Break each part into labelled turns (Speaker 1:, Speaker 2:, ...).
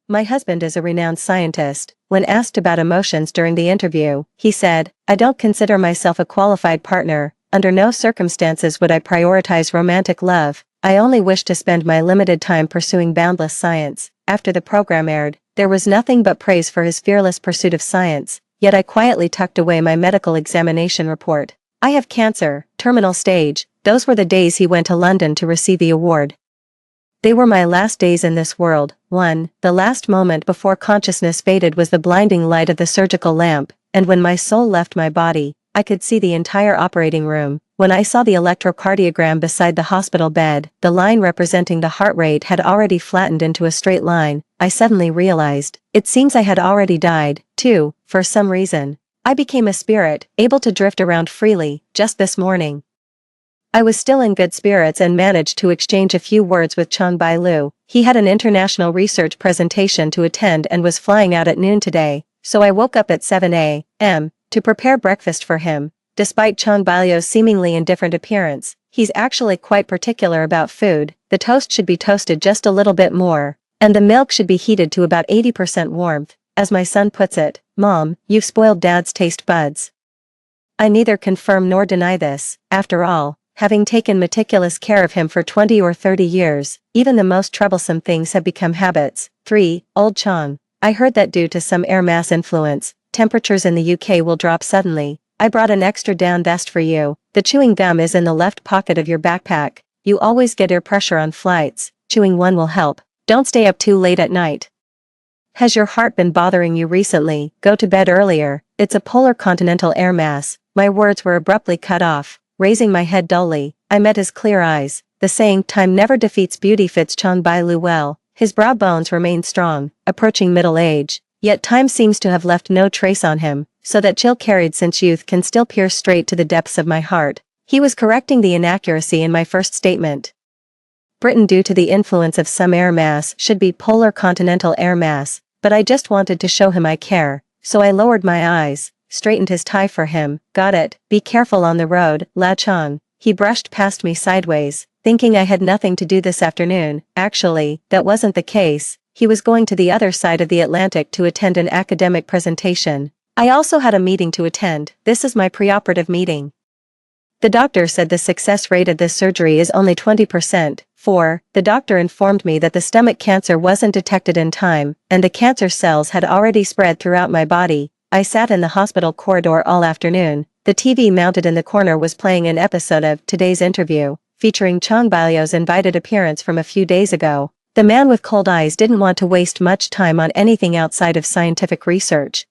Speaker 1: My husband is a renowned scientist. When asked about emotions during the interview, he said, I don't consider myself a qualified partner. Under no circumstances would I prioritize romantic love. I only wish to spend my limited time pursuing boundless science. After the program aired, there was nothing but praise for his fearless pursuit of science, yet I quietly tucked away my medical examination report. I have cancer, terminal stage. Those were the days he went to London to receive the award. They were my last days in this world. 1. The last moment before consciousness faded was the blinding light of the surgical lamp, and when my soul left my body, I could see the entire operating room. When I saw the electrocardiogram beside the hospital bed, the line representing the heart rate had already flattened into a straight line. I suddenly realized, it seems I had already died, too, for some reason. I became a spirit, able to drift around freely, just this morning. I was still in good spirits and managed to exchange a few words with Chang Bai-lu. He had an international research presentation to attend and was flying out at noon today, so I woke up at 7 a.m. to prepare breakfast for him. Despite Chang Bai-lu's seemingly indifferent appearance, he's actually quite particular about food. The toast should be toasted just a little bit more, and the milk should be heated to about 80% warmth. As my son puts it, Mom, you've spoiled Dad's taste buds. I neither confirm nor deny this. After all, having taken meticulous care of him for 20 or 30 years, even the most troublesome things have become habits. 3. Old Chang. I heard that due to some air mass influence, temperatures in the UK will drop suddenly. I brought an extra down vest for you. The chewing gum is in the left pocket of your backpack. You always get air pressure on flights. Chewing one will help. Don't stay up too late at night. Has your heart been bothering you recently? Go to bed earlier. It's a polar continental air mass. My words were abruptly cut off. Raising my head dully, I met his clear eyes. The saying, time never defeats beauty, fits Chang Bai-lu well. His brow bones remained strong, approaching middle age, yet time seems to have left no trace on him, so that chill carried since youth can still pierce straight to the depths of my heart. He was correcting the inaccuracy in my first statement. Britain, due to the influence of some air mass, should be polar continental air mass, but I just wanted to show him I care, so I lowered my eyes, straightened his tie for him. Got it. Be careful on the road, La Chang. He brushed past me sideways, thinking I had nothing to do this afternoon. Actually, that wasn't the case. He was going to the other side of the Atlantic to attend an academic presentation. I also had a meeting to attend. This is my preoperative meeting. The doctor said the success rate of this surgery is only 20%. 4. The doctor informed me that the stomach cancer wasn't detected in time, and the cancer cells had already spread throughout my body. I sat in the hospital corridor all afternoon. The TV mounted in the corner was playing an episode of Today's Interview, featuring Chang Bai-lu's invited appearance from a few days ago. The man with cold eyes didn't want to waste much time on anything outside of scientific research.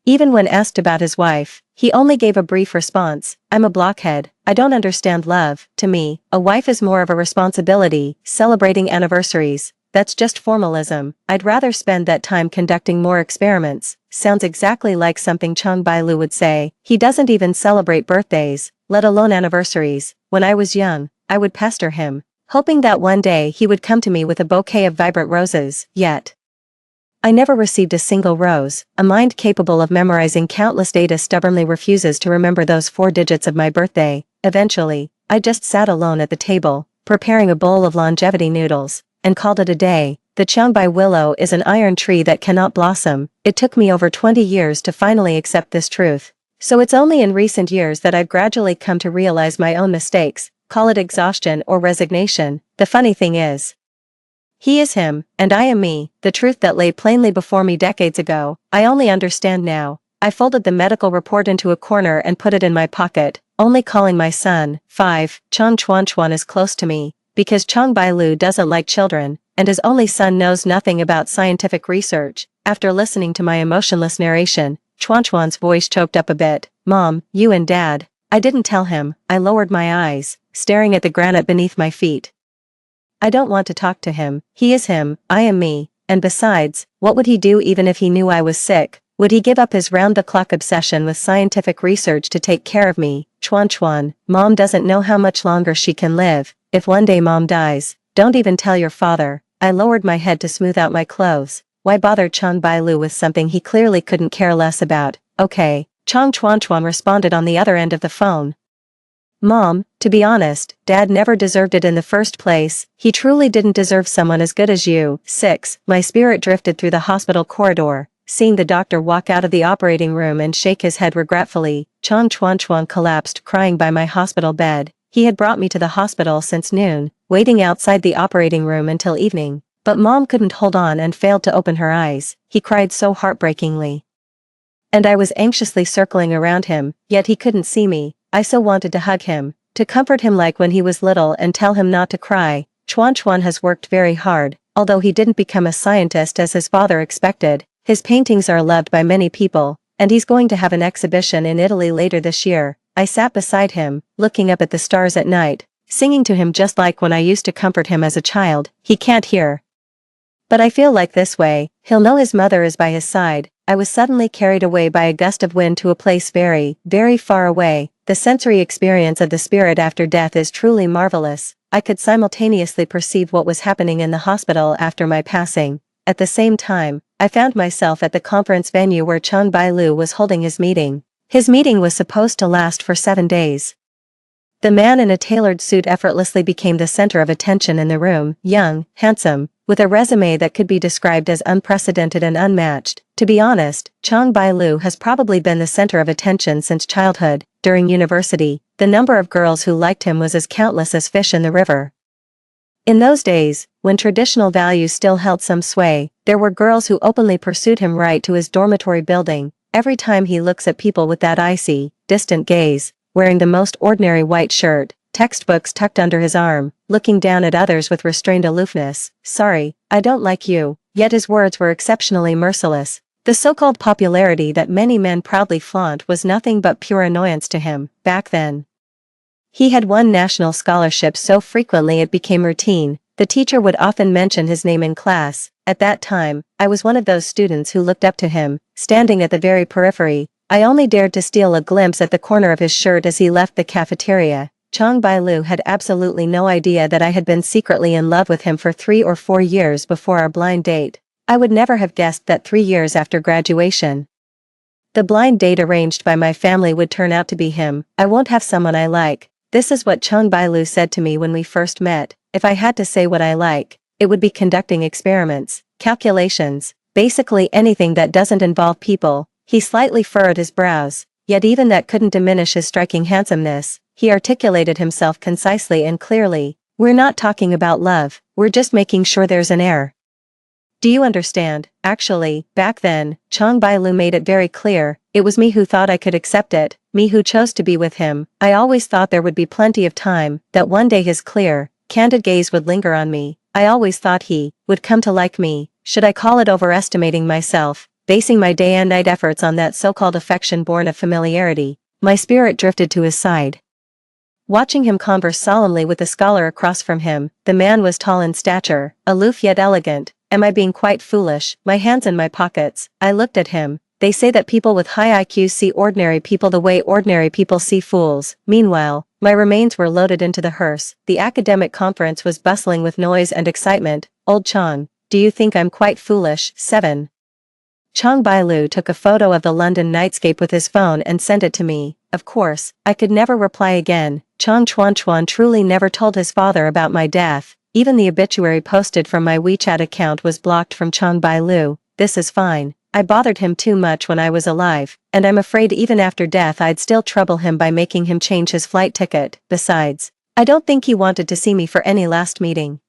Speaker 1: Even when asked about his wife, he only gave a brief response. I'm a blockhead. I don't understand love. To me, a wife is more of a responsibility, celebrating anniversaries. That's just formalism. I'd rather spend that time conducting more experiments. Sounds exactly like something Chang Bai-lu would say. He doesn't even celebrate birthdays, let alone anniversaries. When I was young, I would pester him, hoping that one day he would come to me with a bouquet of vibrant roses. Yet I never received a single rose. A mind capable of memorizing countless data stubbornly refuses to remember those 4 digits of my birthday. Eventually, I just sat alone at the table, preparing a bowl of longevity noodles, and called it a day. The Chang Bai willow is an iron tree that cannot blossom. It took me over 20 years to finally accept this truth. So it's only in recent years that I've gradually come to realize my own mistakes, call it exhaustion or resignation. The funny thing is, he is him, and I am me. The truth that lay plainly before me decades ago, I only understand now. I folded the medical report into a corner and put it in my pocket, only calling my son. 5. Chang Chuan is close to me, because Chang Bai-lu doesn't like children, and his only son knows nothing about scientific research. After listening to my emotionless narration, Chuan's voice choked up a bit. Mom, you and Dad. I didn't tell him. I lowered my eyes, staring at the granite beneath my feet. I don't want to talk to him. He is him, I am me, and besides, what would he do even if he knew I was sick? Would he give up his round-the-clock obsession with scientific research to take care of me? Chuan, Mom doesn't know how much longer she can live. If one day Mom dies, don't even tell your father. I lowered my head to smooth out my clothes. Why bother Chang Bai-lu with something he clearly couldn't care less about? Okay. Chuan responded on the other end of the phone. Mom, to be honest, Dad never deserved it in the first place. He truly didn't deserve someone as good as you. 6. My spirit drifted through the hospital corridor, seeing the doctor walk out of the operating room and shake his head regretfully. Chang Chuan collapsed crying by my hospital bed. He had brought me to the hospital since noon, waiting outside the operating room until evening. But Mom couldn't hold on and failed to open her eyes. He cried so heartbreakingly. And I was anxiously circling around him, yet he couldn't see me. I so wanted to hug him, to comfort him like when he was little and tell him not to cry. Chuan has worked very hard, although he didn't become a scientist as his father expected. His paintings are loved by many people, and he's going to have an exhibition in Italy later this year. I sat beside him, looking up at the stars at night, singing to him just like when I used to comfort him as a child. He can't hear. But I feel like this way, he'll know his mother is by his side. I was suddenly carried away by a gust of wind to a place very, very far away. The sensory experience of the spirit after death is truly marvelous. I could simultaneously perceive what was happening in the hospital after my passing. At the same time, I found myself at the conference venue where Chang Bailu was holding his meeting. His meeting was supposed to last for 7 days. The man in a tailored suit effortlessly became the center of attention in the room, young, handsome, with a resume that could be described as unprecedented and unmatched. To be honest, Chang Bailu has probably been the center of attention since childhood. During university, the number of girls who liked him was as countless as fish in the river. In those days, when traditional values still held some sway, there were girls who openly pursued him right to his dormitory building. Every time he looks at people with that icy, distant gaze, wearing the most ordinary white shirt, textbooks tucked under his arm, looking down at others with restrained aloofness. Sorry, I don't like you. Yet his words were exceptionally merciless. The so-called popularity that many men proudly flaunt was nothing but pure annoyance to him, back then. He had won national scholarships so frequently it became routine. The teacher would often mention his name in class. At that time, I was one of those students who looked up to him, standing at the very periphery. I only dared to steal a glimpse at the corner of his shirt as he left the cafeteria. Chang Bailu had absolutely no idea that I had been secretly in love with him for 3 or 4 years before our blind date. I would never have guessed that 3 years after graduation, the blind date arranged by my family would turn out to be him. I won't have someone I like. This is what Chang Bailu said to me when we first met. If I had to say what I like, it would be conducting experiments, calculations, basically anything that doesn't involve people. He slightly furrowed his brows, yet even that couldn't diminish his striking handsomeness. He articulated himself concisely and clearly. We're not talking about love, we're just making sure there's an heir. Do you understand? Actually, back then, Chang Bailu made it very clear, it was me who thought I could accept it, me who chose to be with him. I always thought there would be plenty of time, that one day his clear, candid gaze would linger on me. I always thought he would come to like me. Should I call it overestimating myself, basing my day and night efforts on that so-called affection born of familiarity? My spirit drifted to his side, watching him converse solemnly with the scholar across from him. The man was tall in stature, aloof yet elegant. Am I being quite foolish? My hands in my pockets, I looked at him. They say that people with high IQs see ordinary people the way ordinary people see fools. Meanwhile, my remains were loaded into the hearse. The academic conference was bustling with noise and excitement. Old Chang, do you think I'm quite foolish? 7. Chang Bailu took a photo of the London nightscape with his phone and sent it to me. Of course, I could never reply again. Chang Chuan truly never told his father about my death. Even the obituary posted from my WeChat account was blocked from Chang Bailu. This is fine. I bothered him too much when I was alive, and I'm afraid even after death I'd still trouble him by making him change his flight ticket. Besides, I don't think he wanted to see me for any last meeting.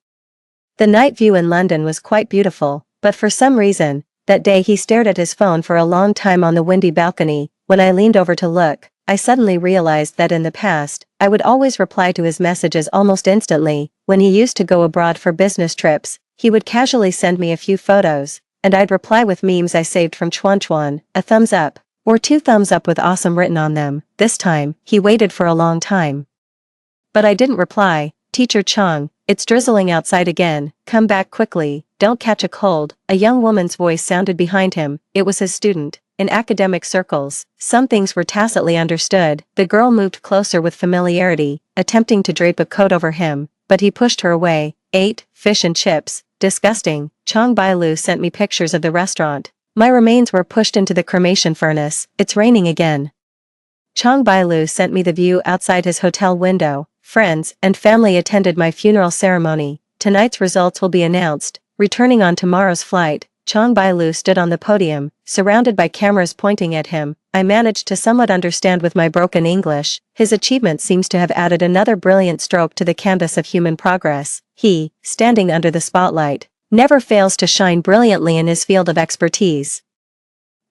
Speaker 1: The night view in London was quite beautiful, but for some reason, that day he stared at his phone for a long time on the windy balcony. When I leaned over to look, I suddenly realized that in the past, I would always reply to his messages almost instantly. When he used to go abroad for business trips, he would casually send me a few photos, and I'd reply with memes I saved from Chuan, a thumbs up, or 2 thumbs up with awesome written on them. This time, he waited for a long time. But I didn't reply. Teacher Chang, it's drizzling outside again, come back quickly, don't catch a cold. A young woman's voice sounded behind him. It was his student. In academic circles, some things were tacitly understood. The girl moved closer with familiarity, attempting to drape a coat over him, but he pushed her away. 8. Fish and chips. Disgusting. Chang Bailu sent me pictures of the restaurant. My remains were pushed into the cremation furnace. It's raining again. Chong Bailu sent me the view outside his hotel window. Friends and family attended my funeral ceremony. Tonight's results will be announced. Returning on tomorrow's flight, Chong Bailu stood on the podium, surrounded by cameras pointing at him. I managed to somewhat understand with my broken English. His achievement seems to have added another brilliant stroke to the canvas of human progress. He, standing under the spotlight, never fails to shine brilliantly in his field of expertise.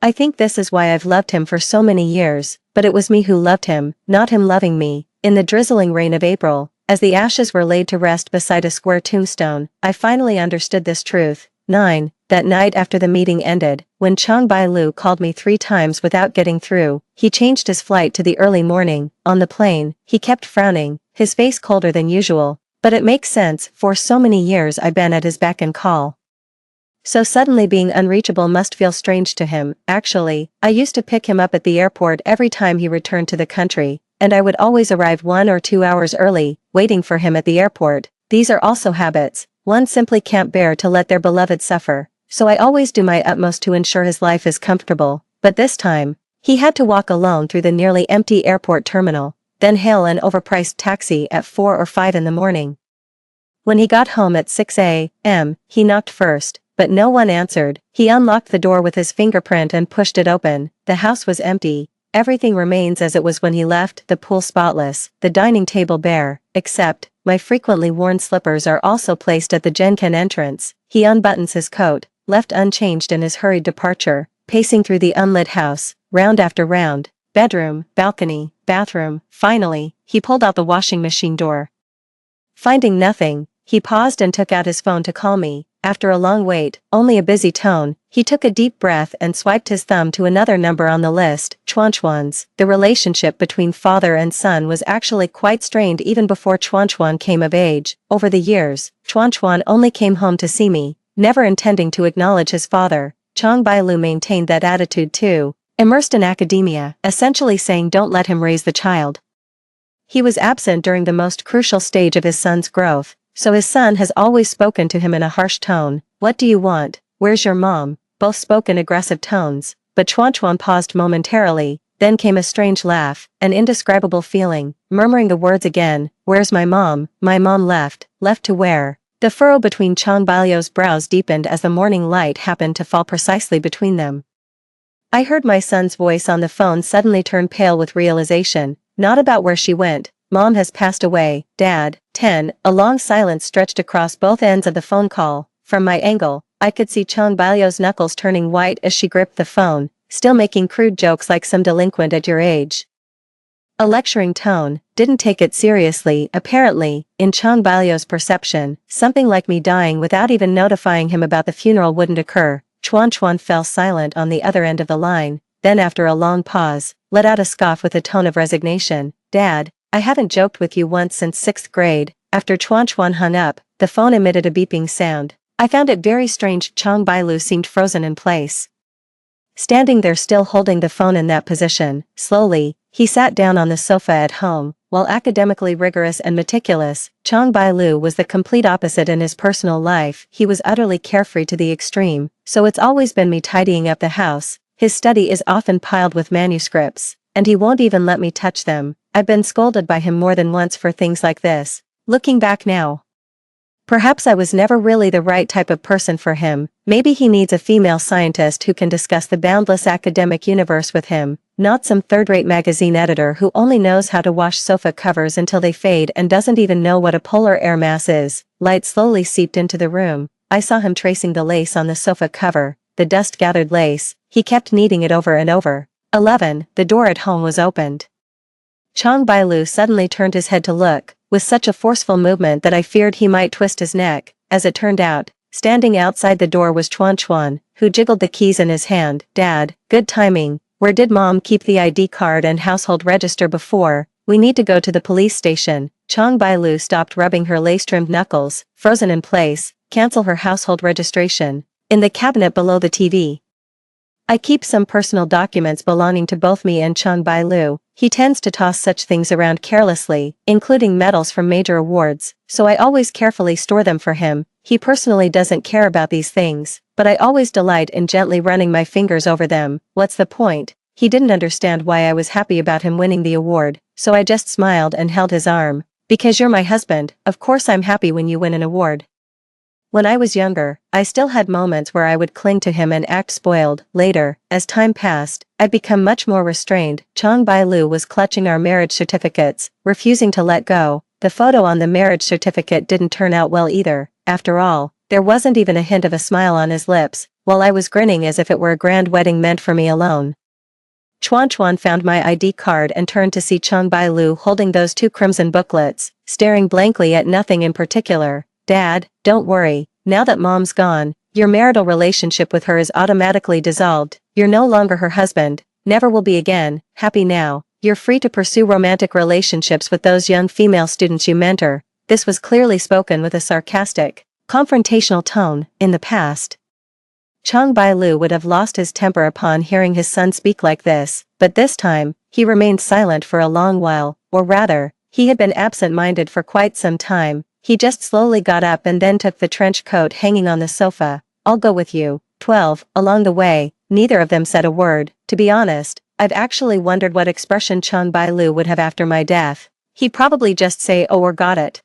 Speaker 1: I think this is why I've loved him for so many years, but it was me who loved him, not him loving me. In the drizzling rain of April, as the ashes were laid to rest beside a square tombstone, I finally understood this truth. 9. That night after the meeting ended, when Chong Bailu called me 3 times without getting through, he changed his flight to the early morning. On the plane, he kept frowning, his face colder than usual. But it makes sense, for so many years I've been at his beck and call. So suddenly being unreachable must feel strange to him. Actually, I used to pick him up at the airport every time he returned to the country, and I would always arrive 1 or 2 hours early, waiting for him at the airport. These are also habits one simply can't bear to let their beloved suffer, so I always do my utmost to ensure his life is comfortable. But this time, he had to walk alone through the nearly empty airport terminal, then hail an overpriced taxi at 4 or 5 in the morning. When he got home at 6 a.m., he knocked first, but no one answered. He unlocked the door with his fingerprint and pushed it open. The house was empty. Everything remains as it was when he left, the pool spotless, the dining table bare, except, my frequently worn slippers are also placed at the Genken entrance. He unbuttons his coat, left unchanged in his hurried departure, pacing through the unlit house, round after round, bedroom, balcony, bathroom. Finally, he pulled out the washing machine door. Finding nothing, he paused and took out his phone to call me. After a long wait, only a busy tone, he took a deep breath and swiped his thumb to another number on the list, Chuanchuan's. The relationship between father and son was actually quite strained even before Chuanchuan came of age. Over the years, Chuanchuan only came home to see me, never intending to acknowledge his father. Chong Bailu maintained that attitude too, immersed in academia, essentially saying don't let him raise the child. He was absent during the most crucial stage of his son's growth, so his son has always spoken to him in a harsh tone. What do you want? Where's your mom? Both spoke in aggressive tones, but Chuanchuan paused momentarily, then came a strange laugh, an indescribable feeling, murmuring the words again, where's my mom? My mom left. Left to where? The furrow between Chong Bailu's brows deepened as the morning light happened to fall precisely between them. I heard my son's voice on the phone suddenly turn pale with realization. Not about where she went. Mom has passed away, Dad. 10. A long silence stretched across both ends of the phone call. From my angle, I could see Chong Bailu's knuckles turning white as she gripped the phone, still making crude jokes like some delinquent at your age. A lecturing tone, didn't take it seriously, apparently. In Chong Bailu's perception, something like me dying without even notifying him about the funeral wouldn't occur. Chuanchuan fell silent on the other end of the line, then after a long pause, let out a scoff with a tone of resignation. Dad, I haven't joked with you once since 6th grade. After Chuanchuan hung up, the phone emitted a beeping sound. I found it very strange. Chong Bailu seemed frozen in place. Standing there still holding the phone in that position, slowly, he sat down on the sofa at home. While academically rigorous and meticulous, Chong Bailu was the complete opposite in his personal life. He was utterly carefree to the extreme, so it's always been me tidying up the house. His study is often piled with manuscripts, and he won't even let me touch them. I've been scolded by him more than once for things like this. Looking back now, perhaps I was never really the right type of person for him. Maybe he needs a female scientist who can discuss the boundless academic universe with him, not some third-rate magazine editor who only knows how to wash sofa covers until they fade and doesn't even know what a polar air mass is. Light slowly seeped into the room. I saw him tracing the lace on the sofa cover, the dust-gathered lace. He kept kneading it over and over. 11. The door at home was opened. Chong Bailu suddenly turned his head to look, with such a forceful movement that I feared he might twist his neck. As it turned out, standing outside the door was Chuanchuan, who jiggled the keys in his hand. Dad, good timing. Where did Mom keep the ID card and household register before? We need to go to the police station. Chong Bailu stopped rubbing her lace-trimmed knuckles, frozen in place. Cancel her household registration. In the cabinet below the TV. I keep some personal documents belonging to both me and Chong Bailu. He tends to toss such things around carelessly, including medals from major awards, so I always carefully store them for him. He personally doesn't care about these things, but I always delight in gently running my fingers over them. What's the point? He didn't understand why I was happy about him winning the award, so I just smiled and held his arm. Because you're my husband, of course I'm happy when you win an award. When I was younger, I still had moments where I would cling to him and act spoiled. Later, as time passed, I'd become much more restrained. Chong Bai-lu was clutching our marriage certificates, refusing to let go. The photo on the marriage certificate didn't turn out well either. After all, there wasn't even a hint of a smile on his lips, while I was grinning as if it were a grand wedding meant for me alone. Chuan found my ID card and turned to see Chong Bai-lu holding those two crimson booklets, staring blankly at nothing in particular. Dad, don't worry, now that Mom's gone, your marital relationship with her is automatically dissolved. You're no longer her husband, never will be again. Happy now, you're free to pursue romantic relationships with those young female students you mentor. This was clearly spoken with a sarcastic, confrontational tone. In the past, Chong Bai-lu would have lost his temper upon hearing his son speak like this, but this time, he remained silent for a long while, or rather, he had been absent-minded for quite some time. He just slowly got up and then took the trench coat hanging on the sofa. I'll go with you. 12. Along the way, neither of them said a word. To be honest, I've actually wondered what expression Chong Bai-lu would have after my death. He'd probably just say, "Oh, or got it."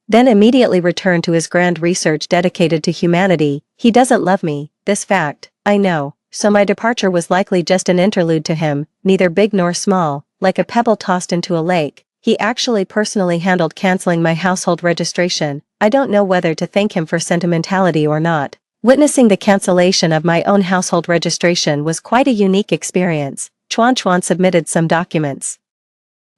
Speaker 1: Then immediately return to his grand research dedicated to humanity. He doesn't love me, this fact, I know, so my departure was likely just an interlude to him, neither big nor small, like a pebble tossed into a lake. He actually personally handled canceling my household registration. I don't know whether to thank him for sentimentality or not. Witnessing the cancellation of my own household registration was quite a unique experience. Chuan submitted some documents,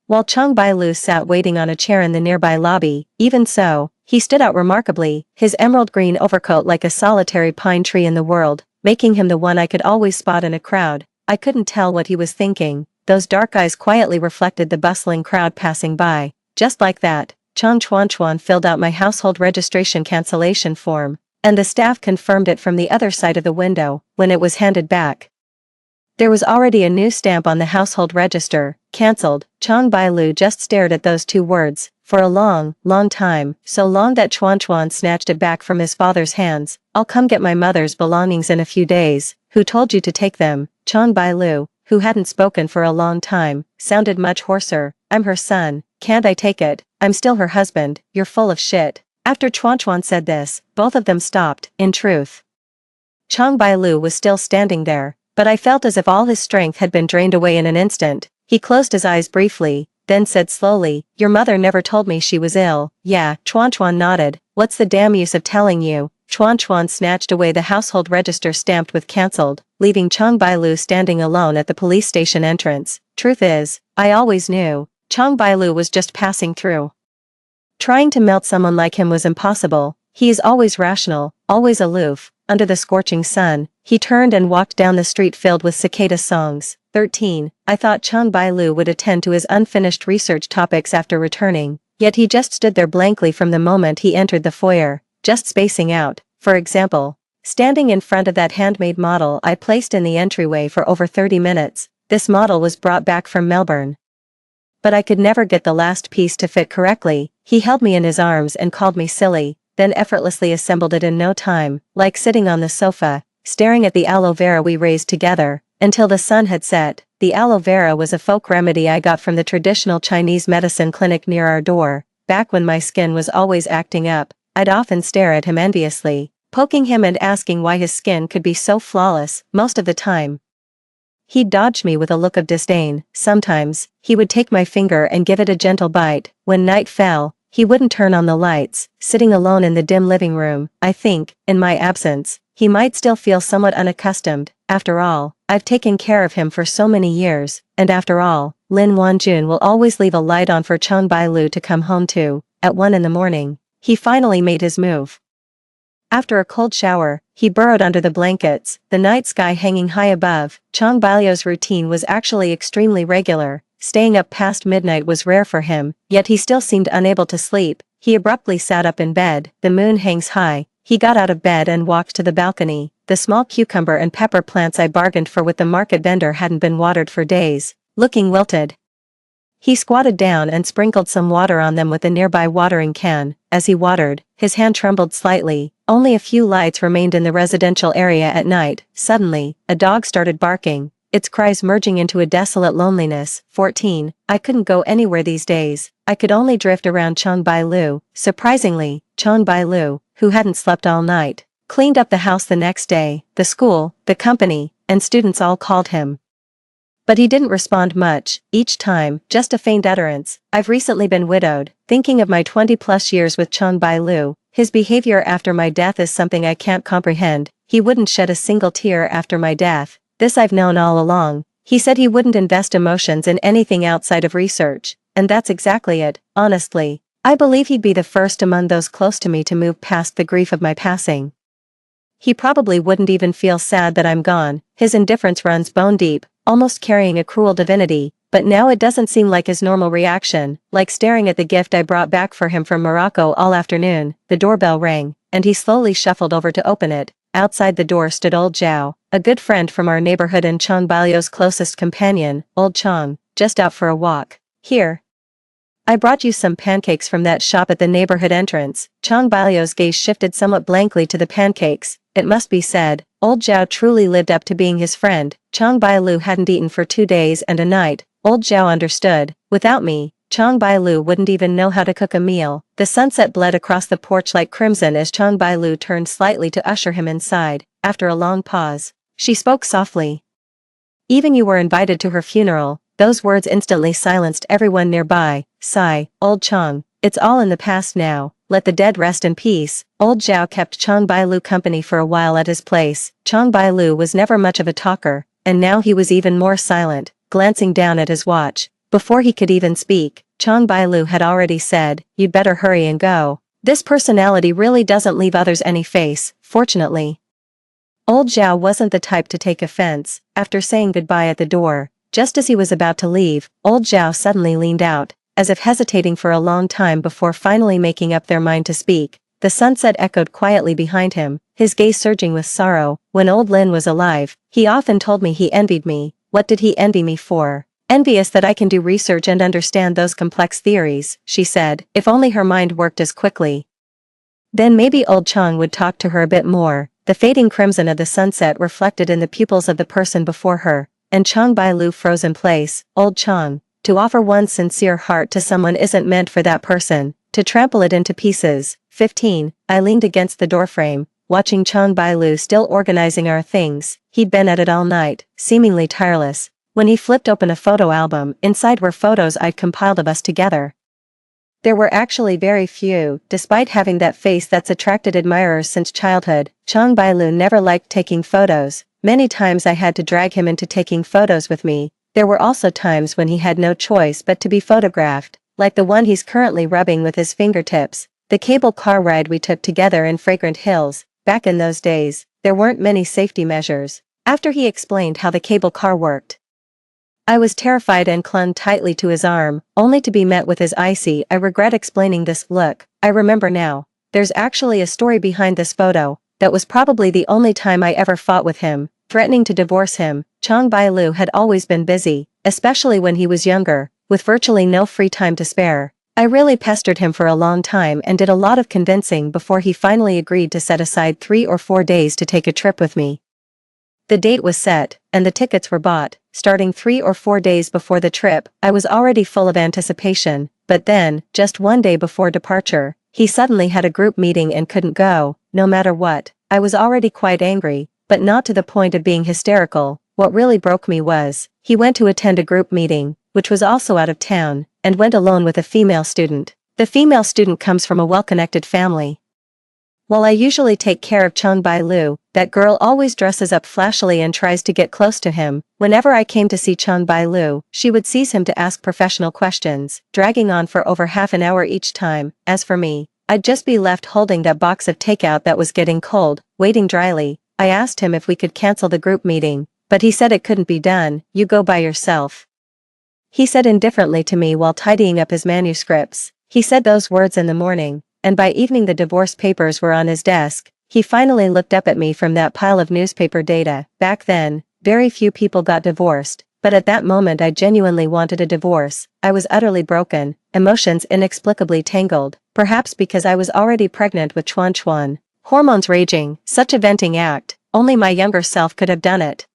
Speaker 1: while Chong Bai-lu sat waiting on a chair in the nearby lobby. Even so, he stood out remarkably, his emerald green overcoat like a solitary pine tree in the world, making him the one I could always spot in a crowd. I couldn't tell what he was thinking. Those dark eyes quietly reflected the bustling crowd passing by. Just like that, Chuan filled out my household registration cancellation form, and the staff confirmed it from the other side of the window. When it was handed back, there was already a new stamp on the household register, cancelled. Chong Bai-lu just stared at those two words, for a long, long time, so long that Chuan snatched it back from his father's hands. I'll come get my mother's belongings in a few days. Who told you to take them? Chong Bai-lu, who hadn't spoken for a long time, sounded much hoarser. I'm her son, can't I take it? I'm still her husband. You're full of shit. After Chuan said this, both of them stopped. In truth, Chong Bai-lu was still standing there, but I felt as if all his strength had been drained away in an instant. He closed his eyes briefly, then said slowly, "Your mother never told me she was ill." "Yeah," Chuan nodded. "What's the damn use of telling you?" Chuan snatched away the household register stamped with cancelled, leaving Chong Bai-lu standing alone at the police station entrance. Truth is, I always knew, Chong Bai-lu was just passing through. Trying to melt someone like him was impossible. He is always rational, always aloof. Under the scorching sun, he turned and walked down the street filled with cicada songs. 13. I thought Chong Bai-lu would attend to his unfinished research topics after returning, yet he just stood there blankly from the moment he entered the foyer, just spacing out. For example, standing in front of that handmade model I placed in the entryway for over 30 minutes. This model was brought back from Melbourne, but I could never get the last piece to fit correctly. He held me in his arms and called me silly, then effortlessly assembled it in no time, like sitting on the sofa, staring at the aloe vera we raised together, until the sun had set. The aloe vera was a folk remedy I got from the traditional Chinese medicine clinic near our door. Back when my skin was always acting up, I'd often stare at him enviously, poking him and asking why his skin could be so flawless. Most of the time, he'd dodge me with a look of disdain. Sometimes, he would take my finger and give it a gentle bite. When night fell, he wouldn't turn on the lights. Sitting alone in the dim living room, I think, in my absence, he might still feel somewhat unaccustomed. After all, I've taken care of him for so many years, and after all, Lin Wanjun will always leave a light on for Chong Bai-lu to come home to. At 1 in the morning, he finally made his move. After a cold shower, he burrowed under the blankets, the night sky hanging high above. Chong Bai-lu's routine was actually extremely regular. Staying up past midnight was rare for him, yet he still seemed unable to sleep. He abruptly sat up in bed. The moon hangs high. He got out of bed and walked to the balcony. The small cucumber and pepper plants I bargained for with the market vendor hadn't been watered for days, looking wilted. He squatted down and sprinkled some water on them with a nearby watering can. As he watered, his hand trembled slightly. Only a few lights remained in the residential area at night. Suddenly, a dog started barking. its cries merging into a desolate loneliness. 14. I couldn't go anywhere these days. I could only drift around Chongbailu. Surprisingly, Chongbailu, who hadn't slept all night, cleaned up the house the next day. The school, the company, and students all called him. But he didn't respond much, each time, just a faint utterance. I've recently been widowed. Thinking of my 20-plus years with Chongbailu, his behavior after my death is something I can't comprehend. He wouldn't shed a single tear after my death. This I've known all along. He said he wouldn't invest emotions in anything outside of research, and that's exactly it, honestly. I believe he'd be the first among those close to me to move past the grief of my passing. He probably wouldn't even feel sad that I'm gone. His indifference runs bone deep, almost carrying a cruel divinity, but now it doesn't seem like his normal reaction, like staring at the gift I brought back for him from Morocco all afternoon. The doorbell rang, and he slowly shuffled over to open it. Outside the door stood old Zhao, a good friend from our neighborhood and Chongbailu's closest companion. Old Chong, just out for a walk. Here. I brought you some pancakes from that shop at the neighborhood entrance. Chongbailu's gaze shifted somewhat blankly to the pancakes. It must be said, old Zhao truly lived up to being his friend. Chongbailu hadn't eaten for 2 days and a night. Old Zhao understood. Without me, Chongbailu wouldn't even know how to cook a meal. The sunset bled across the porch like crimson as Chongbailu turned slightly to usher him inside. After a long pause, she spoke softly. Even you were invited to her funeral. Those words instantly silenced everyone nearby. Sigh, old Chong, it's all in the past now. Let the dead rest in peace. Old Zhao kept Chongbailu company for a while at his place. Chongbailu was never much of a talker, and now he was even more silent, glancing down at his watch. Before he could even speak, Chongbailu had already said, "You'd better hurry and go." This personality really doesn't leave others any face, fortunately. Old Zhao wasn't the type to take offense. After saying goodbye at the door, just as he was about to leave, old Zhao suddenly leaned out, as if hesitating for a long time before finally making up their mind to speak. The sunset echoed quietly behind him, his gaze surging with sorrow. When old Lin was alive, he often told me he envied me. What did he envy me for? Envious that I can do research and understand those complex theories, she said. If only her mind worked as quickly. Then maybe old Chong would talk to her a bit more. The fading crimson of the sunset reflected in the pupils of the person before her, and Chongbailu froze in place. Old Chong, to offer one's sincere heart to someone isn't meant for that person, to trample it into pieces. 15. I leaned against the doorframe, watching Chongbailu still organizing our things. He'd been at it all night, seemingly tireless. When he flipped open a photo album, inside were photos I'd compiled of us together. There were actually very few, despite having that face that's attracted admirers since childhood. Chongbailu never liked taking photos. Many times I had to drag him into taking photos with me. There were also times when he had no choice but to be photographed, like the one he's currently rubbing with his fingertips. The cable car ride we took together in Fragrant Hills. Back in those days, there weren't many safety measures. After he explained how the cable car worked, I was terrified and clung tightly to his arm, only to be met with his icy, "I regret explaining this look." I remember now. There's actually a story behind this photo. That was probably the only time I ever fought with him, threatening to divorce him. Chongbailu had always been busy, especially when he was younger, with virtually no free time to spare. I really pestered him for a long time and did a lot of convincing before he finally agreed to set aside 3 or 4 days to take a trip with me. The date was set, and the tickets were bought. Starting 3 or 4 days before the trip, I was already full of anticipation, but then, just 1 day before departure, he suddenly had a group meeting and couldn't go, no matter what. I was already quite angry, but not to the point of being hysterical. What really broke me was, he went to attend a group meeting, which was also out of town, and went alone with a female student. The female student comes from a well-connected family. While I usually take care of Chongbailu, that girl always dresses up flashily and tries to get close to him. Whenever I came to see Chongbailu, she would seize him to ask professional questions, dragging on for over half an hour each time. As for me, I'd just be left holding that box of takeout that was getting cold, waiting dryly. I asked him if we could cancel the group meeting, but he said it couldn't be done. "You go by yourself," he said indifferently to me while tidying up his manuscripts. He said those words in the morning, and by evening the divorce papers were on his desk. He finally looked up at me from that pile of newspaper data. Back then, very few people got divorced, but at that moment I genuinely wanted a divorce. I was utterly broken, emotions inexplicably tangled, perhaps because I was already pregnant with Chuan Chuan. Hormones raging, such a venting act, only my younger self could have done it.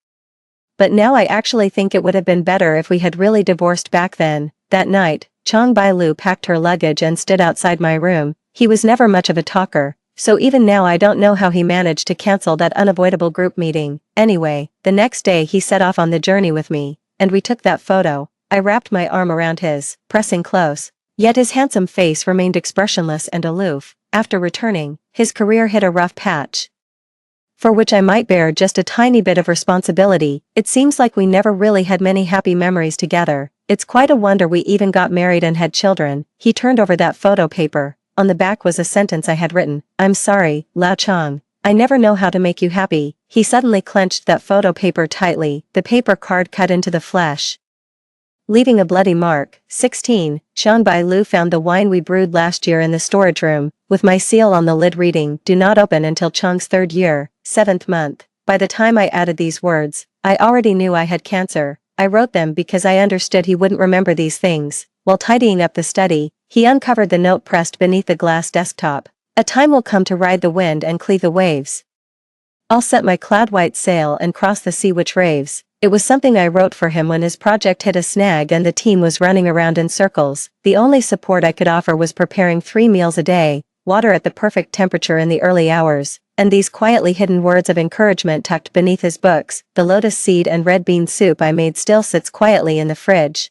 Speaker 1: But now I actually think it would have been better if we had really divorced back then. That night, Chong Bai-lu packed her luggage and stood outside my room. He was never much of a talker, so even now I don't know how he managed to cancel that unavoidable group meeting. Anyway, the next day he set off on the journey with me, and we took that photo. I wrapped my arm around his, pressing close. Yet his handsome face remained expressionless and aloof. After returning, his career hit a rough patch, for which I might bear just a tiny bit of responsibility. It seems like we never really had many happy memories together. It's quite a wonder we even got married and had children. He turned over that photo paper. On the back was a sentence I had written. I'm sorry, Lao Chong. I never know how to make you happy. He suddenly clenched that photo paper tightly, the paper card cut into the flesh, leaving a bloody mark. 16. Chong Bai-lu found the wine we brewed last year in the storage room, with my seal on the lid reading, "Do not open until Chong's 3rd year, 7th month." By the time I added these words, I already knew I had cancer. I wrote them because I understood he wouldn't remember these things. While tidying up the study, he uncovered the note pressed beneath the glass desktop. A time will come to ride the wind and cleave the waves. I'll set my cloud-white sail and cross the sea which raves. It was something I wrote for him when his project hit a snag and the team was running around in circles. The only support I could offer was preparing 3 meals a day, water at the perfect temperature in the early hours, and these quietly hidden words of encouragement tucked beneath his books. The lotus seed and red bean soup I made still sits quietly in the fridge.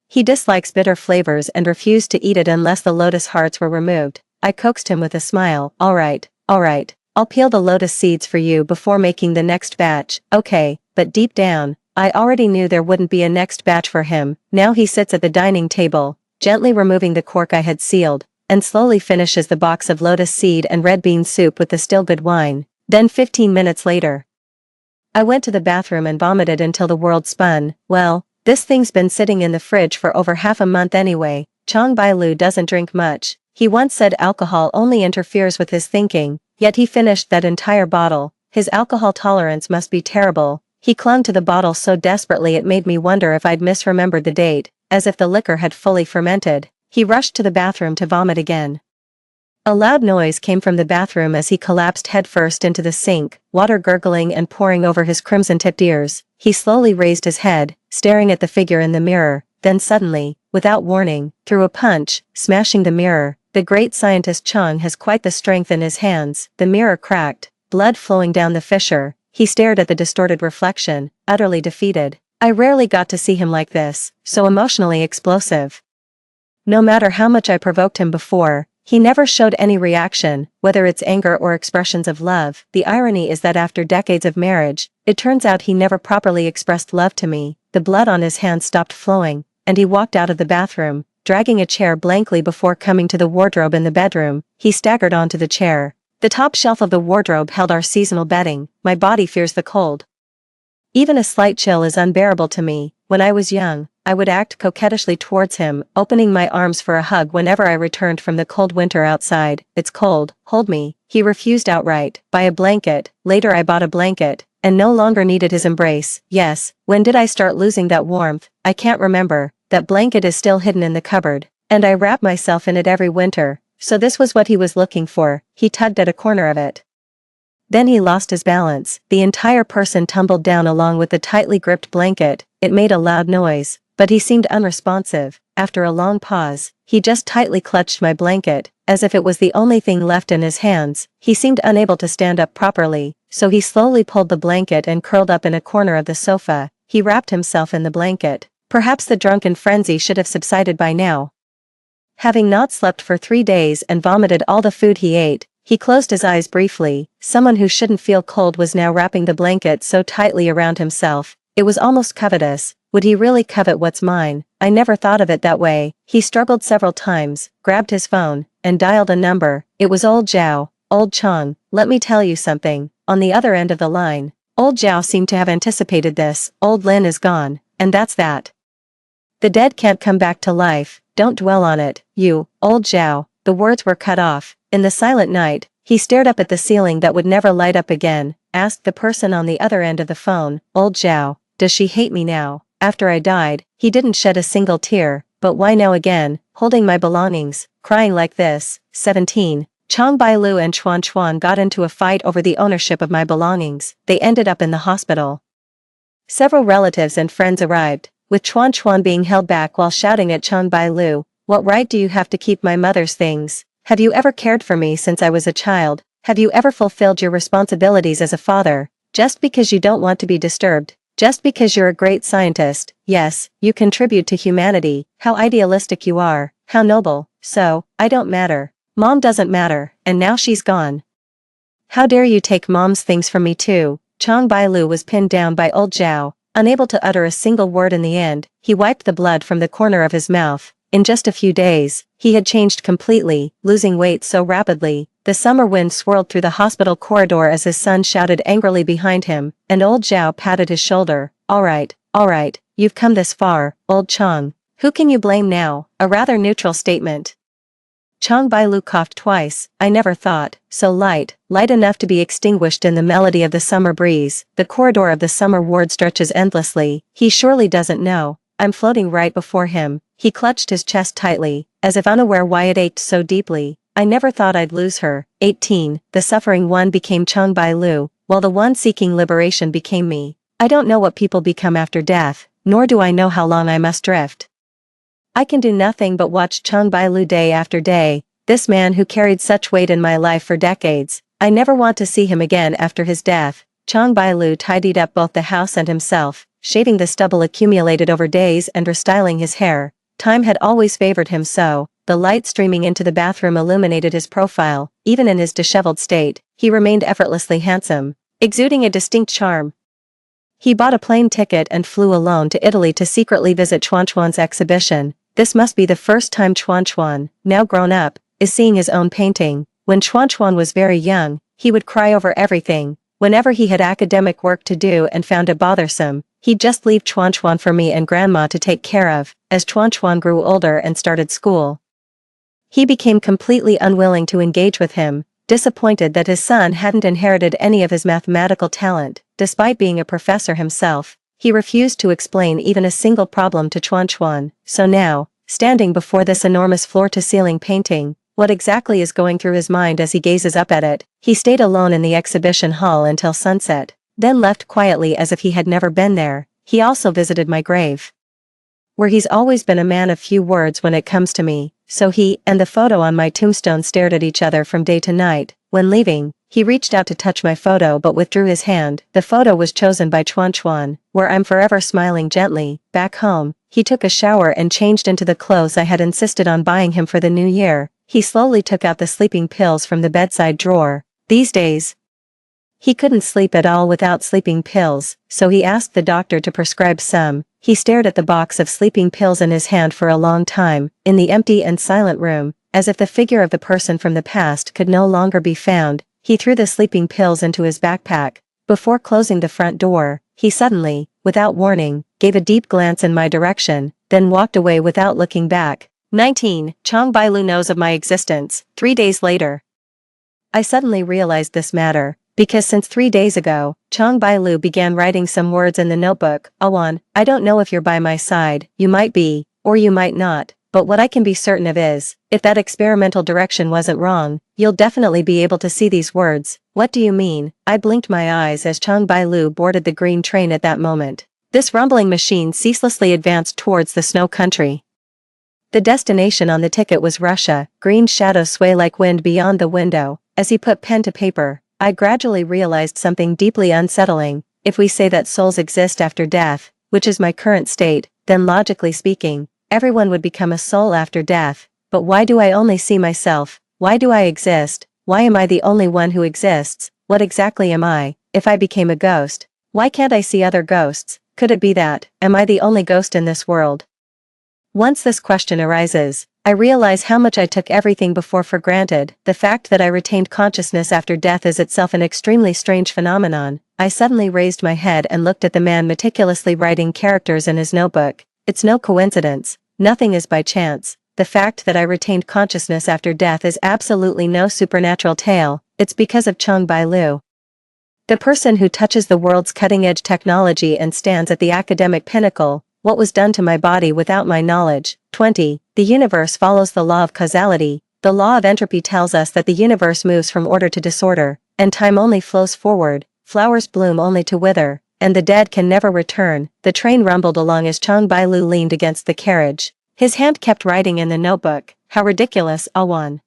Speaker 1: He dislikes bitter flavors and refused to eat it unless the lotus hearts were removed. I coaxed him with a smile. All right. I'll peel the lotus seeds for you before making the next batch. Okay, but deep down, I already knew there wouldn't be a next batch for him. Now he sits at the dining table, gently removing the cork I had sealed, and slowly finishes the box of lotus seed and red bean soup with the still good wine. Then 15 minutes later, I went to the bathroom and vomited until the world spun. Well, this thing's been sitting in the fridge for over half a month anyway. Chong Bai-lu doesn't drink much. He once said alcohol only interferes with his thinking, yet he finished that entire bottle. His alcohol tolerance must be terrible. He clung to the bottle so desperately it made me wonder if I'd misremembered the date, as if the liquor had fully fermented. He rushed to the bathroom to vomit again. A loud noise came from the bathroom as he collapsed headfirst into the sink, water gurgling and pouring over his crimson-tipped ears. He slowly raised his head, staring at the figure in the mirror, then suddenly, without warning, threw a punch, smashing the mirror. The great scientist Chong has quite the strength in his hands. The mirror cracked, blood flowing down the fissure. He stared at the distorted reflection, utterly defeated. I rarely got to see him like this, so emotionally explosive. No matter how much I provoked him before, he never showed any reaction, whether it's anger or expressions of love. The irony is that after decades of marriage, it turns out he never properly expressed love to me. The blood on his hands stopped flowing, and he walked out of the bathroom, dragging a chair blankly before coming to the wardrobe in the bedroom. He staggered onto the chair. The top shelf of the wardrobe held our seasonal bedding. My body fears the cold. Even a slight chill is unbearable to me. When I was young, I would act coquettishly towards him, opening my arms for a hug whenever I returned from the cold winter outside. It's cold, hold me. He refused outright. Buy a blanket. Later I bought a blanket, and no longer needed his embrace. Yes, when did I start losing that warmth? I can't remember. That blanket is still hidden in the cupboard, and I wrap myself in it every winter. So this was what he was looking for. He tugged at a corner of it. Then he lost his balance. The entire person tumbled down along with the tightly gripped blanket. It made a loud noise, but he seemed unresponsive. After a long pause, he just tightly clutched my blanket, as if it was the only thing left in his hands. He seemed unable to stand up properly, so he slowly pulled the blanket and curled up in a corner of the sofa. He wrapped himself in the blanket. Perhaps the drunken frenzy should have subsided by now. Having not slept for 3 days and vomited all the food he ate, he closed his eyes briefly. Someone who shouldn't feel cold was now wrapping the blanket so tightly around himself. It was almost covetous. Would he really covet what's mine? I never thought of it that way. He struggled several times, grabbed his phone, and dialed a number. It was old Zhao. Old Chong, let me tell you something. On the other end of the line, old Zhao seemed to have anticipated this. Old Lin is gone, and that's that. The dead can't come back to life. Don't dwell on it, you, old Zhao. The words were cut off. In the silent night, he stared up at the ceiling that would never light up again, asked the person on the other end of the phone, Old Zhao, does she hate me now? After I died, he didn't shed a single tear, but why now again, holding my belongings, crying like this? 17. Chong Bai-lu and Chuan Chuan got into a fight over the ownership of my belongings. They ended up in the hospital. Several relatives and friends arrived, with Chuan Chuan being held back while shouting at Chang Bai-lu, "What right do you have to keep my mother's things? Have you ever cared for me since I was a child? Have you ever fulfilled your responsibilities as a father? Just because you don't want to be disturbed, just because you're a great scientist, yes, you contribute to humanity, how idealistic you are, how noble, so, I don't matter. Mom doesn't matter, and now she's gone. How dare you take mom's things from me too?" Chang Bai-lu was pinned down by old Zhao, unable to utter a single word in the end. He wiped the blood from the corner of his mouth. In just a few days, he had changed completely, losing weight so rapidly. The summer wind swirled through the hospital corridor as his son shouted angrily behind him, and old Zhao patted his shoulder. All right, you've come this far, old Chang. Who can you blame now?" A rather neutral statement. Chang Bai-lu coughed twice. "I never thought, so light enough to be extinguished in the melody of the summer breeze. The corridor of the summer ward stretches endlessly. He surely doesn't know. I'm floating right before him." He clutched his chest tightly, as if unaware why it ached so deeply. "I never thought I'd lose her." 18. The suffering one became Chang Bai-lu, while the one seeking liberation became me. I don't know what people become after death, nor do I know how long I must drift. I can do nothing but watch Chang Bai-lu day after day, this man who carried such weight in my life for decades. I never want to see him again after his death. Chang Bai-lu tidied up both the house and himself, shaving the stubble accumulated over days and restyling his hair. Time had always favored him so. The light streaming into the bathroom illuminated his profile. Even in his disheveled state, he remained effortlessly handsome, exuding a distinct charm. He bought a plane ticket and flew alone to Italy to secretly visit Chuan Chuan's exhibition. This must be the first time Chuan Chuan, now grown up, is seeing his own painting. When Chuan Chuan was very young, he would cry over everything. Whenever he had academic work to do and found it bothersome, he'd just leave Chuan Chuan for me and Grandma to take care of. As Chuan Chuan grew older and started school, he became completely unwilling to engage with him, disappointed that his son hadn't inherited any of his mathematical talent. Despite being a professor himself, he refused to explain even a single problem to Chuan Chuan. So now, standing before this enormous floor-to-ceiling painting, what exactly is going through his mind as he gazes up at it? He stayed alone in the exhibition hall until sunset, then left quietly as if he had never been there. He also visited my grave, where he's always been a man of few words when it comes to me, so he and the photo on my tombstone stared at each other from day to night. When leaving, he reached out to touch my photo but withdrew his hand. The photo was chosen by Chuan Chuan, where I'm forever smiling gently. Back home, he took a shower and changed into the clothes I had insisted on buying him for the new year. He slowly took out the sleeping pills from the bedside drawer. These days, he couldn't sleep at all without sleeping pills, so he asked the doctor to prescribe some. He stared at the box of sleeping pills in his hand for a long time, in the empty and silent room, as if the figure of the person from the past could no longer be found. He threw the sleeping pills into his backpack. Before closing the front door, he suddenly, without warning, gave a deep glance in my direction, then walked away without looking back. 19. Chang Bai-lu knows of my existence. 3 days later, I suddenly realized this matter, because since 3 days ago, Chang Bai-lu began writing some words in the notebook. Awan, I don't know if you're by my side, you might be, or you might not, but what I can be certain of is, if that experimental direction wasn't wrong, you'll definitely be able to see these words. What do you mean? I blinked my eyes as Chang Bai-lu boarded the green train at that moment. This rumbling machine ceaselessly advanced towards the snow country. The destination on the ticket was Russia. Green shadows sway like wind beyond the window. As he put pen to paper, I gradually realized something deeply unsettling. If we say that souls exist after death, which is my current state, then logically speaking, everyone would become a soul after death. But why do I only see myself? Why do I exist? Why am I the only one who exists? What exactly am I? If I became a ghost, why can't I see other ghosts? Could it be that, am I the only ghost in this world? Once this question arises, I realize how much I took everything before for granted. The fact that I retained consciousness after death is itself an extremely strange phenomenon. I suddenly raised my head and looked at the man meticulously writing characters in his notebook. It's no coincidence. Nothing is by chance. The fact that I retained consciousness after death is absolutely no supernatural tale. It's because of Chang Bai-lu, the person who touches the world's cutting-edge technology and stands at the academic pinnacle. What was done to my body without my knowledge? 20. The universe follows the law of causality. The law of entropy tells us that the universe moves from order to disorder, and time only flows forward. Flowers bloom only to wither. and the dead can never return. The train rumbled along as Chang Bai-lu leaned against the carriage. His hand kept writing in the notebook. How ridiculous, Awan.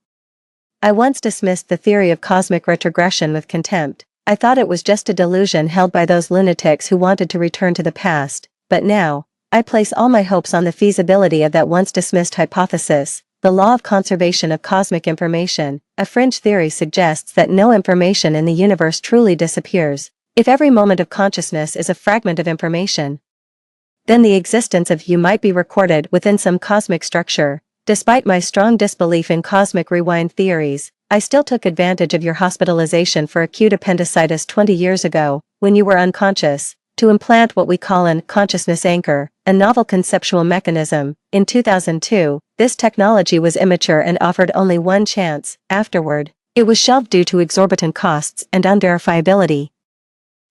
Speaker 1: I once dismissed the theory of cosmic retrogression with contempt. I thought it was just a delusion held by those lunatics who wanted to return to the past, but now, I place all my hopes on the feasibility of that once dismissed hypothesis. The law of conservation of cosmic information, a fringe theory, suggests that no information in the universe truly disappears. If every moment of consciousness is a fragment of information, then the existence of you might be recorded within some cosmic structure. Despite my strong disbelief in cosmic rewind theories, I still took advantage of your hospitalization for acute appendicitis 20 years ago, when you were unconscious, to implant what we call an consciousness anchor, a novel conceptual mechanism. In 2002, this technology was immature and offered only one chance. Afterward, it was shelved due to exorbitant costs and unverifiability.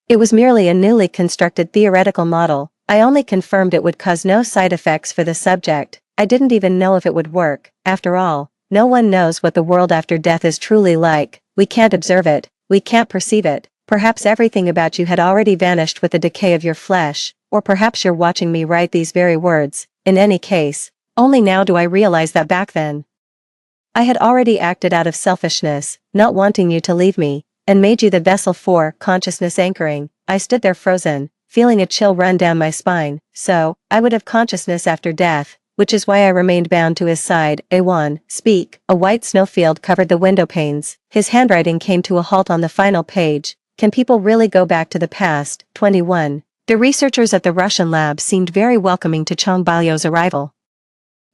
Speaker 1: It was merely a newly constructed theoretical model. I only confirmed it would cause no side effects for the subject. I didn't even know if it would work. After all, no one knows what the world after death is truly like. We can't observe it, we can't perceive it. Perhaps everything about you had already vanished with the decay of your flesh, or perhaps you're watching me write these very words. In any case, only now do I realize that back then, I had already acted out of selfishness, not wanting you to leave me, and made you the vessel for consciousness anchoring. I stood there frozen, feeling a chill run down my spine. So, I would have consciousness after death, which is why I remained bound to his side. Awan, speak. A white snowfield covered the window panes. His handwriting came to a halt on the final page. Can people really go back to the past? 21. The researchers at the Russian lab seemed very welcoming to Chang Bailu's arrival.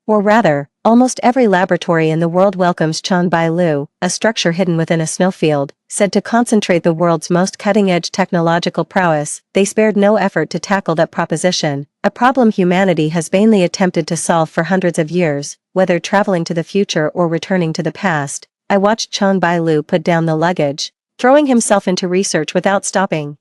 Speaker 1: Or rather, almost every laboratory in the world welcomes Chang Bai-lu, a structure hidden within a snowfield, said to concentrate the world's most cutting-edge technological prowess. They spared no effort to tackle that proposition, a problem humanity has vainly attempted to solve for hundreds of years, whether traveling to the future or returning to the past. I watched Chang Bai-lu put down the luggage, throwing himself into research without stopping.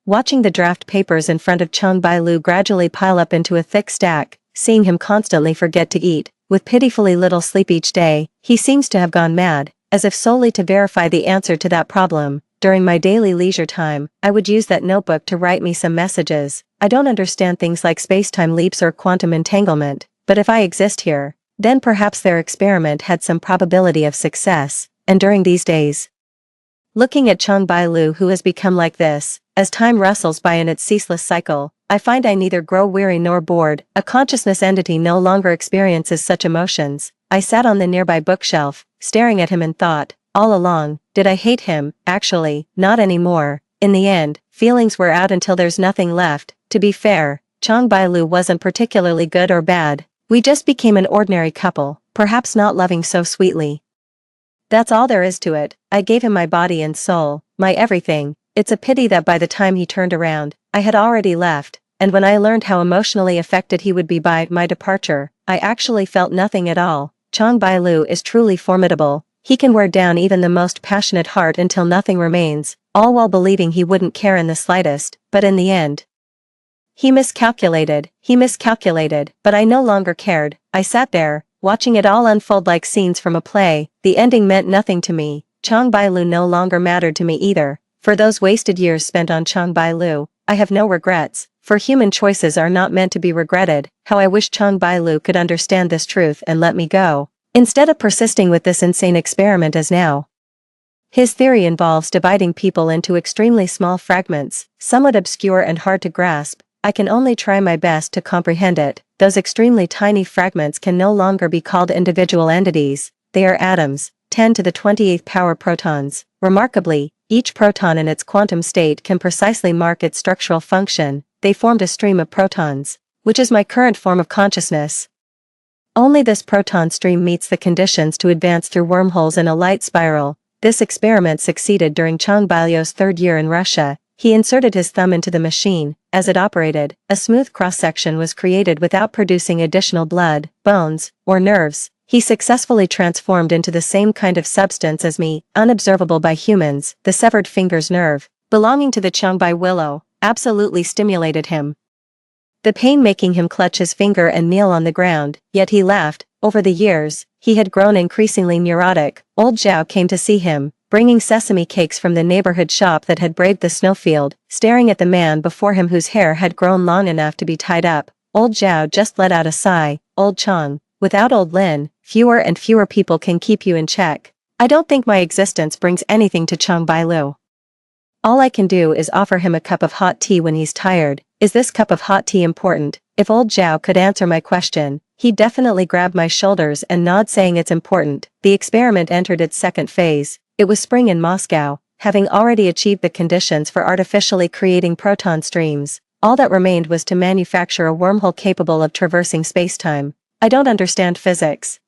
Speaker 1: Watching the draft papers in front of Chang Bai-lu gradually pile up into a thick stack, seeing him constantly forget to eat, with pitifully little sleep each day, he seems to have gone mad, as if solely to verify the answer to that problem. During my daily leisure time, I would use that notebook to write me some messages. I don't understand things like space-time leaps or quantum entanglement, but if I exist here, then perhaps their experiment had some probability of success. And during these days, looking at Chang Bai-lu, who has become like this, as time rustles by in its ceaseless cycle, I find I neither grow weary nor bored. A consciousness entity no longer experiences such emotions. I sat on the nearby bookshelf, staring at him and thought, all along, did I hate him? Actually, not anymore. In the end, feelings wear out until there's nothing left. To be fair, Chang Bai-lu wasn't particularly good or bad. We just became an ordinary couple, perhaps not loving so sweetly. That's all there is to it. I gave him my body and soul, my everything. It's a pity that by the time he turned around, I had already left, and when I learned how emotionally affected he would be by my departure, I actually felt nothing at all. Chang Bai-lu is truly formidable. He can wear down even the most passionate heart until nothing remains, all while believing he wouldn't care in the slightest. But in the end, he miscalculated, but I no longer cared. I sat there, watching it all unfold like scenes from a play. The ending meant nothing to me. Chang Bai-lu no longer mattered to me either. For those wasted years spent on Chang Bai-lu, I have no regrets, for human choices are not meant to be regretted. How I wish Chang Bai-lu could understand this truth and let me go, instead of persisting with this insane experiment as now. His theory involves dividing people into extremely small fragments, somewhat obscure and hard to grasp. I can only try my best to comprehend it. Those extremely tiny fragments can no longer be called individual entities. They are atoms, 10 to the 28th power protons. Remarkably, each proton in its quantum state can precisely mark its structural function. They formed a stream of protons, which is my current form of consciousness. Only this proton stream meets the conditions to advance through wormholes in a light spiral. This experiment succeeded during Chang Bai-lu's third year in Russia. He inserted his thumb into the machine. As it operated, a smooth cross-section was created without producing additional blood, bones, or nerves. He successfully transformed into the same kind of substance as me, unobservable by humans. The severed finger's nerve, belonging to the Changbai willow, absolutely stimulated him, the pain making him clutch his finger and kneel on the ground. Yet he laughed. Over the years, he had grown increasingly neurotic. Old Zhao came to see him, bringing sesame cakes from the neighborhood shop that had braved the snowfield, staring at the man before him whose hair had grown long enough to be tied up. Old Zhao just let out a sigh. Old Chang, without old Lin, fewer and fewer people can keep you in check. I don't think my existence brings anything to Chang Bailu. All I can do is offer him a cup of hot tea when he's tired. Is this cup of hot tea important? If old Zhao could answer my question, he'd definitely grab my shoulders and nod saying it's important. The experiment entered its second phase. It was spring in Moscow, having already achieved the conditions for artificially creating proton streams. All that remained was to manufacture a wormhole capable of traversing space-time. I don't understand physics,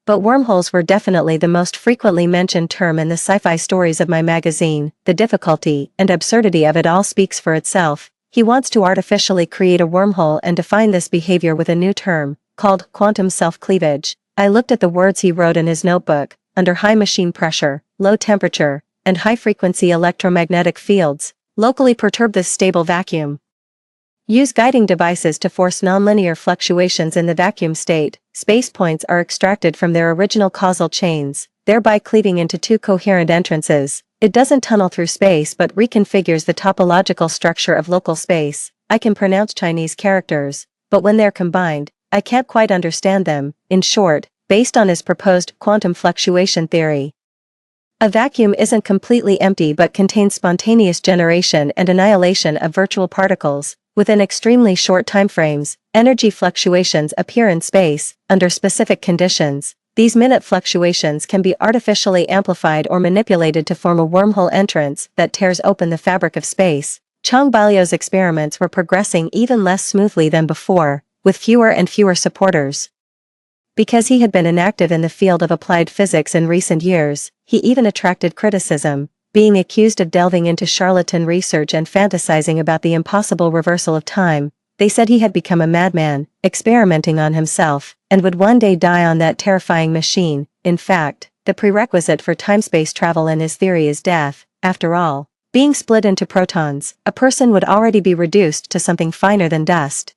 Speaker 1: but wormholes were definitely the most frequently mentioned term in the sci-fi stories of my magazine. The difficulty and absurdity of it all speaks for itself. He wants to artificially create a wormhole and define this behavior with a new term, called quantum self-cleavage. I looked at the words he wrote in his notebook. Under high machine pressure, low temperature, and high-frequency electromagnetic fields, locally perturb this stable vacuum. Use guiding devices to force nonlinear fluctuations in the vacuum state. Space points are extracted from their original causal chains, thereby cleaving into two coherent entrances. It doesn't tunnel through space but reconfigures the topological structure of local space. I can pronounce Chinese characters, but when they're combined, I can't quite understand them. In short, based on his proposed quantum fluctuation theory, a vacuum isn't completely empty but contains spontaneous generation and annihilation of virtual particles. Within extremely short timeframes, energy fluctuations appear in space. Under specific conditions, these minute fluctuations can be artificially amplified or manipulated to form a wormhole entrance that tears open the fabric of space. Chang Bailu's experiments were progressing even less smoothly than before, with fewer and fewer supporters. Because he had been inactive in the field of applied physics in recent years, he even attracted criticism, being accused of delving into charlatan research and fantasizing about the impossible reversal of time. They said he had become a madman, experimenting on himself, and would one day die on that terrifying machine. In fact, the prerequisite for time-space travel in his theory is death. After all, being split into protons, a person would already be reduced to something finer than dust.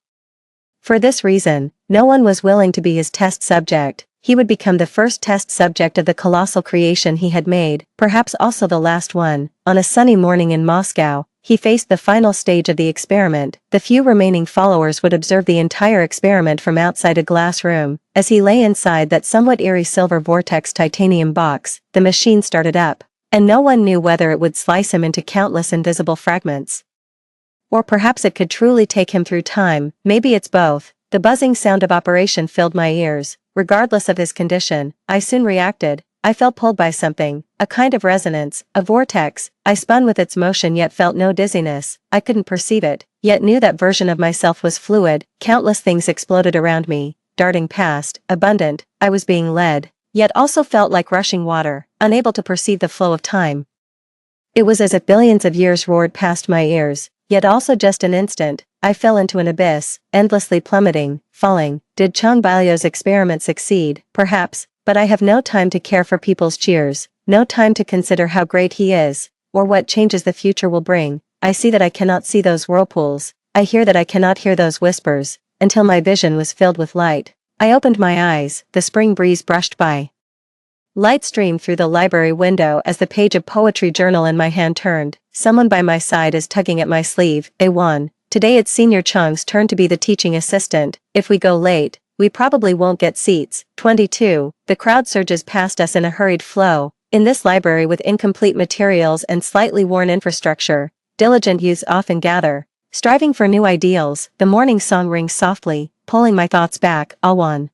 Speaker 1: For this reason, no one was willing to be his test subject. He would become the first test subject of the colossal creation he had made, perhaps also the last one. On a sunny morning in Moscow, he faced the final stage of the experiment. The few remaining followers would observe the entire experiment from outside a glass room. As he lay inside that somewhat eerie silver vortex titanium box, the machine started up, and no one knew whether it would slice him into countless invisible fragments, or perhaps it could truly take him through time. Maybe it's both. The buzzing sound of operation filled my ears. Regardless of his condition, I soon reacted. I felt pulled by something, a kind of resonance, a vortex. I spun with its motion yet felt no dizziness. I couldn't perceive it, yet knew that version of myself was fluid. Countless things exploded around me, darting past, abundant. I was being led, yet also felt like rushing water, unable to perceive the flow of time. It was as if billions of years roared past my ears, yet also just an instant. I fell into an abyss, endlessly plummeting, falling. Did Chang Bailu's experiment succeed? Perhaps, but I have no time to care for people's cheers, no time to consider how great he is, or what changes the future will bring. I see that I cannot see those whirlpools, I hear that I cannot hear those whispers, until my vision was filled with light. I opened my eyes, the spring breeze brushed by. Light streamed through the library window as the page of poetry journal in my hand turned. Someone by my side is tugging at my sleeve. A1. Today it's Senior Chang's turn to be the teaching assistant. If we go late, we probably won't get seats. 22. The crowd surges past us in a hurried flow. In this library with incomplete materials and slightly worn infrastructure, diligent youths often gather, striving for new ideals. The morning song rings softly, pulling my thoughts back. A1.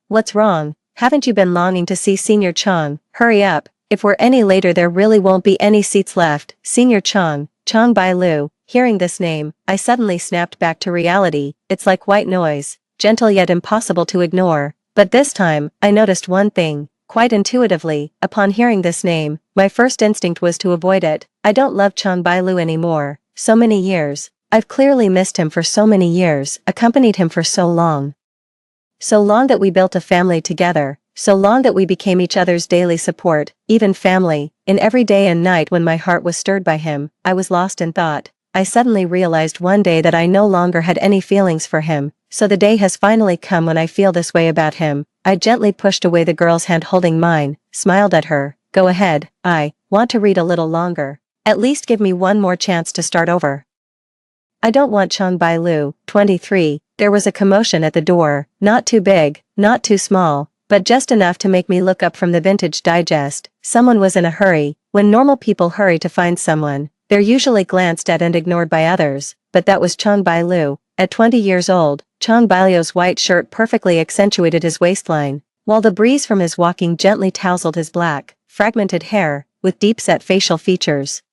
Speaker 1: What's wrong? Haven't you been longing to see Senior Chang? Hurry up. If we're any later there really won't be any seats left. Senior Chang, Chang Bailu. Hearing this name, I suddenly snapped back to reality. It's like white noise, gentle yet impossible to ignore. But this time, I noticed one thing, quite intuitively. Upon hearing this name, my first instinct was to avoid it. I don't love Chang Bailu anymore. So many years. I've clearly missed him for so many years, accompanied him for so long. So long that we built a family together. So long that we became each other's daily support, even family. In every day and night when my heart was stirred by him, I was lost in thought. I suddenly realized one day that I no longer had any feelings for him, so the day has finally come when I feel this way about him. I gently pushed away the girl's hand holding mine, smiled at her, Go ahead, I want to read a little longer. At least give me one more chance to start over. I don't want Chong Bai-lu, 23. There was a commotion at the door, not too big, not too small, but just enough to make me look up from the Vintage Digest. Someone was in a hurry. When normal people hurry to find someone, they're usually glanced at and ignored by others, but that was Chong Bai-lu. At 20 years old, Chong Bai-lu's white shirt perfectly accentuated his waistline, while the breeze from his walking gently tousled his black, fragmented hair, with deep-set facial features.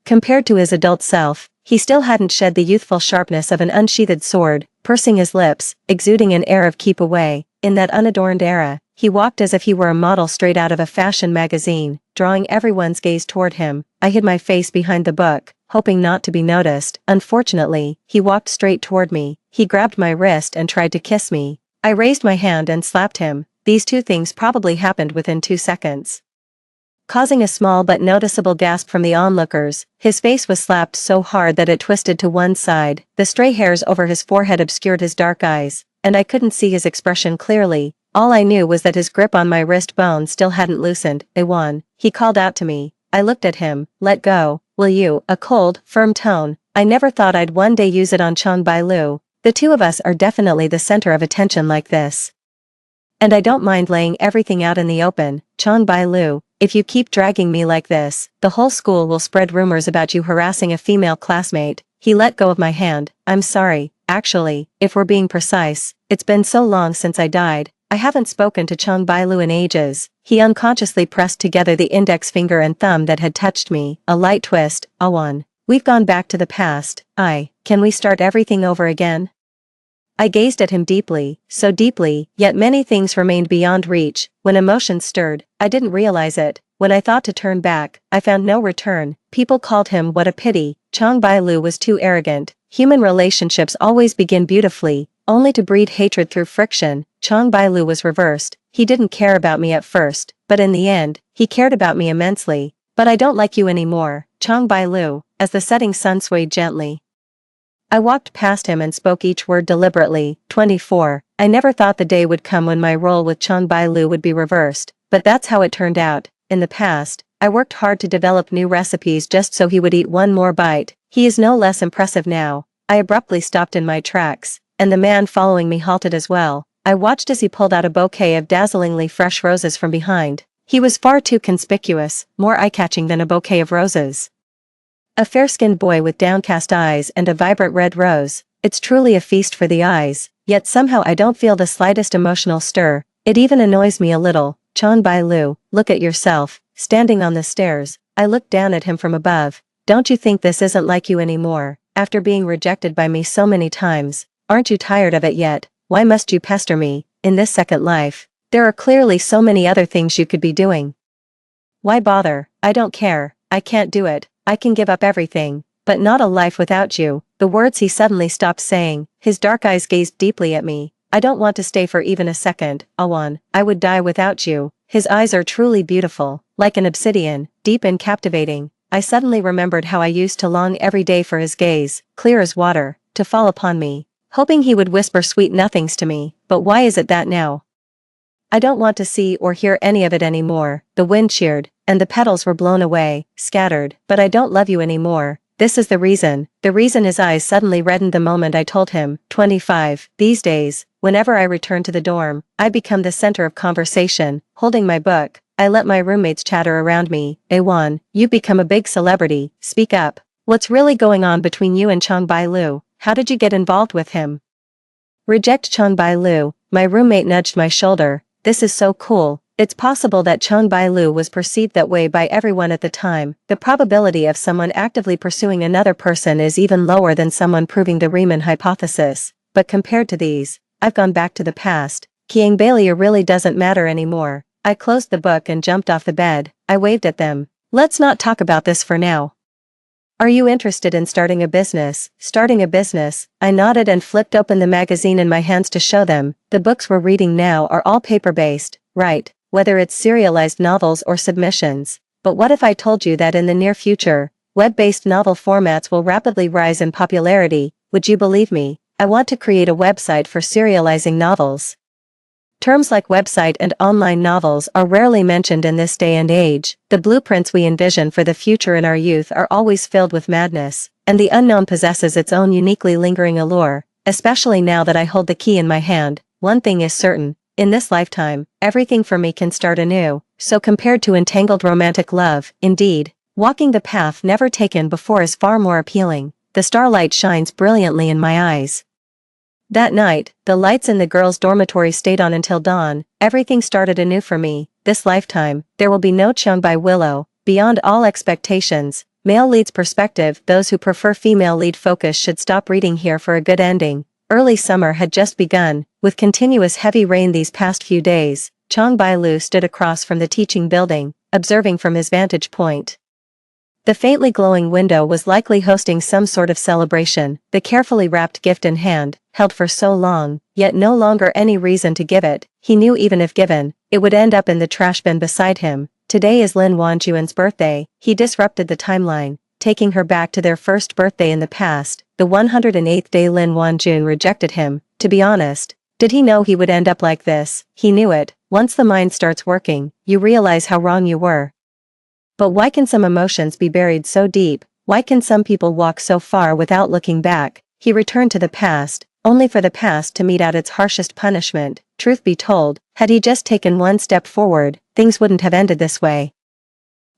Speaker 1: Compared to his adult self, he still hadn't shed the youthful sharpness of an unsheathed sword, pursing his lips, exuding an air of keep away. In that unadorned era, he walked as if he were a model straight out of a fashion magazine, drawing everyone's gaze toward him. I hid my face behind the book, hoping not to be noticed. Unfortunately, he walked straight toward me. He grabbed my wrist and tried to kiss me. I raised my hand and slapped him. These two things probably happened within 2 seconds. Causing a small but noticeable gasp from the onlookers, his face was slapped so hard that it twisted to one side. The stray hairs over his forehead obscured his dark eyes, and I couldn't see his expression clearly. All I knew was that his grip on my wrist bone still hadn't loosened. Ewan, he called out to me. I looked at him. Let go, will you? A cold, firm tone. I never thought I'd one day use it on Chong Bai-lu. The two of us are definitely the center of attention like this. And I don't mind laying everything out in the open. Chong Bai-lu, if you keep dragging me like this, the whole school will spread rumors about you harassing a female classmate. He let go of my hand. I'm sorry. Actually, if we're being precise, it's been so long since I died. I haven't spoken to Chong Bai-lu in ages. He unconsciously pressed together the index finger and thumb that had touched me. A light twist. Awan. We've gone back to the past. Can we start everything over again? I gazed at him deeply, so deeply, yet many things remained beyond reach. When emotions stirred, I didn't realize it. When I thought to turn back, I found no return. People called him what a pity. Chong Bai-lu was too arrogant. Human relationships always begin beautifully, only to breed hatred through friction. Chong Bai-lu was reversed. He didn't care about me at first, but in the end, he cared about me immensely. But I don't like you anymore, Chong Bai-lu, as the setting sun swayed gently. I walked past him and spoke each word deliberately. 24. I never thought the day would come when my role with Chong Bai-lu would be reversed, but that's how it turned out. In the past, I worked hard to develop new recipes just so he would eat one more bite. He is no less impressive now. I abruptly stopped in my tracks, and the man following me halted as well. I watched as he pulled out a bouquet of dazzlingly fresh roses from behind. He was far too conspicuous, more eye-catching than a bouquet of roses. A fair-skinned boy with downcast eyes and a vibrant red rose. It's truly a feast for the eyes, yet somehow I don't feel the slightest emotional stir. It even annoys me a little. Chong Bai-lu, look at yourself, standing on the stairs. I looked down at him from above. Don't you think this isn't like you anymore? After being rejected by me so many times, aren't you tired of it yet? Why must you pester me? In this second life, there are clearly so many other things you could be doing. Why bother? I don't care. I can't do it. I can give up everything, but not a life without you. The words he suddenly stopped saying. His dark eyes gazed deeply at me. I don't want to stay for even a second, Awan. I would die without you. His eyes are truly beautiful, like an obsidian, deep and captivating. I suddenly remembered how I used to long every day for his gaze, clear as water, to fall upon me, hoping he would whisper sweet nothings to me. But why is it that now? I don't want to see or hear any of it anymore. The wind cheered, and the petals were blown away, scattered. But I don't love you anymore. This is the reason. The reason. His eyes suddenly reddened the moment I told him. 25. These days, whenever I return to the dorm, I become the center of conversation. Holding my book, I let my roommates chatter around me. Awan, you've become a big celebrity. Speak up. What's really going on between you and Chong Bai-lu? How did you get involved with him? Reject Chong Bai-lu. My roommate nudged my shoulder. This is so cool. It's possible that Chong Bai-lu was perceived that way by everyone at the time. The probability of someone actively pursuing another person is even lower than someone proving the Riemann hypothesis. But compared to these, I've gone back to the past. Kiang Bailia really doesn't matter anymore. I closed the book and jumped off the bed. I waved at them. Let's not talk about this for now. Are you interested in starting a business? Starting a business? I nodded and flipped open the magazine in my hands to show them. The books we're reading now are all paper-based, right? Whether it's serialized novels or submissions. But what if I told you that in the near future, web-based novel formats will rapidly rise in popularity? Would you believe me? I want to create a website for serializing novels. Terms like website and online novels are rarely mentioned in this day and age. The blueprints we envision for the future in our youth are always filled with madness, and the unknown possesses its own uniquely lingering allure, especially now that I hold the key in my hand. One thing is certain, in this lifetime, everything for me can start anew, so compared to entangled romantic love, indeed, walking the path never taken before is far more appealing. The starlight shines brilliantly in my eyes. That night, the lights in the girls' dormitory stayed on until dawn. Everything started anew for me. This lifetime, there will be no Chung by Willow. Beyond all expectations, male lead's perspective. Those who prefer female lead focus should stop reading here for a good ending. Early summer had just begun, with continuous heavy rain these past few days. Chong Bai-lu stood across from the teaching building, observing from his vantage point. The faintly glowing window was likely hosting some sort of celebration, the carefully wrapped gift in hand, held for so long, yet no longer any reason to give it. He knew even if given, it would end up in the trash bin beside him. Today is Lin Wanjuan's birthday. He disrupted the timeline, taking her back to their first birthday in the past, the 108th day Lin Wanjun rejected him. To be honest, did he know he would end up like this? He knew it. Once the mind starts working, you realize how wrong you were. But why can some emotions be buried so deep? Why can some people walk so far without looking back? He returned to the past, only for the past to mete out its harshest punishment. Truth be told, had he just taken one step forward, things wouldn't have ended this way.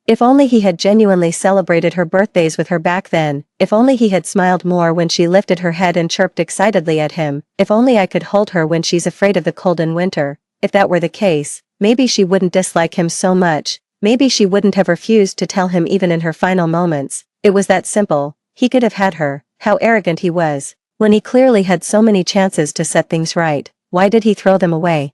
Speaker 1: If only he had genuinely celebrated her birthdays with her back then, if only he had smiled more when she lifted her head and chirped excitedly at him, if only I could hold her when she's afraid of the cold in winter. If that were the case, maybe she wouldn't dislike him so much. Maybe she wouldn't have refused to tell him even in her final moments. It was that simple. He could have had her. How arrogant he was. When he clearly had so many chances to set things right, why did he throw them away?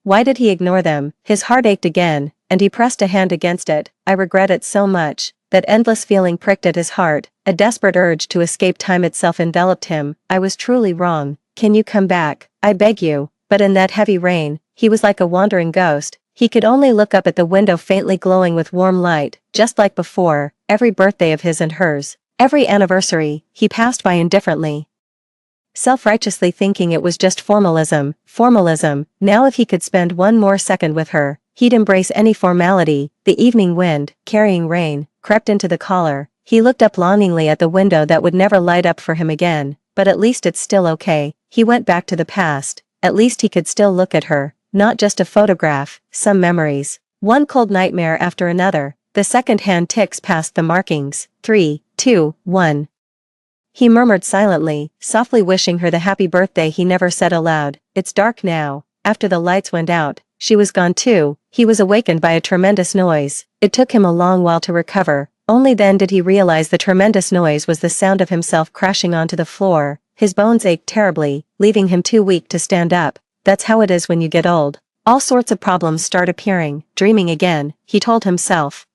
Speaker 1: Why did he ignore them? His heart ached again, and he pressed a hand against it. I regret it so much. That endless feeling pricked at his heart. A desperate urge to escape time itself enveloped him. I was truly wrong. Can you come back? I beg you. But in that heavy rain, he was like a wandering ghost. He could only look up at the window faintly glowing with warm light, just like before. Every birthday of his and hers, every anniversary, he passed by indifferently, self-righteously thinking it was just formalism. Now if he could spend one more second with her, he'd embrace any formality. The evening wind, carrying rain, crept into the collar. He looked up longingly at the window that would never light up for him again, but at least it's still okay. He went back to the past. At least he could still look at her. Not just a photograph, some memories. One cold nightmare after another. The second-hand ticks past the markings. 3, 2, 1. He murmured silently, softly wishing her the happy birthday he never said aloud. It's dark now. After the lights went out, she was gone too. He was awakened by a tremendous noise. It took him a long while to recover. Only then did he realize the tremendous noise was the sound of himself crashing onto the floor. His bones ached terribly, leaving him too weak to stand up. That's how it is when you get old. All sorts of problems start appearing. Dreaming again, he told himself.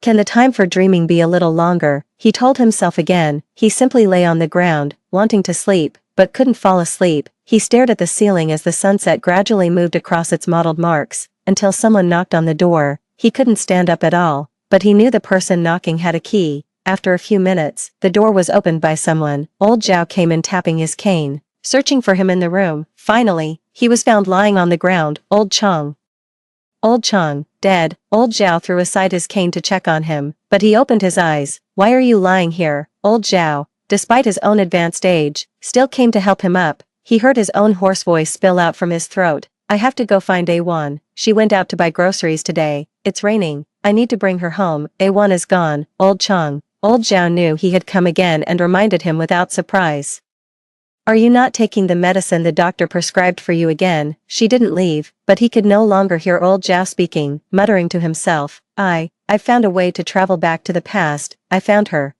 Speaker 1: Can the time for dreaming be a little longer? He told himself again. He simply lay on the ground, wanting to sleep, but couldn't fall asleep. He stared at the ceiling as the sunset gradually moved across its mottled marks, until someone knocked on the door. He couldn't stand up at all, but he knew the person knocking had a key. After a few minutes, the door was opened by someone. Old Zhao came in tapping his cane, searching for him in the room. Finally, he was found lying on the ground. Old Chong, dead. Old Zhao threw aside his cane to check on him, but he opened his eyes. Why are you lying here? Old Zhao, despite his own advanced age, still came to help him up. He heard his own hoarse voice spill out from his throat. I have to go find A1. She went out to buy groceries today. It's raining. I need to bring her home. A1 is gone. Old Zhao knew he had come again and reminded him without surprise. Are you not taking the medicine the doctor prescribed for you again? She didn't leave, but he could no longer hear old Zhao speaking, muttering to himself. I found a way to travel back to the past. I found her.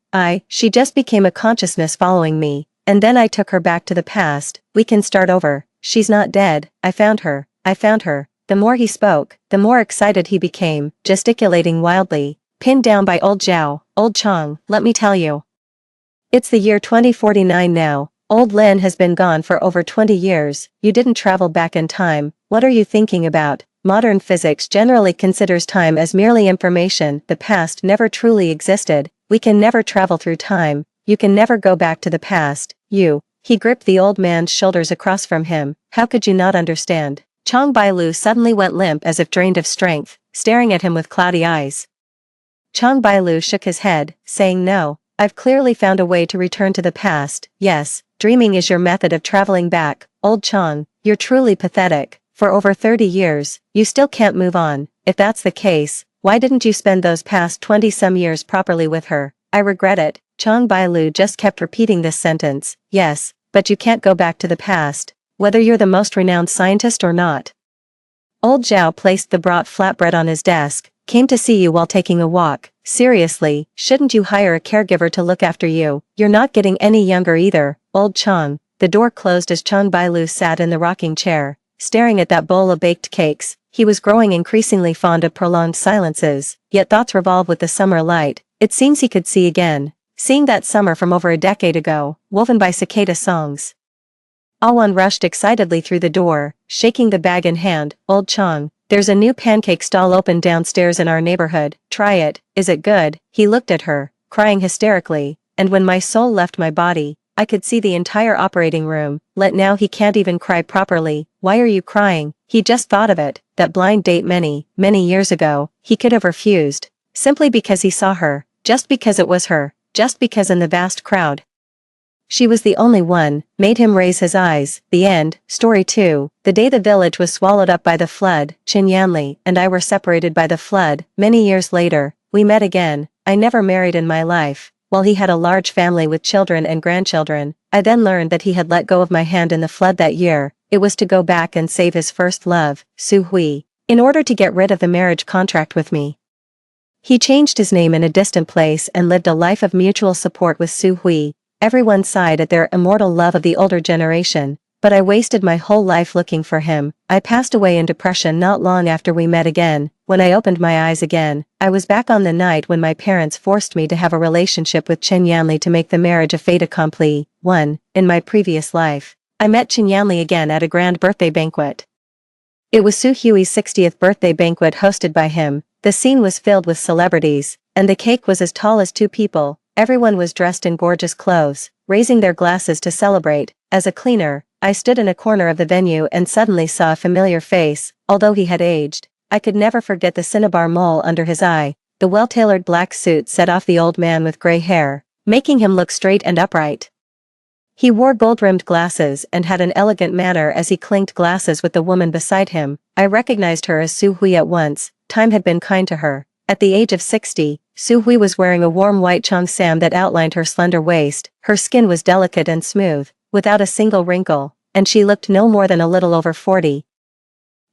Speaker 1: She just became a consciousness following me, and then I took her back to the past. We can start over. She's not dead. I found her. The more he spoke, the more excited he became, gesticulating wildly. Pinned down by old Zhao. Old Chong, let me tell you. It's the year 2049 now. Old Lin has been gone for over 20 years. You didn't travel back in time. What are you thinking about? Modern physics generally considers time as merely information. The past never truly existed. We can never travel through time. You can never go back to the past. He gripped the old man's shoulders across from him. How could you not understand? Chong Bailu suddenly went limp as if drained of strength, staring at him with cloudy eyes. Chong Bailu shook his head, saying no, I've clearly found a way to return to the past. Yes, dreaming is your method of traveling back. Old Chong, you're truly pathetic. For over 30 years, you still can't move on. If that's the case, why didn't you spend those past 20-some years properly with her? I regret it. Chong Bailu just kept repeating this sentence. Yes, but you can't go back to the past, whether you're the most renowned scientist or not. Old Zhao placed the brought flatbread on his desk. Came to see you while taking a walk. Seriously, shouldn't you hire a caregiver to look after you? You're not getting any younger either, Old Chong. The door closed as Chong Bailu sat in the rocking chair, staring at that bowl of baked cakes. He was growing increasingly fond of prolonged silences, yet thoughts revolved with the summer light. It seems he could see again. Seeing that summer from over a decade ago, woven by cicada songs. Awan rushed excitedly through the door, shaking the bag in hand. Old Chong, there's a new pancake stall open downstairs in our neighborhood. Try it. Is it good? He looked at her, crying hysterically, and when my soul left my body, I could see the entire operating room. Now he can't even cry properly. Why are you crying? He just thought of it, that blind date many, many years ago. He could have refused. Simply because he saw her, just because it was her, just because in the vast crowd she was the only one, made him raise his eyes. The end. Story 2. The day the village was swallowed up by the flood, Qin Yanli and I were separated by the flood. Many years later, we met again. I never married in my life. While he had a large family with children and grandchildren, I then learned that he had let go of my hand in the flood that year. It was to go back and save his first love, Su Hui, in order to get rid of the marriage contract with me. He changed his name in a distant place and lived a life of mutual support with Su Hui. Everyone sighed at their immortal love of the older generation, but I wasted my whole life looking for him. I passed away in depression not long after we met again. When I opened my eyes again, I was back on the night when my parents forced me to have a relationship with Qin Yanli to make the marriage a fait accompli. 1. In my previous life, I met Qin Yanli again at a grand birthday banquet. It was Su Hui's 60th birthday banquet hosted by him. The scene was filled with celebrities, and the cake was as tall as 2 people. Everyone was dressed in gorgeous clothes, raising their glasses to celebrate. As a cleaner, I stood in a corner of the venue and suddenly saw a familiar face. Although he had aged, I could never forget the cinnabar mole under his eye. The well-tailored black suit set off the old man with gray hair, making him look straight and upright. He wore gold-rimmed glasses and had an elegant manner as he clinked glasses with the woman beside him. I recognized her as Su Hui at once. Time had been kind to her. At the age of 60, Su Hui was wearing a warm white cheongsam that outlined her slender waist. Her skin was delicate and smooth, without a single wrinkle, and she looked no more than a little over 40.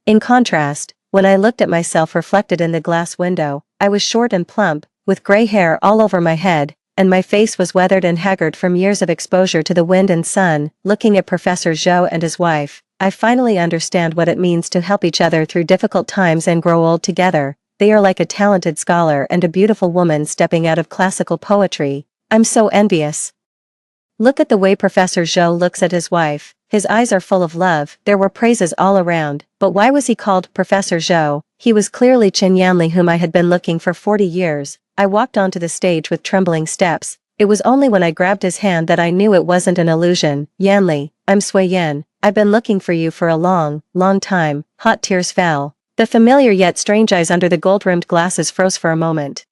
Speaker 1: In contrast, when I looked at myself reflected in the glass window, I was short and plump, with gray hair all over my head, and my face was weathered and haggard from years of exposure to the wind and sun. Looking at Professor Zhou and his wife, I finally understand what it means to help each other through difficult times and grow old together. They are like a talented scholar and a beautiful woman stepping out of classical poetry. I'm so envious. Look at the way Professor Zhou looks at his wife. His eyes are full of love. There were praises all around. But why was he called Professor Zhou? He was clearly Qin Yanli, whom I had been looking for 40 years. I walked onto the stage with trembling steps. It was only when I grabbed his hand that I knew it wasn't an illusion. Yanli, I'm Sui Yan. I've been looking for you for a long, long time. Hot tears fell. The familiar yet strange eyes under the gold-rimmed glasses froze for a moment.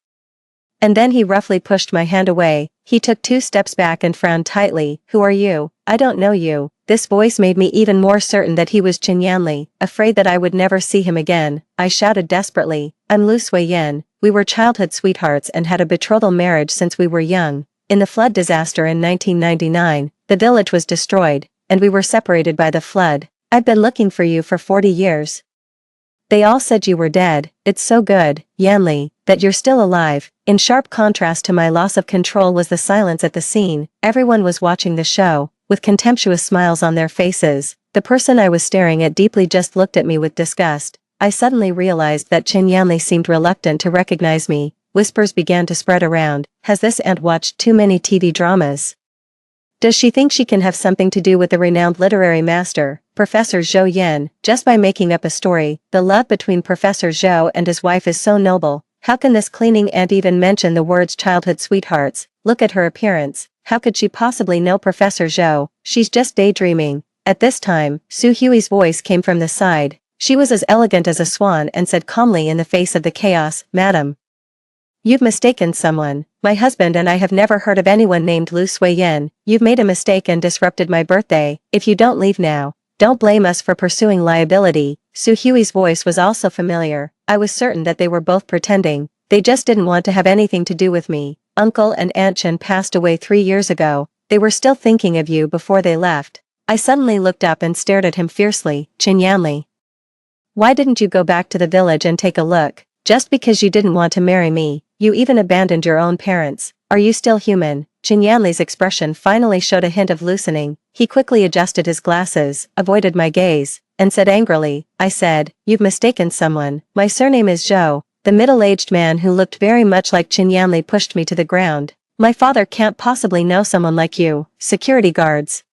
Speaker 1: And then he roughly pushed my hand away. He took 2 steps back and frowned tightly. Who are you? I don't know you. This voice made me even more certain that he was Qin Yanli. Afraid that I would never see him again, I shouted desperately, I'm Lu Sui Yan. We were childhood sweethearts and had a betrothal marriage since we were young. In the flood disaster in 1999, the village was destroyed, and we were separated by the flood. I've been looking for you for 40 years. They all said you were dead. It's so good, Yanli, that you're still alive. In sharp contrast to my loss of control was the silence at the scene. Everyone was watching the show, with contemptuous smiles on their faces. The person I was staring at deeply just looked at me with disgust. I suddenly realized that Qin Yanli seemed reluctant to recognize me. Whispers began to spread around. Has this aunt watched too many TV dramas? Does she think she can have something to do with the renowned literary master, Professor Zhou Yan, just by making up a story? The love between Professor Zhou and his wife is so noble. How can this cleaning aunt even mention the words childhood sweethearts? Look at her appearance. How could she possibly know Professor Zhou? She's just daydreaming. At this time, Su Hui's voice came from the side. She was as elegant as a swan and said calmly in the face of the chaos, "Madam, you've mistaken someone. My husband and I have never heard of anyone named Lu Suiyin. You've made a mistake and disrupted my birthday. If you don't leave now, don't blame us for pursuing liability." Su Hui's voice was also familiar. I was certain that they were both pretending. They just didn't want to have anything to do with me. Uncle and Aunt Chen passed away 3 years ago. They were still thinking of you before they left. I suddenly looked up and stared at him fiercely. Qin Yanli, why didn't you go back to the village and take a look? Just because you didn't want to marry me, you even abandoned your own parents. Are you still human? Qin Yanli's expression finally showed a hint of loosening. He quickly adjusted his glasses, avoided my gaze, and said angrily, "I said, you've mistaken someone. My surname is Zhou." The middle-aged man who looked very much like Qin Yanli pushed me to the ground. "My father can't possibly know someone like you." Security guards.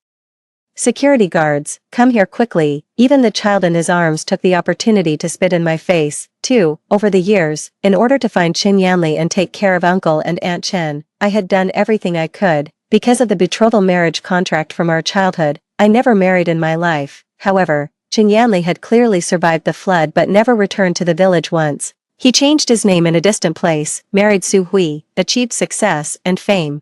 Speaker 1: Security guards, come here quickly. Even the child in his arms took the opportunity to spit in my face. 2. Over the years, in order to find Qin Yanli and take care of Uncle and Aunt Chen, I had done everything I could. Because of the betrothal marriage contract from our childhood, I never married in my life. However, Qin Yanli had clearly survived the flood but never returned to the village once. He changed his name in a distant place, married Su Hui, achieved success and fame,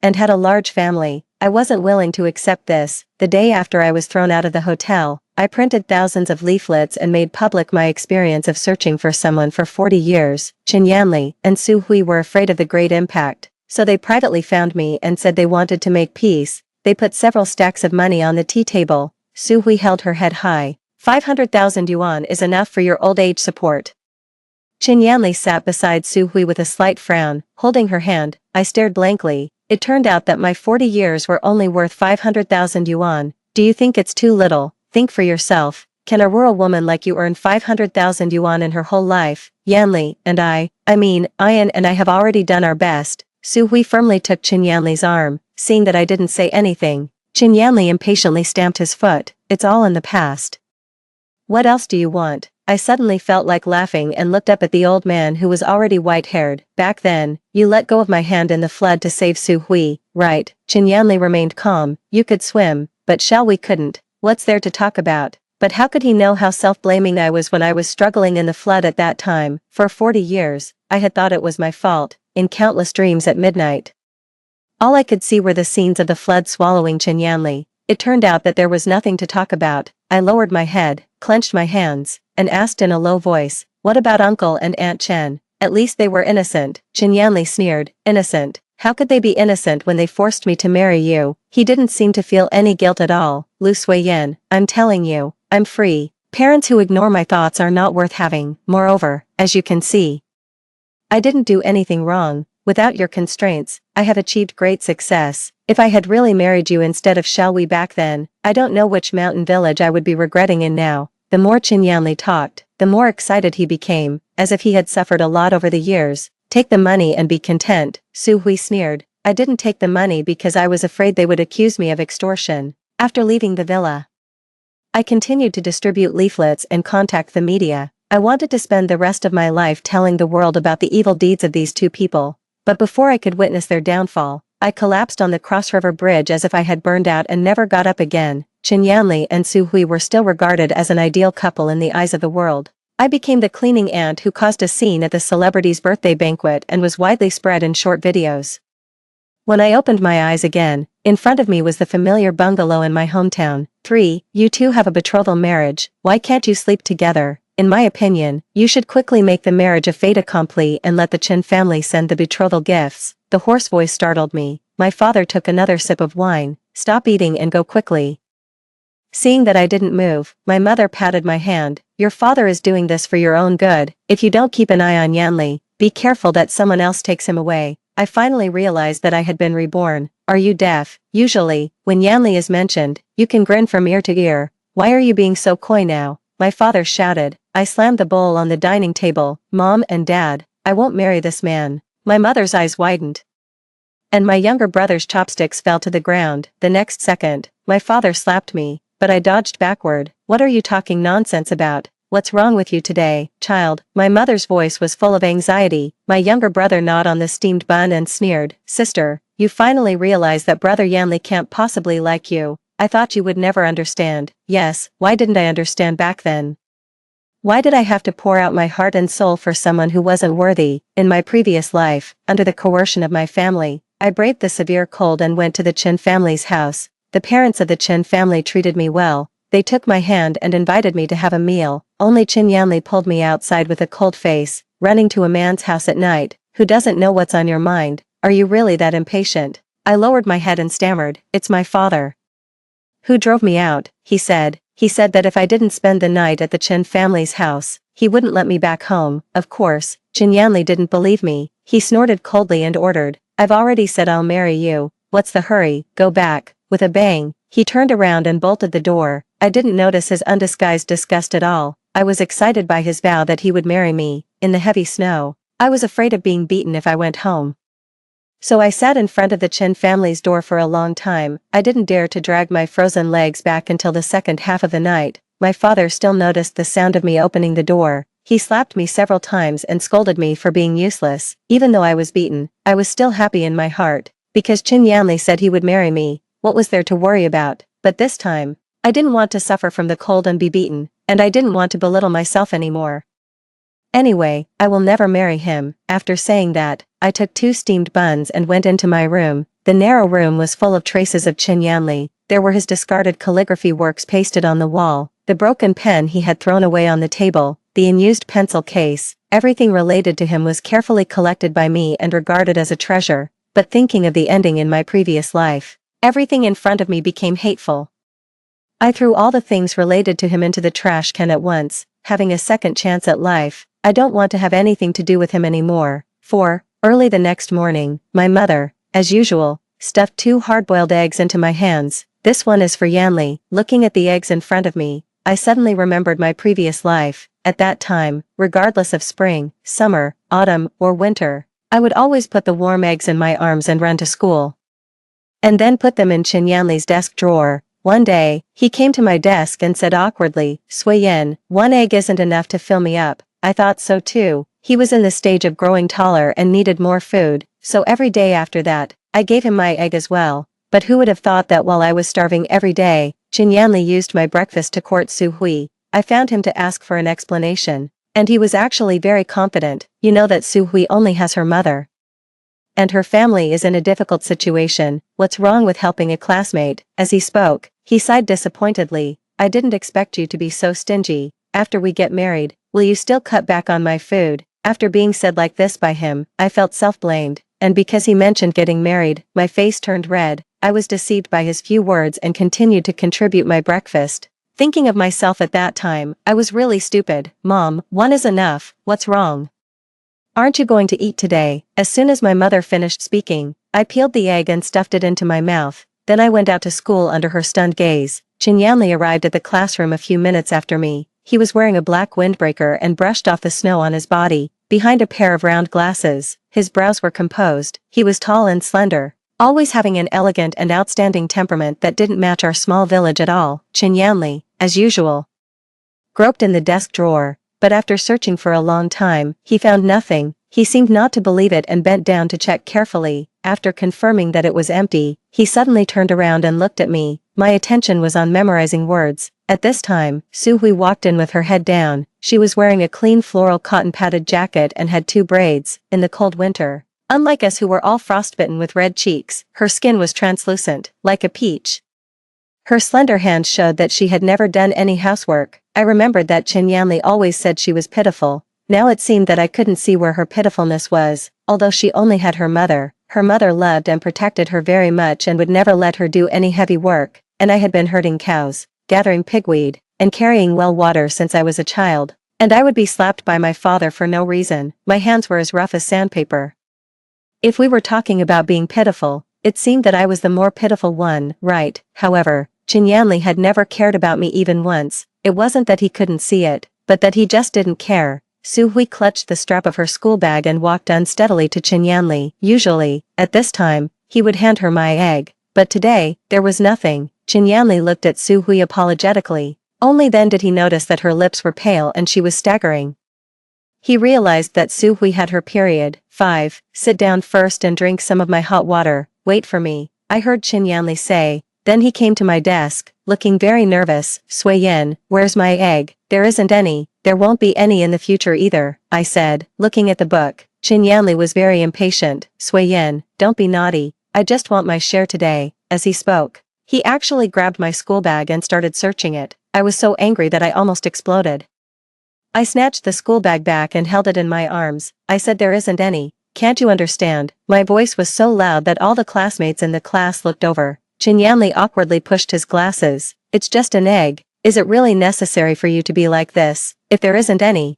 Speaker 1: and had a large family. I wasn't willing to accept this. The day after I was thrown out of the hotel, I printed thousands of leaflets and made public my experience of searching for someone for 40 years. Qin Yanli and Su Hui were afraid of the great impact, so they privately found me and said they wanted to make peace. They put several stacks of money on the tea table. Su Hui held her head high. 500,000 yuan is enough for your old age support. Qin Yanli sat beside Su Hui with a slight frown, holding her hand. I stared blankly. It turned out that my 40 years were only worth 500,000 yuan. Do you think it's too little? Think for yourself. Can a rural woman like you earn 500,000 yuan in her whole life? Yanli and Ian and I have already done our best. Su Hui firmly took Qin Yanli's arm, seeing that I didn't say anything. Qin Yanli impatiently stamped his foot. It's all in the past. What else do you want? I suddenly felt like laughing and looked up at the old man who was already white-haired. Back then, you let go of my hand in the flood to save Su Hui, right? Qin Yanli remained calm. You could swim, but Shao Wei couldn't. What's there to talk about? But how could he know how self-blaming I was when I was struggling in the flood at that time? For 40 years, I had thought it was my fault, in countless dreams at midnight. All I could see were the scenes of the flood swallowing Qin Yanli. It turned out that there was nothing to talk about. I lowered my head, clenched my hands, and asked in a low voice, "What about Uncle and Aunt Chen? At least they were innocent." Qin Yanli sneered, "Innocent? How could they be innocent when they forced me to marry you?" He didn't seem to feel any guilt at all. "Lu Suiyin, I'm telling you, I'm free. Parents who ignore my thoughts are not worth having. Moreover, as you can see, I didn't do anything wrong. Without your constraints, I have achieved great success. If I had really married you instead of Shao Wei back then, I don't know which mountain village I would be regretting in now." The more Qin Yanli talked, the more excited he became, as if he had suffered a lot over the years. "Take the money and be content," Su Hui sneered. "I didn't take the money because I was afraid they would accuse me of extortion." After leaving the villa, I continued to distribute leaflets and contact the media. I wanted to spend the rest of my life telling the world about the evil deeds of these two people. But before I could witness their downfall, I collapsed on the Cross River Bridge as if I had burned out and never got up again. Qin Yanli and Su Hui were still regarded as an ideal couple in the eyes of the world. I became the cleaning aunt who caused a scene at the celebrity's birthday banquet and was widely spread in short videos. When I opened my eyes again, in front of me was the familiar bungalow in my hometown. 3. You two have a betrothal marriage. Why can't you sleep together? In my opinion, you should quickly make the marriage a fait accompli and let the Chen family send the betrothal gifts. The hoarse voice startled me. My father took another sip of wine. Stop eating and go quickly. Seeing that I didn't move, my mother patted my hand. Your father is doing this for your own good. If you don't keep an eye on Yanli, be careful that someone else takes him away. I finally realized that I had been reborn. Are you deaf? Usually, when Yanli is mentioned, you can grin from ear to ear. Why are you being so coy now? My father shouted. I slammed the bowl on the dining table. Mom and Dad, I won't marry this man. My mother's eyes widened, and my younger brother's chopsticks fell to the ground. The next second, my father slapped me, but I dodged backward. What are you talking nonsense about? What's wrong with you today, child? My mother's voice was full of anxiety. My younger brother gnawed on the steamed bun and sneered. Sister, you finally realize that brother Yanli can't possibly like you. I thought you would never understand. Yes, why didn't I understand back then? Why did I have to pour out my heart and soul for someone who wasn't worthy? In my previous life, under the coercion of my family, I braved the severe cold and went to the Chin family's house. The parents of the Chin family treated me well. They took my hand and invited me to have a meal. Only Chin Yanli pulled me outside with a cold face, running to a man's house at night. Who doesn't know what's on your mind? Are you really that impatient? I lowered my head and stammered, it's my father. Who drove me out, he said. He said that if I didn't spend the night at the Chin family's house, he wouldn't let me back home. Of course, Chin Yanli didn't believe me. He snorted coldly and ordered, I've already said I'll marry you. What's the hurry? Go back. With a bang, he turned around and bolted the door. I didn't notice his undisguised disgust at all. I was excited by his vow that he would marry me. In the heavy snow, I was afraid of being beaten if I went home. So I sat in front of the Chin family's door for a long time. I didn't dare to drag my frozen legs back until the second half of the night. My father still noticed the sound of me opening the door. He slapped me several times and scolded me for being useless. Even though I was beaten, I was still happy in my heart. Because Chin Yanli said he would marry me, what was there to worry about? But this time, I didn't want to suffer from the cold and be beaten, and I didn't want to belittle myself anymore. Anyway, I will never marry him. After saying that, I took 2 steamed buns and went into my room. The narrow room was full of traces of Chin Yanli. There were his discarded calligraphy works pasted on the wall, the broken pen he had thrown away on the table, the unused pencil case. Everything related to him was carefully collected by me and regarded as a treasure. But thinking of the ending in my previous life, everything in front of me became hateful. I threw all the things related to him into the trash can at once. Having a second chance at life, I don't want to have anything to do with him anymore. 4. Early the next morning, my mother, as usual, stuffed 2 hard-boiled eggs into my hands. This one is for Yanli. Looking at the eggs in front of me, I suddenly remembered my previous life. At that time, regardless of spring, summer, autumn, or winter, I would always put the warm eggs in my arms and run to school. And then put them in Chin Yanli's desk drawer. One day, he came to my desk and said awkwardly, Sui Yin, 1 egg isn't enough to fill me up. I thought so too. He was in the stage of growing taller and needed more food, so every day after that, I gave him my egg as well. But who would have thought that while I was starving every day, Chin Yanli used my breakfast to court Su Hui. I found him to ask for an explanation. And he was actually very confident. You know that Su Hui only has her mother. And her family is in a difficult situation. What's wrong with helping a classmate? As he spoke, he sighed disappointedly. I didn't expect you to be so stingy. After we get married, will you still cut back on my food? After being said like this by him, I felt self-blamed. And because he mentioned getting married, my face turned red. I was deceived by his few words and continued to contribute my breakfast. Thinking of myself at that time, I was really stupid. Mom, 1 is enough. What's wrong? Aren't you going to eat today? As soon as my mother finished speaking, I peeled the egg and stuffed it into my mouth. Then I went out to school under her stunned gaze. Chin Yanli arrived at the classroom a few minutes after me. He was wearing a black windbreaker and brushed off the snow on his body, behind a pair of round glasses. His brows were composed. He was tall and slender, always having an elegant and outstanding temperament that didn't match our small village at all. Chin Yanli, as usual, groped in the desk drawer, but after searching for a long time, he found nothing. He seemed not to believe it and bent down to check carefully. After confirming that it was empty, he suddenly turned around and looked at me. My attention was on memorizing words. At this time, Su Hui walked in with her head down. She was wearing a clean floral cotton-padded jacket and had 2 braids. In the cold winter, unlike us who were all frostbitten with red cheeks, her skin was translucent, like a peach. Her slender hands showed that she had never done any housework. I remembered that Chin Yanli always said she was pitiful. Now it seemed that I couldn't see where her pitifulness was. Although she only had her mother loved and protected her very much and would never let her do any heavy work, and I had been herding cows, gathering pigweed, and carrying well water since I was a child, and I would be slapped by my father for no reason. My hands were as rough as sandpaper. If we were talking about being pitiful, it seemed that I was the more pitiful one, right? However, Chin Yanli had never cared about me even once. It wasn't that he couldn't see it, but that he just didn't care. Su Hui clutched the strap of her school bag and walked unsteadily to Chin Yanli. Usually, at this time, he would hand her my egg, but today, there was nothing. Chin Yanli looked at Su Hui apologetically. Only then did he notice that her lips were pale and she was staggering. He realized that Su Hui had her period. 5. Sit down first and drink some of my hot water. Wait for me, I heard Chin Yanli say. Then he came to my desk, looking very nervous. Sui Yin, where's my egg? There isn't any, there won't be any in the future either, I said, looking at the book. Qin Yanli was very impatient. Sui Yin, don't be naughty, I just want my share today. As he spoke, he actually grabbed my school bag and started searching it. I was so angry that I almost exploded. I snatched the school bag back and held it in my arms. I said, there isn't any. Can't you understand? My voice was so loud that all the classmates in the class looked over. Qin Yanli awkwardly pushed his glasses. It's just an egg. Is it really necessary for you to be like this? If there isn't any,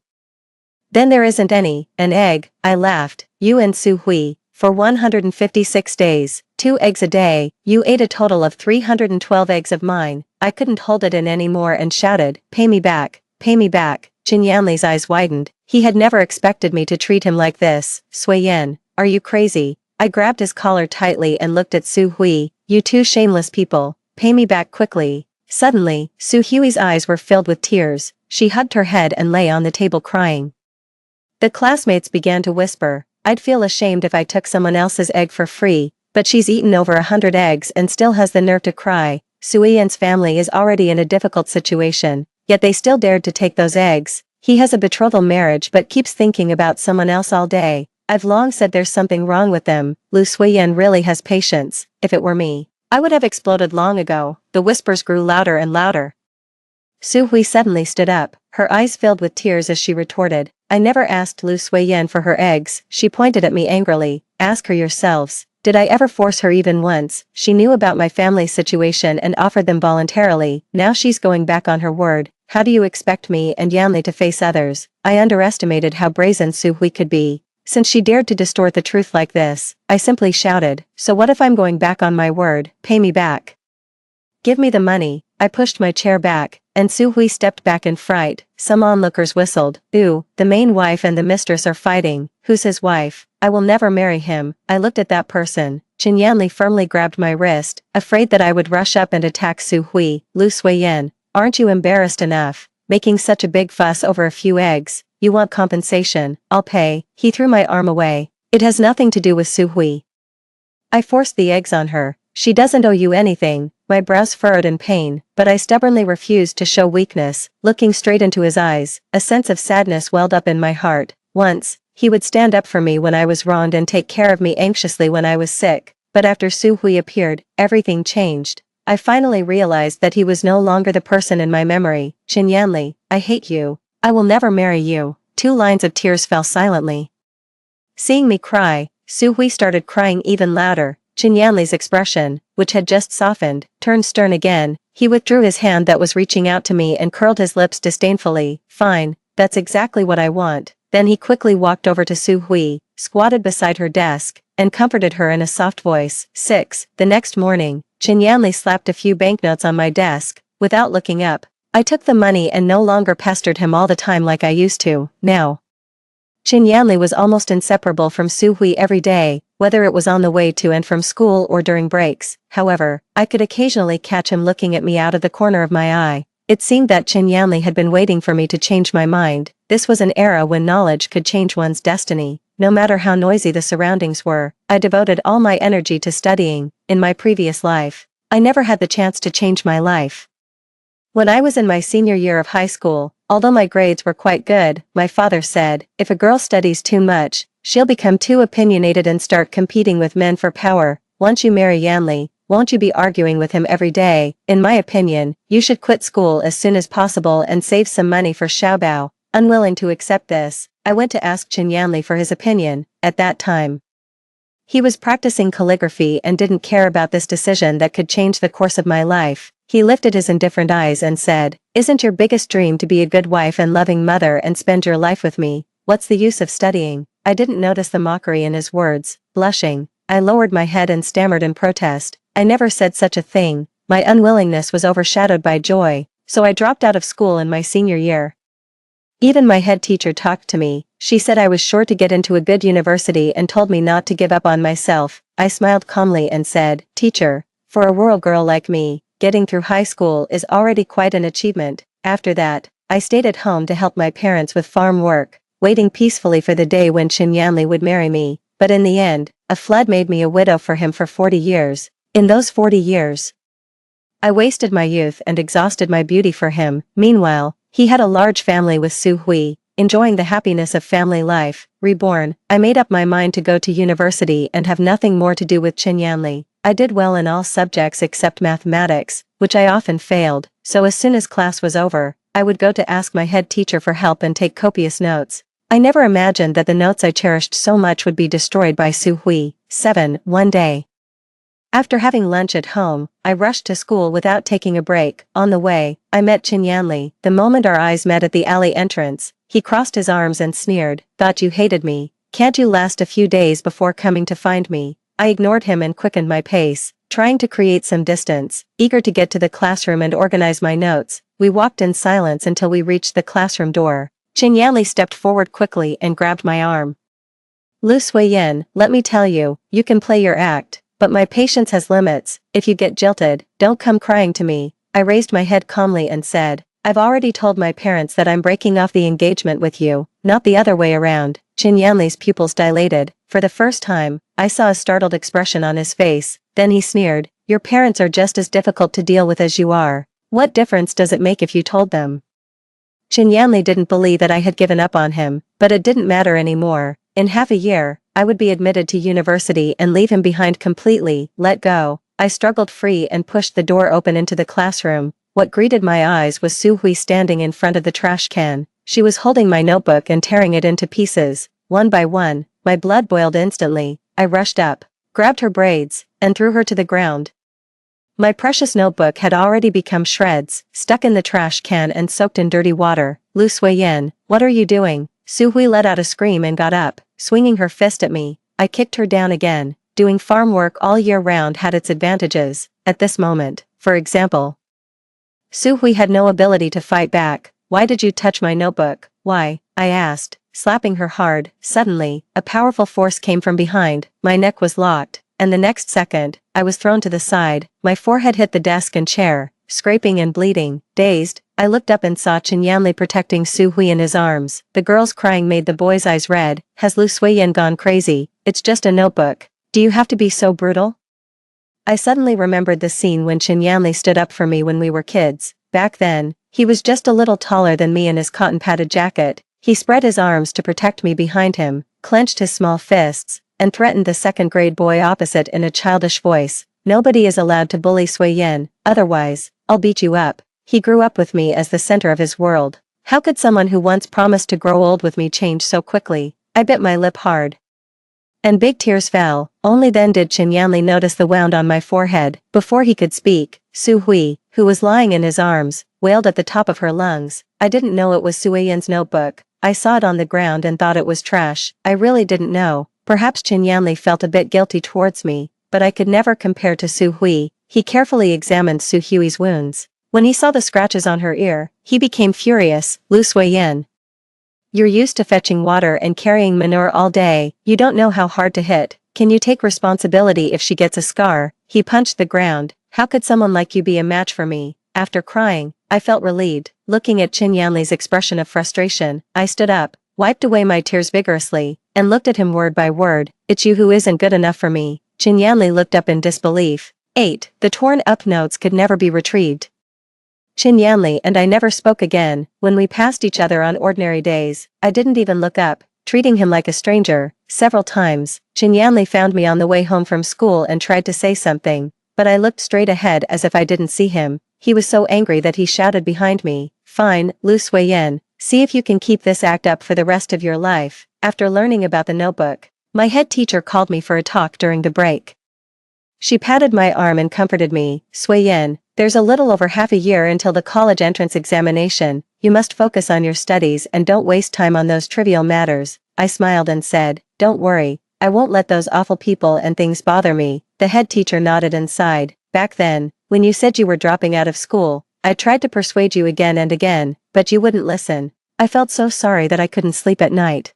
Speaker 1: then there isn't any. An egg, I laughed. You and Su Hui, for 156 days, 2 eggs a day, you ate a total of 312 eggs of mine. I couldn't hold it in anymore and shouted, pay me back, pay me back. Qin Yanli's eyes widened. He had never expected me to treat him like this. Sui Yin, are you crazy? I grabbed his collar tightly and looked at Su Hui. You two shameless people, pay me back quickly. Suddenly, Su Hui's eyes were filled with tears. She hugged her head and lay on the table crying. The classmates began to whisper, I'd feel ashamed if I took someone else's egg for free, but she's eaten over 100 eggs and still has the nerve to cry. Sui Yin's family is already in a difficult situation, yet they still dared to take those eggs. He has a betrothal marriage but keeps thinking about someone else all day. I've long said there's something wrong with them. Lu Suiyan really has patience. If it were me, I would have exploded long ago. The whispers grew louder and louder. Su Hui suddenly stood up, her eyes filled with tears as she retorted, I never asked Lu Suiyan for her eggs. She pointed at me angrily. Ask her yourselves. Did I ever force her even once? She knew about my family's situation and offered them voluntarily. Now she's going back on her word. How do you expect me and Yanli to face others? I underestimated how brazen Su Hui could be. Since she dared to distort the truth like this, I simply shouted, so what if I'm going back on my word? Pay me back. Give me the money. I pushed my chair back, and Su Hui stepped back in fright. Some onlookers whistled. Ooh, the main wife and the mistress are fighting. Who's his wife? I will never marry him. I looked at that person. Qin Yanli firmly grabbed my wrist, afraid that I would rush up and attack Su Hui. Lu Suiyan, aren't you embarrassed enough? Making such a big fuss over a few eggs. You want compensation, I'll pay. He threw my arm away. It has nothing to do with Su Hui. I forced the eggs on her. She doesn't owe you anything. My brows furrowed in pain, but I stubbornly refused to show weakness. Looking straight into his eyes, a sense of sadness welled up in my heart. Once, he would stand up for me when I was wronged and take care of me anxiously when I was sick. But after Su Hui appeared, everything changed. I finally realized that he was no longer the person in my memory. Qin Yanli, I hate you. I will never marry you. 2 lines of tears fell silently. Seeing me cry, Su Hui started crying even louder. Qin Yanli's expression, which had just softened, turned stern again. He withdrew his hand that was reaching out to me and curled his lips disdainfully. Fine, that's exactly what I want. Then he quickly walked over to Su Hui, squatted beside her desk, and comforted her in a soft voice. 6. The next morning, Qin Yanli slapped a few banknotes on my desk. Without looking up, I took the money and no longer pestered him all the time like I used to. Now, Qin Yanli was almost inseparable from Su Hui every day, whether it was on the way to and from school or during breaks. However, I could occasionally catch him looking at me out of the corner of my eye. It seemed that Qin Yanli had been waiting for me to change my mind. This was an era when knowledge could change one's destiny. No matter how noisy the surroundings were, I devoted all my energy to studying. In my previous life, I never had the chance to change my life. When I was in my senior year of high school, although my grades were quite good, my father said, if a girl studies too much, she'll become too opinionated and start competing with men for power. Once you marry Yanli, won't you be arguing with him every day? In my opinion, you should quit school as soon as possible and save some money for Xiaobao. Unwilling to accept this, I went to ask Qin Yanli for his opinion. At that time, he was practicing calligraphy and didn't care about this decision that could change the course of my life. He lifted his indifferent eyes and said, isn't your biggest dream to be a good wife and loving mother and spend your life with me? What's the use of studying? I didn't notice the mockery in his words. Blushing, I lowered my head and stammered in protest. I never said such a thing. My unwillingness was overshadowed by joy, so I dropped out of school in my senior year. Even my head teacher talked to me. She said I was sure to get into a good university and told me not to give up on myself. I smiled calmly and said, Teacher, for a rural girl like me, getting through high school is already quite an achievement. After that, I stayed at home to help my parents with farm work, waiting peacefully for the day when Qin Yanli would marry me. But in the end, a flood made me a widow for him for 40 years. In those 40 years, I wasted my youth and exhausted my beauty for him. Meanwhile, He had a large family with Su Hui, enjoying the happiness of family life. Reborn, I made up my mind to go to university and have nothing more to do with Qin Yanli. I did well in all subjects except mathematics, which I often failed, so as soon as class was over, I would go to ask my head teacher for help and take copious notes. I never imagined that the notes I cherished so much would be destroyed by Su Hui. 7. One day, after having lunch at home, I rushed to school without taking a break. On the way, I met Qin Yanli. The moment our eyes met at the alley entrance, he crossed his arms and sneered, "Thought you hated me. Can't you last a few days before coming to find me?" I ignored him and quickened my pace, trying to create some distance, eager to get to the classroom and organize my notes. We walked in silence until we reached the classroom door. Qin Yanli stepped forward quickly and grabbed my arm. "Lu Suiyin, let me tell you, you can play your act. But my patience has limits. If you get jilted, don't come crying to me." I raised my head calmly and said, "I've already told my parents that I'm breaking off the engagement with you, not the other way around." Qin Yanli's pupils dilated. For the first time, I saw a startled expression on his face. Then he sneered, "Your parents are just as difficult to deal with as you are. What difference does it make if you told them?" Qin Yanli didn't believe that I had given up on him, but it didn't matter anymore. In half a year, I would be admitted to university and leave him behind completely. Let go. I struggled free and pushed the door open into the classroom. What greeted my eyes was Su Hui standing in front of the trash can. She was holding my notebook and tearing it into pieces. One by one, my blood boiled instantly. I rushed up, grabbed her braids, and threw her to the ground. My precious notebook had already become shreds, stuck in the trash can and soaked in dirty water. "Lu Suiyin, what are you doing?" Su Hui let out a scream and got up, swinging her fist at me. I kicked her down again. Doing farm work all year round had its advantages. At this moment, for example, Su Hui had no ability to fight back. "Why did you touch my notebook?" "Why?" I asked, slapping her hard. Suddenly, a powerful force came from behind. My neck was locked, and the next second, I was thrown to the side. My forehead hit the desk and chair, scraping and bleeding. Dazed, I looked up and saw Qin Yanli protecting Su Hui in his arms. The girl's crying made the boy's eyes red. "Has Lu Suiyin gone crazy? It's just a notebook. Do you have to be so brutal?" I suddenly remembered the scene when Qin Yanli stood up for me when we were kids. Back then, he was just a little taller than me in his cotton-padded jacket. He spread his arms to protect me behind him, clenched his small fists, and threatened the second-grade boy opposite in a childish voice. "Nobody is allowed to bully Suiyin, otherwise, I'll beat you up." He grew up with me as the center of his world. How could someone who once promised to grow old with me change so quickly? I bit my lip hard, and big tears fell. Only then did Qin Yanli notice the wound on my forehead. Before he could speak, Su Hui, who was lying in his arms, wailed at the top of her lungs. I didn't know it was Suiyin's notebook. I saw it on the ground and thought it was trash. I really didn't know. Perhaps Qin Yanli felt a bit guilty towards me, but I could never compare to Su Hui. He carefully examined Su Hui's wounds. When he saw the scratches on her ear, he became furious. "Lu Suiyin, you're used to fetching water and carrying manure all day. You don't know how hard to hit. Can you take responsibility if she gets a scar?" He punched the ground. "How could someone like you be a match for me?" After crying, I felt relieved. Looking at Qin Yanli's expression of frustration, I stood up, wiped away my tears vigorously, and looked at him word by word. "It's you who isn't good enough for me." Qin Yanli looked up in disbelief. 8. The torn-up notes could never be retrieved. Qin Yanli and I never spoke again. When we passed each other on ordinary days, I didn't even look up, treating him like a stranger. Several times, Qin Yanli found me on the way home from school and tried to say something, but I looked straight ahead as if I didn't see him. He was so angry that he shouted behind me, "Fine, Lu Suiyin, see if you can keep this act up for the rest of your life." After learning about the notebook, my head teacher called me for a talk during the break. She patted my arm and comforted me. "Suiyin, there's a little over half a year until the college entrance examination. You must focus on your studies and don't waste time on those trivial matters." I smiled and said, "Don't worry, I won't let those awful people and things bother me." The head teacher nodded and sighed. "Back then, when you said you were dropping out of school, I tried to persuade you again and again, but you wouldn't listen. I felt so sorry that I couldn't sleep at night."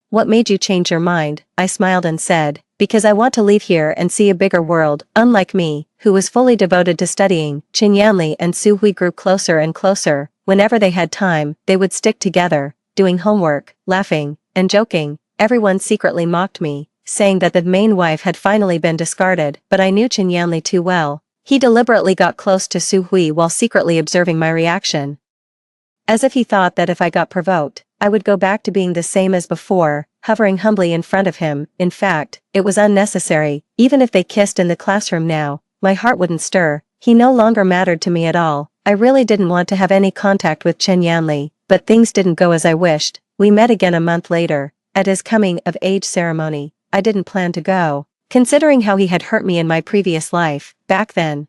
Speaker 1: "What made you change your mind?" I smiled and said, "Because I want to leave here and see a bigger world." Unlike me, who was fully devoted to studying, Qin Yanli and Su Hui grew closer and closer. Whenever they had time, they would stick together, doing homework, laughing, and joking. Everyone secretly mocked me, saying that the main wife had finally been discarded, but I knew Qin Yanli too well. He deliberately got close to Su Hui while secretly observing my reaction. As if he thought that if I got provoked, I would go back to being the same as before, hovering humbly in front of him. In fact, it was unnecessary. Even if they kissed in the classroom now, my heart wouldn't stir. He no longer mattered to me at all. I really didn't want to have any contact with Chen Yanli, but things didn't go as I wished. We met again a month later, at his coming-of-age ceremony. I didn't plan to go, considering how he had hurt me in my previous life. Back then,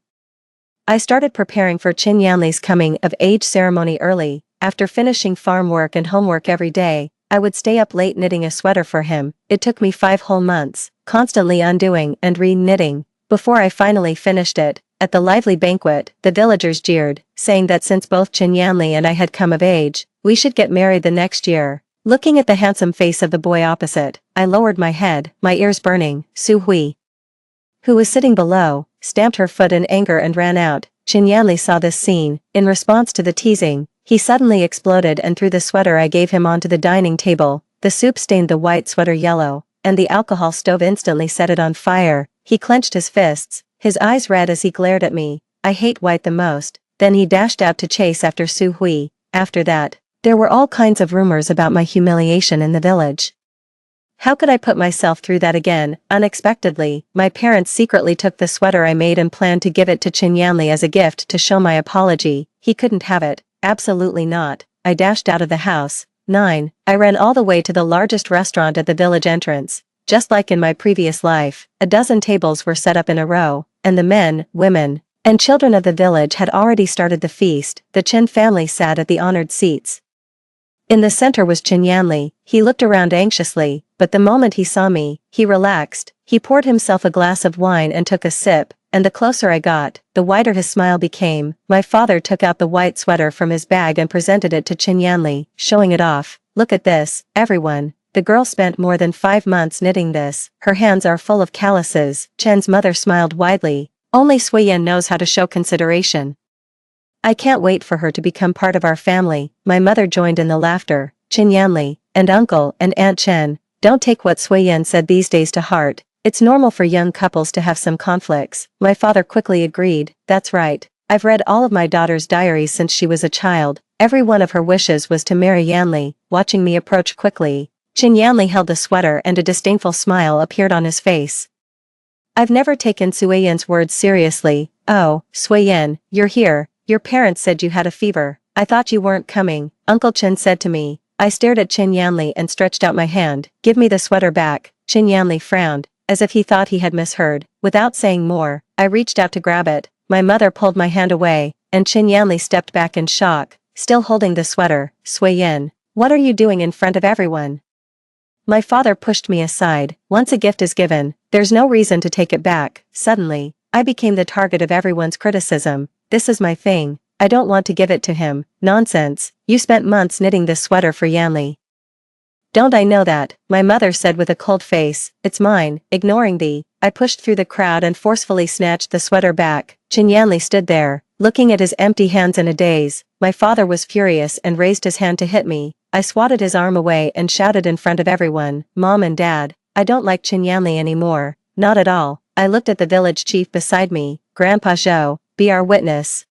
Speaker 1: I started preparing for Chen Yanli's coming-of-age ceremony early. After finishing farm work and homework every day, I would stay up late knitting a sweater for him. It took me 5 whole months, constantly undoing and re-knitting, before I finally finished it. At the lively banquet, the villagers jeered, saying that since both Chen Yanli and I had come of age, we should get married the next year. Looking at the handsome face of the boy opposite, I lowered my head, my ears burning. Su Hui, who was sitting below, stamped her foot in anger and ran out. Chen Yanli saw this scene. In response to the teasing, he suddenly exploded and threw the sweater I gave him onto the dining table. The soup stained the white sweater yellow, and the alcohol stove instantly set it on fire. He clenched his fists, his eyes red as he glared at me. I hate white the most. Then he dashed out to chase after Su Hui. After that, there were all kinds of rumors about my humiliation in the village. How could I put myself through that again? Unexpectedly, my parents secretly took the sweater I made and planned to give it to Chen Yanli as a gift to show my apology. He couldn't have it. Absolutely not. I dashed out of the house. 9. I ran all the way to the largest restaurant at the village entrance. Just like in my previous life, a dozen tables were set up in a row, and the men, women, and children of the village had already started the feast. The Chen family sat at the honored seats. In the center was Chen Yanli. He looked around anxiously, but the moment he saw me, he relaxed. He poured himself a glass of wine and took a sip, and the closer I got, the wider his smile became. My father took out the white sweater from his bag and presented it to Chen Yanli, showing it off. Look at this, everyone. The girl spent more than 5 months knitting this. Her hands are full of calluses. Chen's mother smiled widely. Only Suiyan knows how to show consideration. I can't wait for her to become part of our family. My mother joined in the laughter. Chen Yanli, and Uncle and Aunt Chen, don't take what Suiyan said these days to heart. It's normal for young couples to have some conflicts. My father quickly agreed. That's right. I've read all of my daughter's diaries since she was a child. Every one of her wishes was to marry Yanli. Watching me approach quickly, Chen Yanli held the sweater and a disdainful smile appeared on his face. I've never taken Suiyan's words seriously. Oh, Suiyan, you're here. Your parents said you had a fever. I thought you weren't coming, Uncle Chen said to me. I stared at Chen Yanli and stretched out my hand. Give me the sweater back. Chen Yanli frowned, as if he thought he had misheard. Without saying more, I reached out to grab it. My mother pulled my hand away, and Chen Yanli stepped back in shock, still holding the sweater. Suiyan, what are you doing in front of everyone? My father pushed me aside. Once a gift is given, there's no reason to take it back. Suddenly, I became the target of everyone's criticism. This is my thing. I don't want to give it to him. Nonsense. You spent months knitting this sweater for Yanli. Don't I know that? My mother said with a cold face. It's mine. Ignoring thee, I pushed through the crowd and forcefully snatched the sweater back. Chen Yanli stood there, looking at his empty hands in a daze. My father was furious and raised his hand to hit me. I swatted his arm away and shouted in front of everyone, Mom and Dad, I don't like Chen Yanli anymore. Not at all. I looked at the village chief beside me. Grandpa Zhou, be our witness.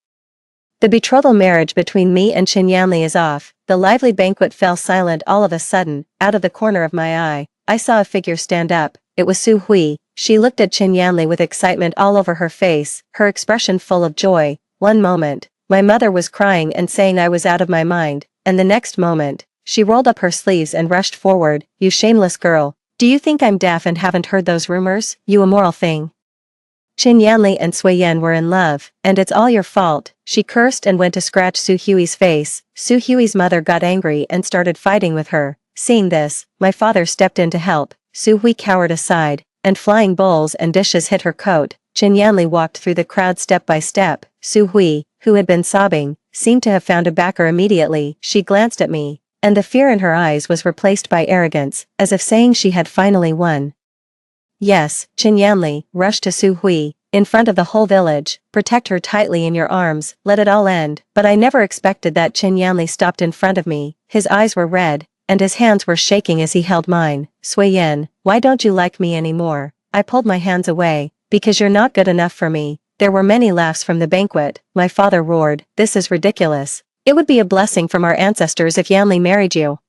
Speaker 1: The betrothal marriage between me and Chen Yanli is off. The lively banquet fell silent all of a sudden. Out of the corner of my eye, I saw a figure stand up. It was Su Hui. She looked at Chen Yanli with excitement all over her face, her expression full of joy. One moment, my mother was crying and saying I was out of my mind, and the next moment, she rolled up her sleeves and rushed forward. You shameless girl. Do you think I'm deaf and haven't heard those rumors? You immoral thing. Chen Yanli and Suiyan were in love, and it's all your fault. She cursed and went to scratch Su Hui's face. Su Hui's mother got angry and started fighting with her. Seeing this, my father stepped in to help. Su Hui cowered aside, and flying bowls and dishes hit her coat. Chen Yanli walked through the crowd step by step. Su Hui, who had been sobbing, seemed to have found a backer immediately. She glanced at me, and the fear in her eyes was replaced by arrogance, as if saying she had finally won. Yes, Chen Yanli, rushed to Su Hui, in front of the whole village. Protect her tightly in your arms, let it all end. But I never expected that. Chen Yanli stopped in front of me. His eyes were red, and his hands were shaking as he held mine. Suiyan, why don't you like me anymore? I pulled my hands away. Because you're not good enough for me. There were many laughs from the banquet. My father roared, this is ridiculous. It would be a blessing from our ancestors if Yanli married you.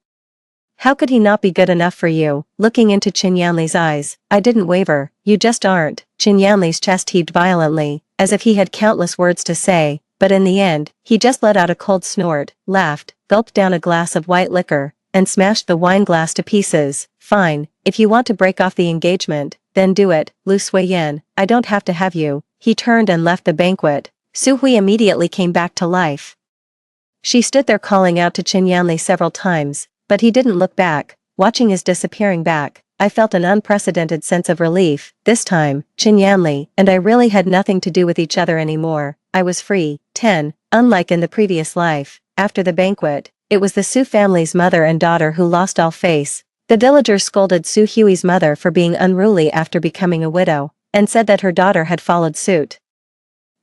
Speaker 1: How could he not be good enough for you? Looking into Qin Yanli's eyes, I didn't waver. You just aren't. Qin Yanli's chest heaved violently, as if he had countless words to say, but in the end, he just let out a cold snort, laughed, gulped down a glass of white liquor, and smashed the wine glass to pieces. Fine, if you want to break off the engagement, then do it, Lu Suiyan. I don't have to have you. He turned and left the banquet. Su Hui immediately came back to life. She stood there calling out to Qin Yanli several times, but he didn't look back. Watching his disappearing back, I felt an unprecedented sense of relief. This time, Qin Yanli and I really had nothing to do with each other anymore. I was free. 10. Unlike in the previous life, after the banquet, it was the Su family's mother and daughter who lost all face. The villagers scolded Su Hui's mother for being unruly after becoming a widow, and said that her daughter had followed suit,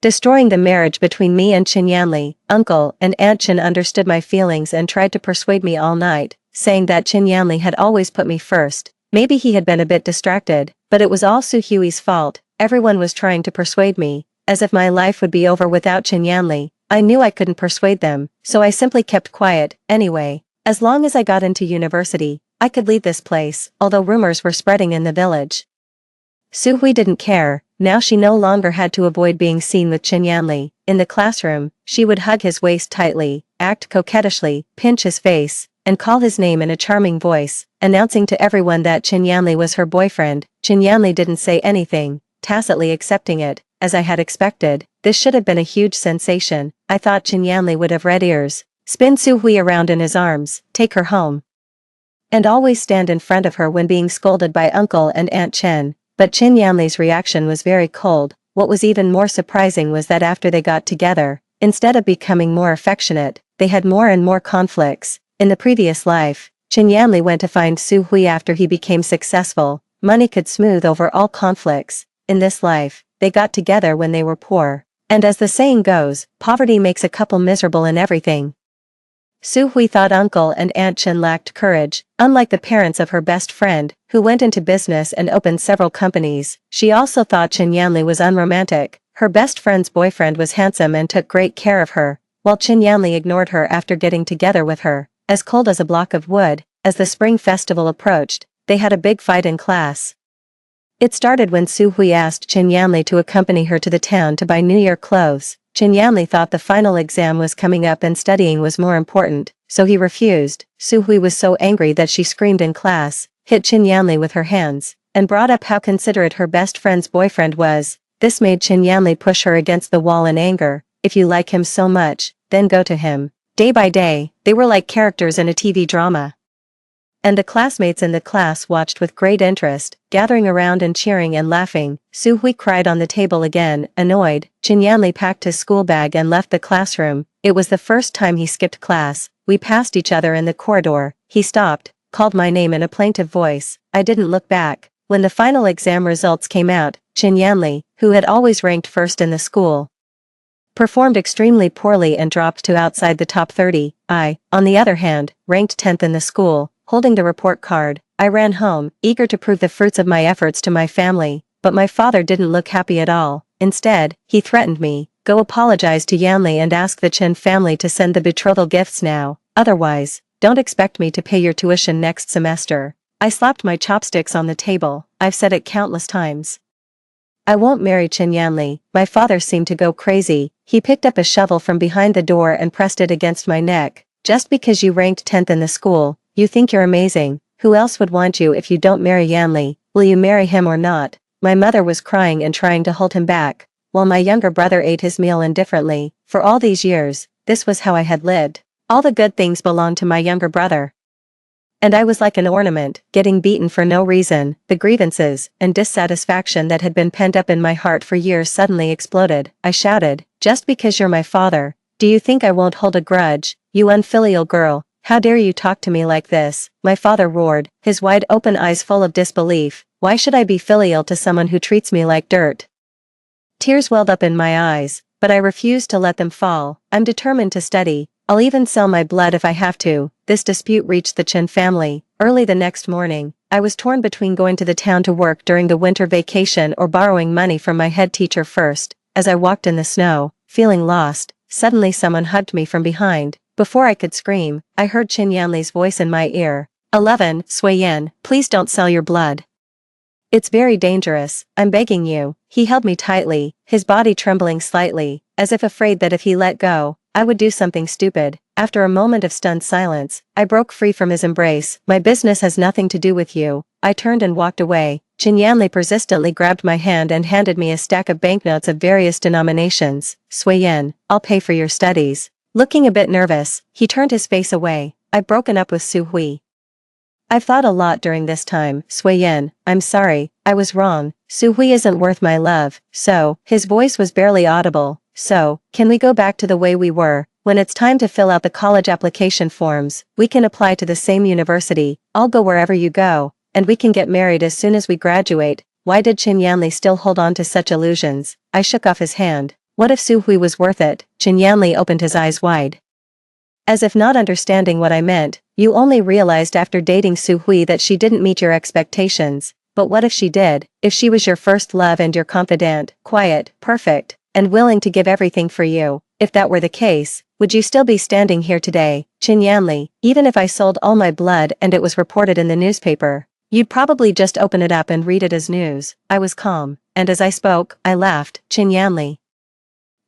Speaker 1: destroying the marriage between me and Qin Yanli. Uncle and Aunt Qin understood my feelings and tried to persuade me all night, saying that Qin Yanli had always put me first. Maybe he had been a bit distracted, but it was all Su Hui's fault. Everyone was trying to persuade me, as if my life would be over without Qin Yanli. I knew I couldn't persuade them, so I simply kept quiet. Anyway, as long as I got into university, I could leave this place, although rumors were spreading in the village. Su Hui didn't care. Now she no longer had to avoid being seen with Qin Yanli. In the classroom, she would hug his waist tightly, act coquettishly, pinch his face, and call his name in a charming voice, announcing to everyone that Qin Yanli was her boyfriend. Qin Yanli didn't say anything, tacitly accepting it, as I had expected. This should have been a huge sensation. I thought Qin Yanli would have red ears, spin Su Hui around in his arms, take her home, and always stand in front of her when being scolded by Uncle and Aunt Chen. But Qin Yanli's reaction was very cold. What was even more surprising was that after they got together, instead of becoming more affectionate, they had more and more conflicts. In the previous life, Qin Yanli went to find Su Hui after he became successful. Money could smooth over all conflicts. In this life, they got together when they were poor. And as the saying goes, poverty makes a couple miserable in everything. Su Hui thought Uncle and Aunt Chen lacked courage, unlike the parents of her best friend, who went into business and opened several companies. She also thought Qin Yanli was unromantic. Her best friend's boyfriend was handsome and took great care of her, while Qin Yanli ignored her after getting together with her. As cold as a block of wood, as the spring festival approached, they had a big fight in class. It started when Su Hui asked Qin Yanli to accompany her to the town to buy New Year clothes. Qin Yanli thought the final exam was coming up and studying was more important, so he refused. Su Hui was so angry that she screamed in class, hit Qin Yanli with her hands, and brought up how considerate her best friend's boyfriend was. This made Qin Yanli push her against the wall in anger. If you like him so much, then go to him. Day by day, they were like characters in a TV drama. And the classmates in the class watched with great interest, gathering around and cheering and laughing. Su Hui cried on the table again, annoyed. Qin Yanli packed his school bag and left the classroom. It was the first time he skipped class. We passed each other in the corridor. He stopped, called my name in a plaintive voice. I didn't look back. When the final exam results came out, Qin Yanli, who had always ranked first in the school, performed extremely poorly and dropped to outside the top 30. I, on the other hand, ranked 10th in the school. Holding the report card, I ran home, eager to prove the fruits of my efforts to my family, but my father didn't look happy at all. Instead, he threatened me, go apologize to Yanli and ask the Chen family to send the betrothal gifts now, otherwise, don't expect me to pay your tuition next semester. I slapped my chopsticks on the table. I've said it countless times. I won't marry Qin Yanli. My father seemed to go crazy. He picked up a shovel from behind the door and pressed it against my neck. Just because you ranked 10th in the school, you think you're amazing. Who else would want you if you don't marry Yanli? Will you marry him or not? My mother was crying and trying to hold him back, while my younger brother ate his meal indifferently. For all these years, this was how I had lived. All the good things belonged to my younger brother, and I was like an ornament, getting beaten for no reason. The grievances and dissatisfaction that had been pent up in my heart for years suddenly exploded. I shouted, just because you're my father, do you think I won't hold a grudge? You unfilial girl. How dare you talk to me like this? My father roared, his wide open eyes full of disbelief. Why should I be filial to someone who treats me like dirt? Tears welled up in my eyes, but I refused to let them fall. I'm determined to study. I'll even sell my blood if I have to. This dispute reached the Chen family. Early the next morning, I was torn between going to the town to work during the winter vacation or borrowing money from my head teacher first. As I walked in the snow, feeling lost, suddenly someone hugged me from behind. Before I could scream, I heard Qin Yanli's voice in my ear. 11. Sui Yan, please don't sell your blood. It's very dangerous, I'm begging you. He held me tightly, his body trembling slightly, as if afraid that if he let go, I would do something stupid. After a moment of stunned silence, I broke free from his embrace. My business has nothing to do with you. I turned and walked away. Qin Yanli persistently grabbed my hand and handed me a stack of banknotes of various denominations. Sui Yan, I'll pay for your studies. Looking a bit nervous, he turned his face away. I've broken up with Su Hui. I've thought a lot during this time. Sui Yan, I'm sorry, I was wrong. Su Hui isn't worth my love, so, his voice was barely audible. So, can we go back to the way we were? When it's time to fill out the college application forms, we can apply to the same university, I'll go wherever you go, and we can get married as soon as we graduate. Why did Qin Yanli still hold on to such illusions? I shook off his hand. What if Su Hui was worth it? Qin Yanli opened his eyes wide. As if not understanding what I meant, you only realized after dating Su Hui that she didn't meet your expectations. But what if she did? If she was your first love and your confidant, quiet, perfect, and willing to give everything for you, if that were the case, would you still be standing here today? Qin Yanli, even if I sold all my blood and it was reported in the newspaper, you'd probably just open it up and read it as news. I was calm, and as I spoke, I laughed. Qin Yanli,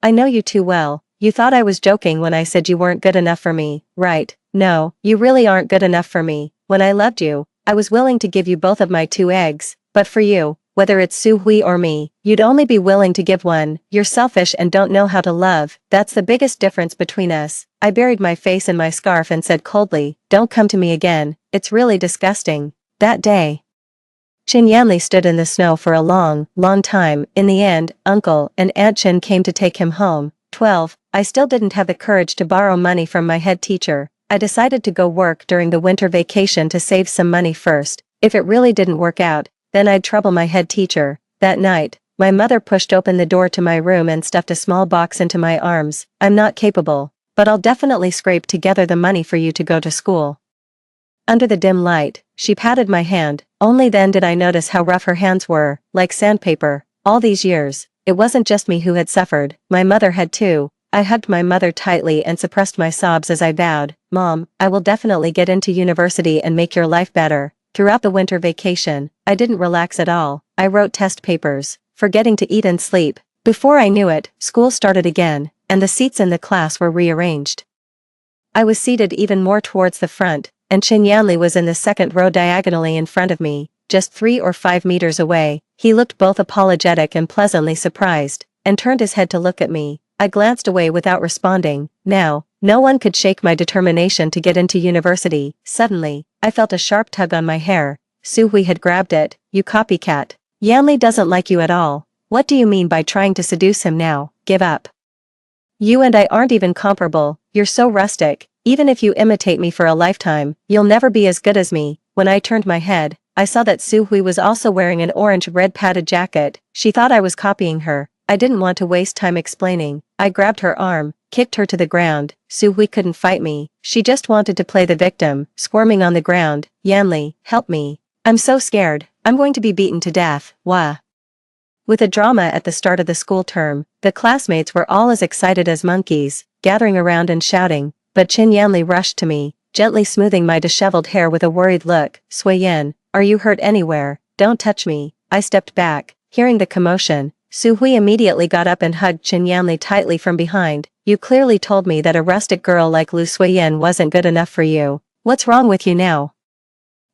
Speaker 1: I know you too well. You thought I was joking when I said you weren't good enough for me, right? No, you really aren't good enough for me. When I loved you, I was willing to give you both of my 2 eggs, but for you, whether it's Su Hui or me, you'd only be willing to give one. You're selfish and don't know how to love. That's the biggest difference between us. I buried my face in my scarf and said coldly, don't come to me again, it's really disgusting. That day, Qin Yanli stood in the snow for a long, long time. In the end, Uncle and Aunt Qin came to take him home. 12. I still didn't have the courage to borrow money from my head teacher. I decided to go work during the winter vacation to save some money first. If it really didn't work out, then I'd trouble my head teacher. That night, my mother pushed open the door to my room and stuffed a small box into my arms. I'm not capable, but I'll definitely scrape together the money for you to go to school. Under the dim light, she patted my hand. Only then did I notice how rough her hands were, like sandpaper. All these years, it wasn't just me who had suffered, my mother had too. I hugged my mother tightly and suppressed my sobs as I vowed, Mom, I will definitely get into university and make your life better. Throughout the winter vacation, I didn't relax at all. I wrote test papers, forgetting to eat and sleep. Before I knew it, school started again, and the seats in the class were rearranged. I was seated even more towards the front, and Qin Yanli was in the second row diagonally in front of me, just 3 or 5 meters away. He looked both apologetic and pleasantly surprised, and turned his head to look at me. I glanced away without responding. Now, no one could shake my determination to get into university. Suddenly, I felt a sharp tug on my hair. Su Hui had grabbed it. You copycat. Yanli doesn't like you at all. What do you mean by trying to seduce him now? Give up. You and I aren't even comparable. You're so rustic. Even if you imitate me for a lifetime, you'll never be as good as me. When I turned my head, I saw that Su Hui was also wearing an orange-red padded jacket. She thought I was copying her. I didn't want to waste time explaining. I grabbed her arm, kicked her to the ground. Su Hui couldn't fight me. She just wanted to play the victim, squirming on the ground. Yanli, help me. I'm so scared. I'm going to be beaten to death. Wah. With a drama at the start of the school term, the classmates were all as excited as monkeys, gathering around and shouting, but Qin Yanli rushed to me, gently smoothing my disheveled hair with a worried look. Sui Yan, are you hurt anywhere? Don't touch me. I stepped back, hearing the commotion. Su Hui immediately got up and hugged Qin Yanli tightly from behind. You clearly told me that a rustic girl like Lu Suiyan wasn't good enough for you. What's wrong with you now?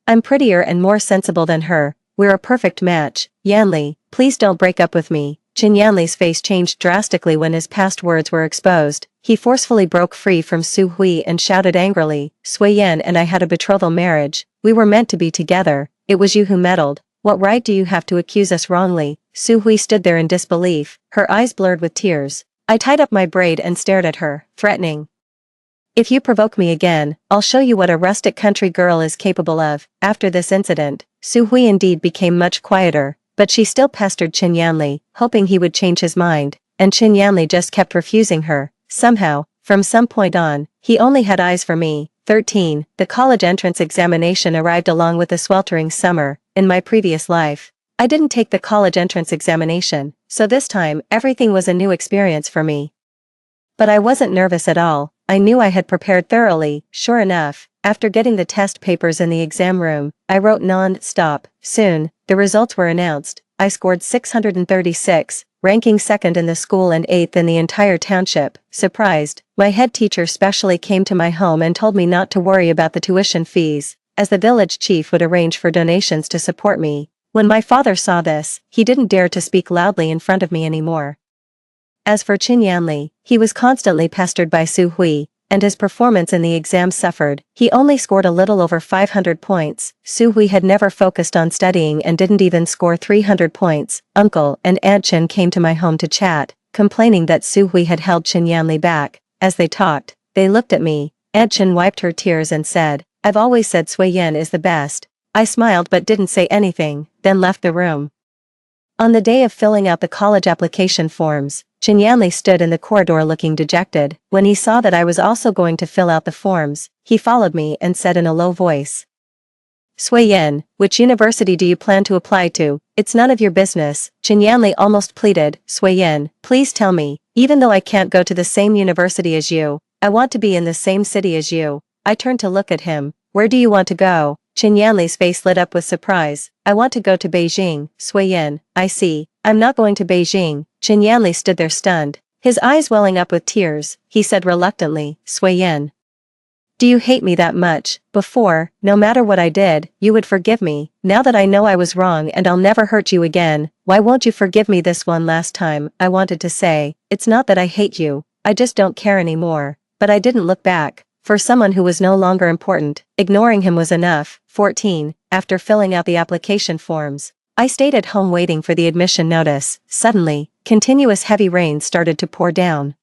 Speaker 1: I'm prettier and more sensible than her. We're a perfect match. Yanli, please don't break up with me. Qin Yanli's face changed drastically when his past words were exposed. He forcefully broke free from Su Hui and shouted angrily, Suiyan and I had a betrothal marriage. We were meant to be together. It was you who meddled. What right do you have to accuse us wrongly? Su Hui stood there in disbelief, her eyes blurred with tears. I tied up my braid and stared at her, threatening. If you provoke me again, I'll show you what a rustic country girl is capable of. After this incident, Su Hui indeed became much quieter, but she still pestered Qin Yanli, hoping he would change his mind, and Qin Yanli just kept refusing her. Somehow, from some point on, he only had eyes for me. 13. The college entrance examination arrived along with the sweltering summer. In my previous life, I didn't take the college entrance examination, so this time everything was a new experience for me. But I wasn't nervous at all. I knew I had prepared thoroughly. Sure enough, after getting the test papers in the exam room, I wrote non-stop. Soon, the results were announced. I scored 636, ranking second in the school and eighth in the entire township. Surprised, my head teacher specially came to my home and told me not to worry about the tuition fees, as the village chief would arrange for donations to support me. When my father saw this, he didn't dare to speak loudly in front of me anymore. As for Qin Yanli, he was constantly pestered by Su Hui, and his performance in the exam suffered. He only scored a little over 500 points. Su Hui had never focused on studying and didn't even score 300 points. Uncle and Aunt Qin came to my home to chat, complaining that Su Hui had held Qin Yanli back. As they talked, they looked at me. Aunt Qin wiped her tears and said, "I've always said Sui Yan is the best." I smiled but didn't say anything, then left the room. On the day of filling out the college application forms, Qin Yanli stood in the corridor looking dejected. When he saw that I was also going to fill out the forms, he followed me and said in a low voice, "Sui Yan, which university do you plan to apply to? It's none of your business." Qin Yanli almost pleaded, "Sui Yan, please tell me, even though I can't go to the same university as you, I want to be in the same city as you." I turned to look at him. "Where do you want to go?" Qin Yanli's face lit up with surprise. "I want to go to Beijing." Sui Yan, "I see. I'm not going to Beijing." Qin Yanli stood there stunned, his eyes welling up with tears. He said reluctantly, "Sui Yan, do you hate me that much? Before, no matter what I did, you would forgive me. Now that I know I was wrong and I'll never hurt you again, why won't you forgive me this one last time?" I wanted to say, "It's not that I hate you, I just don't care anymore." But I didn't look back. For someone who was no longer important, ignoring him was enough. 14. After filling out the application forms, I stayed at home waiting for the admission notice. Suddenly, continuous heavy rain started to pour down.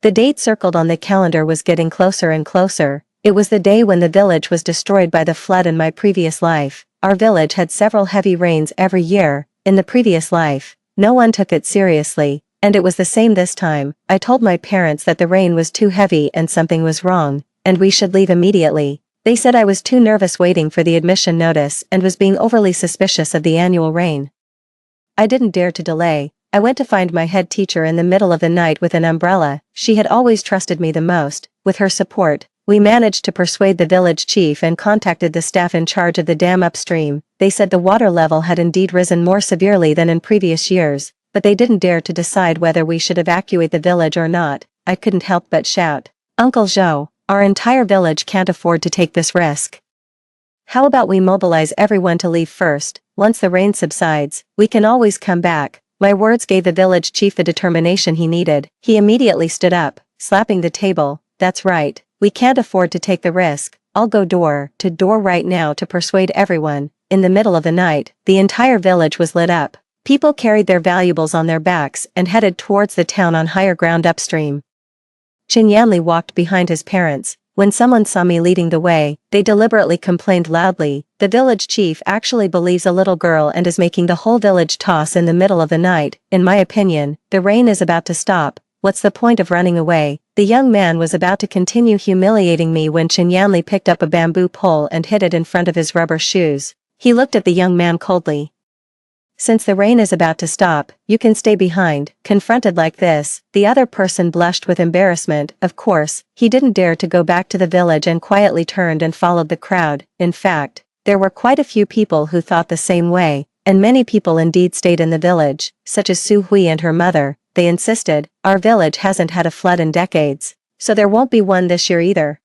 Speaker 1: The date circled on the calendar was getting closer and closer. It was the day when the village was destroyed by the flood in my previous life. Our village had several heavy rains every year. In the previous life, no one took it seriously, and it was the same this time. I told my parents that the rain was too heavy and something was wrong, and we should leave immediately. They said I was too nervous waiting for the admission notice and was being overly suspicious of the annual rain. I didn't dare to delay. I went to find my head teacher in the middle of the night with an umbrella. She had always trusted me the most. With her support, we managed to persuade the village chief and contacted the staff in charge of the dam upstream. They said the water level had indeed risen more severely than in previous years, but they didn't dare to decide whether we should evacuate the village or not. I couldn't help but shout, "Uncle Zhou, our entire village can't afford to take this risk. How about we mobilize everyone to leave first? Once the rain subsides, we can always come back." My words gave the village chief the determination he needed. He immediately stood up, slapping the table. "That's right, we can't afford to take the risk. I'll go door to door right now to persuade everyone." In the middle of the night, the entire village was lit up. People carried their valuables on their backs and headed towards the town on higher ground upstream. Qin Yanli walked behind his parents. When someone saw me leading the way, they deliberately complained loudly. "The village chief actually believes a little girl and is making the whole village toss in the middle of the night. In my opinion, the rain is about to stop. What's the point of running away?" The young man was about to continue humiliating me when Qin Yanli picked up a bamboo pole and hid it in front of his rubber shoes. He looked at the young man coldly. "Since the rain is about to stop, you can stay behind." Confronted like this, the other person blushed with embarrassment. Of course, he didn't dare to go back to the village and quietly turned and followed the crowd. In fact, there were quite a few people who thought the same way, and many people indeed stayed in the village, such as Su Hui and her mother. They insisted, "Our village hasn't had a flood in decades, so there won't be one this year either."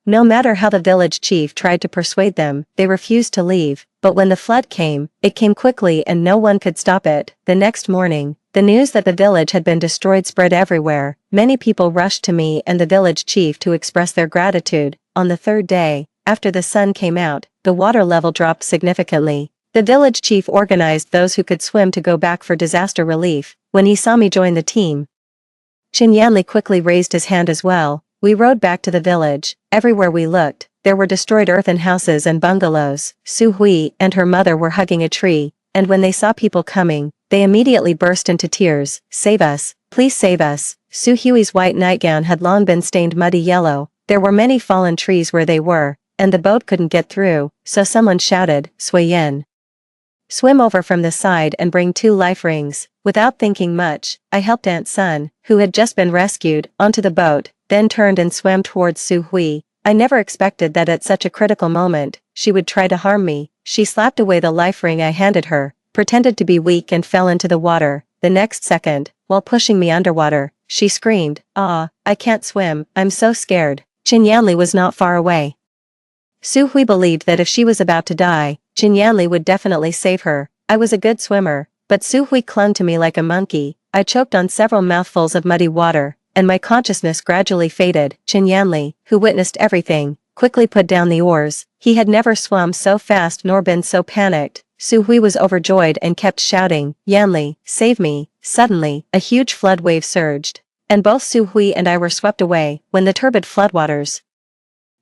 Speaker 1: No matter how the village chief tried to persuade them, they refused to leave. But when the flood came, it came quickly and no one could stop it. The next morning, the news that the village had been destroyed spread everywhere. Many people rushed to me and the village chief to express their gratitude. On the third day, after the sun came out, the water level dropped significantly. The village chief organized those who could swim to go back for disaster relief. When he saw me join the team, Qin Yanli quickly raised his hand as well. We rode back to the village. Everywhere we looked, there were destroyed earthen houses and bungalows. Su Hui and her mother were hugging a tree, and when they saw people coming, they immediately burst into tears. "Save us, please save us." Su Hui's white nightgown had long been stained muddy yellow. There were many fallen trees where they were, and the boat couldn't get through, so someone shouted, "Sui Yan, Swim over from the side and bring 2 life rings. Without thinking much, I helped Aunt Sun, who had just been rescued, onto the boat, then turned and swam towards Su Hui. I never expected that at such a critical moment, she would try to harm me. She slapped away the life ring I handed her, pretended to be weak and fell into the water. The next second, while pushing me underwater, she screamed, "Ah, I can't swim, I'm so scared." Qin Yanli was not far away. Su Hui believed that if she was about to die, Qin Yanli would definitely save her. I was a good swimmer, but Su Hui clung to me like a monkey. I choked on several mouthfuls of muddy water, and my consciousness gradually faded. Qin Yanli, who witnessed everything, quickly put down the oars. He had never swum so fast nor been so panicked. Su Hui was overjoyed and kept shouting, "Yanli, save me." Suddenly, a huge flood wave surged, and both Su Hui and I were swept away when the turbid floodwaters,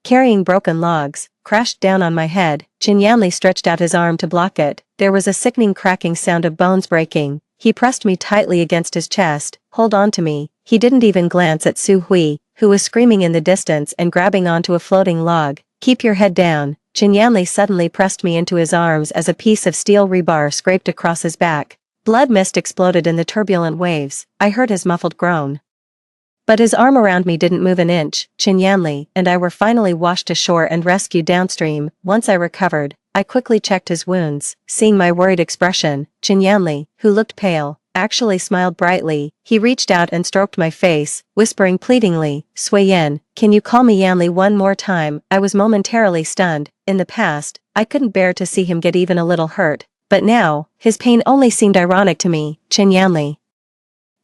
Speaker 1: carrying broken logs, crashed down on my head. Qin Yanli stretched out his arm to block it. There was a sickening cracking sound of bones breaking. He pressed me tightly against his chest. "Hold on to me." He didn't even glance at Su Hui, who was screaming in the distance and grabbing onto a floating log. "Keep your head down." Qin Yanli suddenly pressed me into his arms as a piece of steel rebar scraped across his back. Blood mist exploded in the turbulent waves. I heard his muffled groan. But his arm around me didn't move an inch. Qin Yanli and I were finally washed ashore and rescued downstream. Once I recovered, I quickly checked his wounds. Seeing my worried expression, Qin Yanli, who looked pale, actually smiled brightly. He reached out and stroked my face, whispering pleadingly, "Sui Yin, can you call me Yanli one more time?" I was momentarily stunned. In the past, I couldn't bear to see him get even a little hurt, but now, his pain only seemed ironic to me. "Qin Yanli,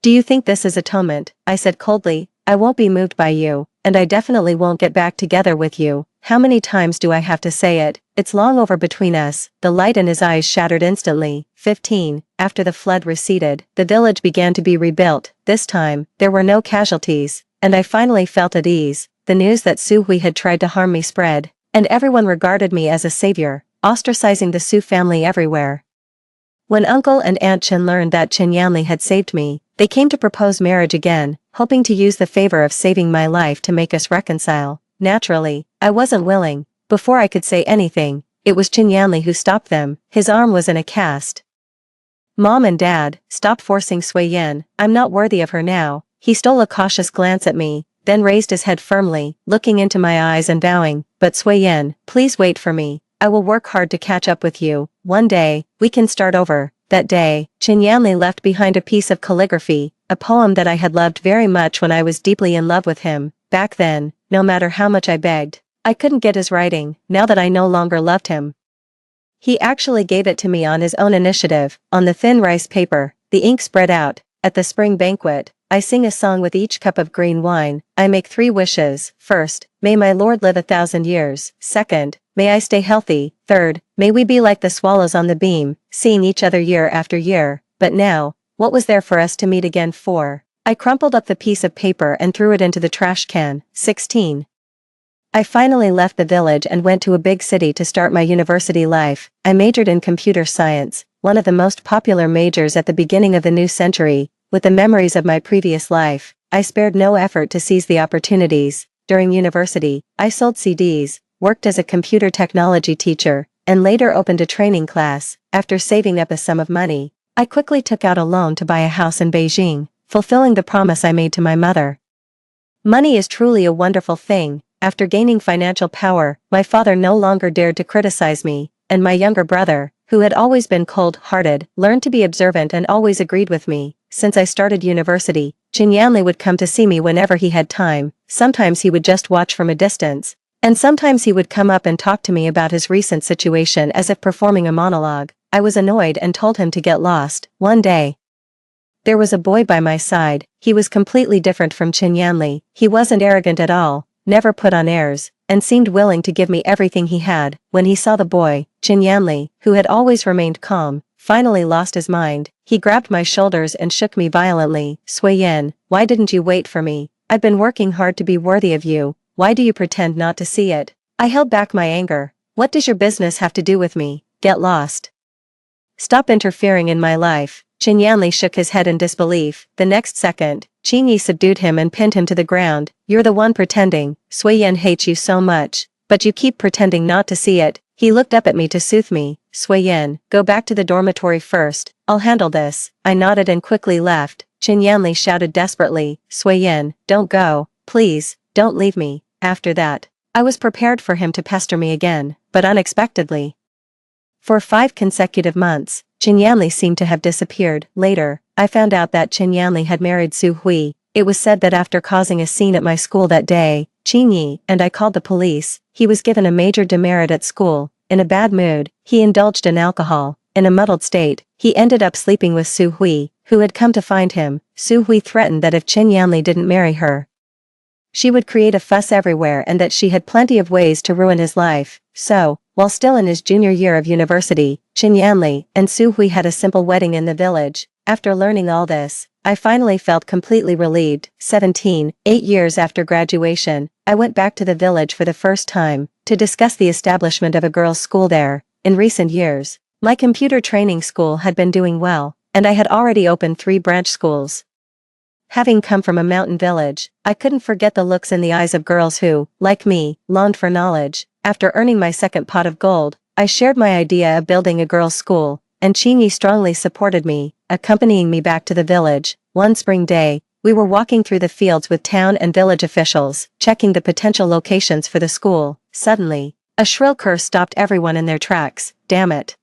Speaker 1: do you think this is atonement?" I said coldly. "I won't be moved by you, and I definitely won't get back together with you. How many times do I have to say it? It's long over between us." The light in his eyes shattered instantly. 15. After the flood receded, the village began to be rebuilt. This time, there were no casualties, and I finally felt at ease. The news that Su Hui had tried to harm me spread, and everyone regarded me as a savior, ostracizing the Su family everywhere. When Uncle and Aunt Chen learned that Qin Yanli had saved me, they came to propose marriage again, hoping to use the favor of saving my life to make us reconcile. Naturally, I wasn't willing. Before I could say anything, it was Qin Yanli who stopped them. His arm was in a cast. "Mom and Dad, stop forcing Sui Yin. I'm not worthy of her now." He stole a cautious glance at me, then raised his head firmly, looking into my eyes and vowing, "But Sui Yin, please wait for me. I will work hard to catch up with you. One day, we can start over." That day, Qin Yanli left behind a piece of calligraphy, a poem that I had loved very much when I was deeply in love with him. Back then, no matter how much I begged, I couldn't get his writing. Now that I no longer loved him, he actually gave it to me on his own initiative. On the thin rice paper, the ink spread out. At the spring banquet, I sing a song with each cup of green wine. I make 3 wishes. First, may my Lord live 1,000 years. Second, may I stay healthy. Third, may we be like the swallows on the beam, seeing each other year after year. But now, what was there for us to meet again for? I crumpled up the piece of paper and threw it into the trash can. 16. I finally left the village and went to a big city to start my university life. I majored in computer science, one of the most popular majors at the beginning of the new century. With the memories of my previous life, I spared no effort to seize the opportunities. During university, I sold CDs, worked as a computer technology teacher, and later opened a training class. After saving up a sum of money, I quickly took out a loan to buy a house in Beijing, fulfilling the promise I made to my mother. Money is truly a wonderful thing. After gaining financial power, my father no longer dared to criticize me, and my younger brother, who had always been cold-hearted, learned to be observant and always agreed with me. Since I started university, Qin Yanli would come to see me whenever he had time. Sometimes he would just watch from a distance, and sometimes he would come up and talk to me about his recent situation as if performing a monologue. I was annoyed and told him to get lost. One day, there was a boy by my side. He was completely different from Qin Yanli. He wasn't arrogant at all, never put on airs, and seemed willing to give me everything he had. When he saw the boy, Qin Yanli, who had always remained calm, finally lost his mind. He grabbed my shoulders and shook me violently. "Sui Yin, why didn't you wait for me? I've been working hard to be worthy of you. Why do you pretend not to see it?" I held back my anger. "What does your business have to do with me? Get lost. Stop interfering in my life." Qin Yanli shook his head in disbelief. The next second, Qin Yi subdued him and pinned him to the ground. "You're the one pretending. Sui Yin hates you so much, but you keep pretending not to see it." He looked up at me to soothe me. Sui-yin, go back to the dormitory first, I'll handle this. I nodded and quickly left. Qin Yanli shouted desperately, Sui-yin, don't go, please, don't leave me. After that, I was prepared for him to pester me again, but unexpectedly. For 5 consecutive months, Qin Yanli seemed to have disappeared. Later, I found out that Qin Yanli had married Su Hui. It was said that after causing a scene at my school that day, Qin Yi and I called the police. He was given a major demerit at school. In a bad mood, he indulged in alcohol. In a muddled state, he ended up sleeping with Su Hui, who had come to find him. Su Hui threatened that if Qin Yanli didn't marry her, she would create a fuss everywhere and that she had plenty of ways to ruin his life. So, while still in his junior year of university, Qin Yanli and Su Hui had a simple wedding in the village. After learning all this, I finally felt completely relieved. 17, 8 years after graduation, I went back to the village for the first time, to discuss the establishment of a girls' school there. In recent years, my computer training school had been doing well, and I had already opened 3 branch schools. Having come from a mountain village, I couldn't forget the looks in the eyes of girls who, like me, longed for knowledge. After earning my second pot of gold, I shared my idea of building a girls' school, and Qin Yi strongly supported me, accompanying me back to the village. One spring day, we were walking through the fields with town and village officials, checking the potential locations for the school. Suddenly, a shrill curse stopped everyone in their tracks. Damn it.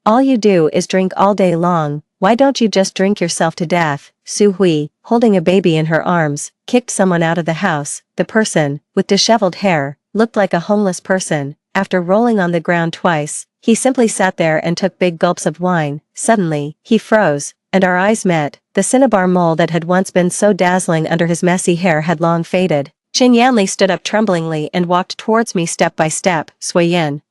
Speaker 1: All you do is drink all day long, why don't you just drink yourself to death? Su Hui, holding a baby in her arms, kicked someone out of the house. The person, with disheveled hair, looked like a homeless person. After rolling on the ground twice, he simply sat there and took big gulps of wine. Suddenly, he froze, and our eyes met. The cinnabar mole that had once been so dazzling under his messy hair had long faded. Qin Yanli stood up tremblingly and walked towards me step by step. Sui-yin,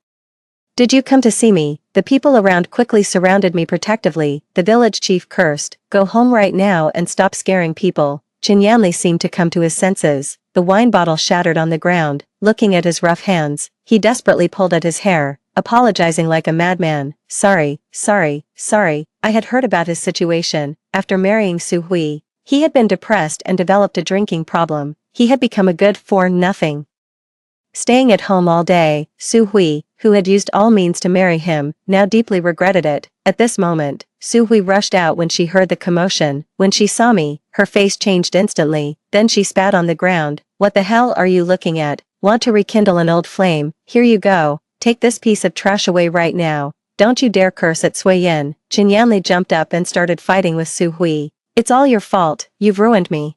Speaker 1: did you come to see me? The people around quickly surrounded me protectively. The village chief cursed, go home right now and stop scaring people. Qin Yanli seemed to come to his senses. The wine bottle shattered on the ground. Looking at his rough hands, he desperately pulled at his hair, apologizing like a madman. Sorry. I had heard about his situation. After marrying Su Hui, he had been depressed and developed a drinking problem. He had become a good for nothing, staying at home all day. Su Hui, who had used all means to marry him, now deeply regretted it. At this moment, Su Hui rushed out when she heard the commotion. When she saw me, her face changed instantly, then she spat on the ground. What the hell are you looking at? Want to rekindle an old flame? Here you go, take this piece of trash away right now. Don't you dare curse at Sui-yin. Qin Yanli jumped up and started fighting with Su Hui. It's all your fault, you've ruined me.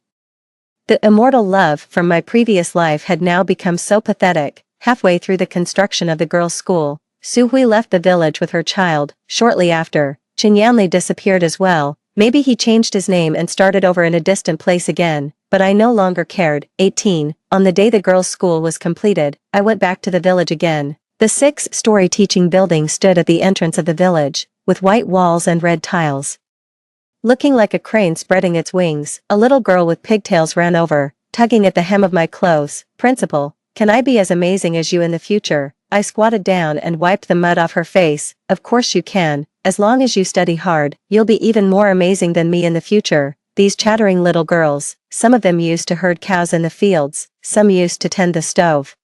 Speaker 1: The immortal love from my previous life had now become so pathetic. Halfway through the construction of the girls' school, Su Hui left the village with her child. Shortly after, Qin Yanli disappeared as well. Maybe he changed his name and started over in a distant place again, but I no longer cared. 18. On the day the girls' school was completed, I went back to the village again. The 6-story teaching building stood at the entrance of the village, with white walls and red tiles. Looking like a crane spreading its wings, a little girl with pigtails ran over, tugging at the hem of my clothes. Principal, can I be as amazing as you in the future? I squatted down and wiped the mud off her face. Of course you can, as long as you study hard, you'll be even more amazing than me in the future. These chattering little girls, some of them used to herd cows in the fields, some used to tend the stove,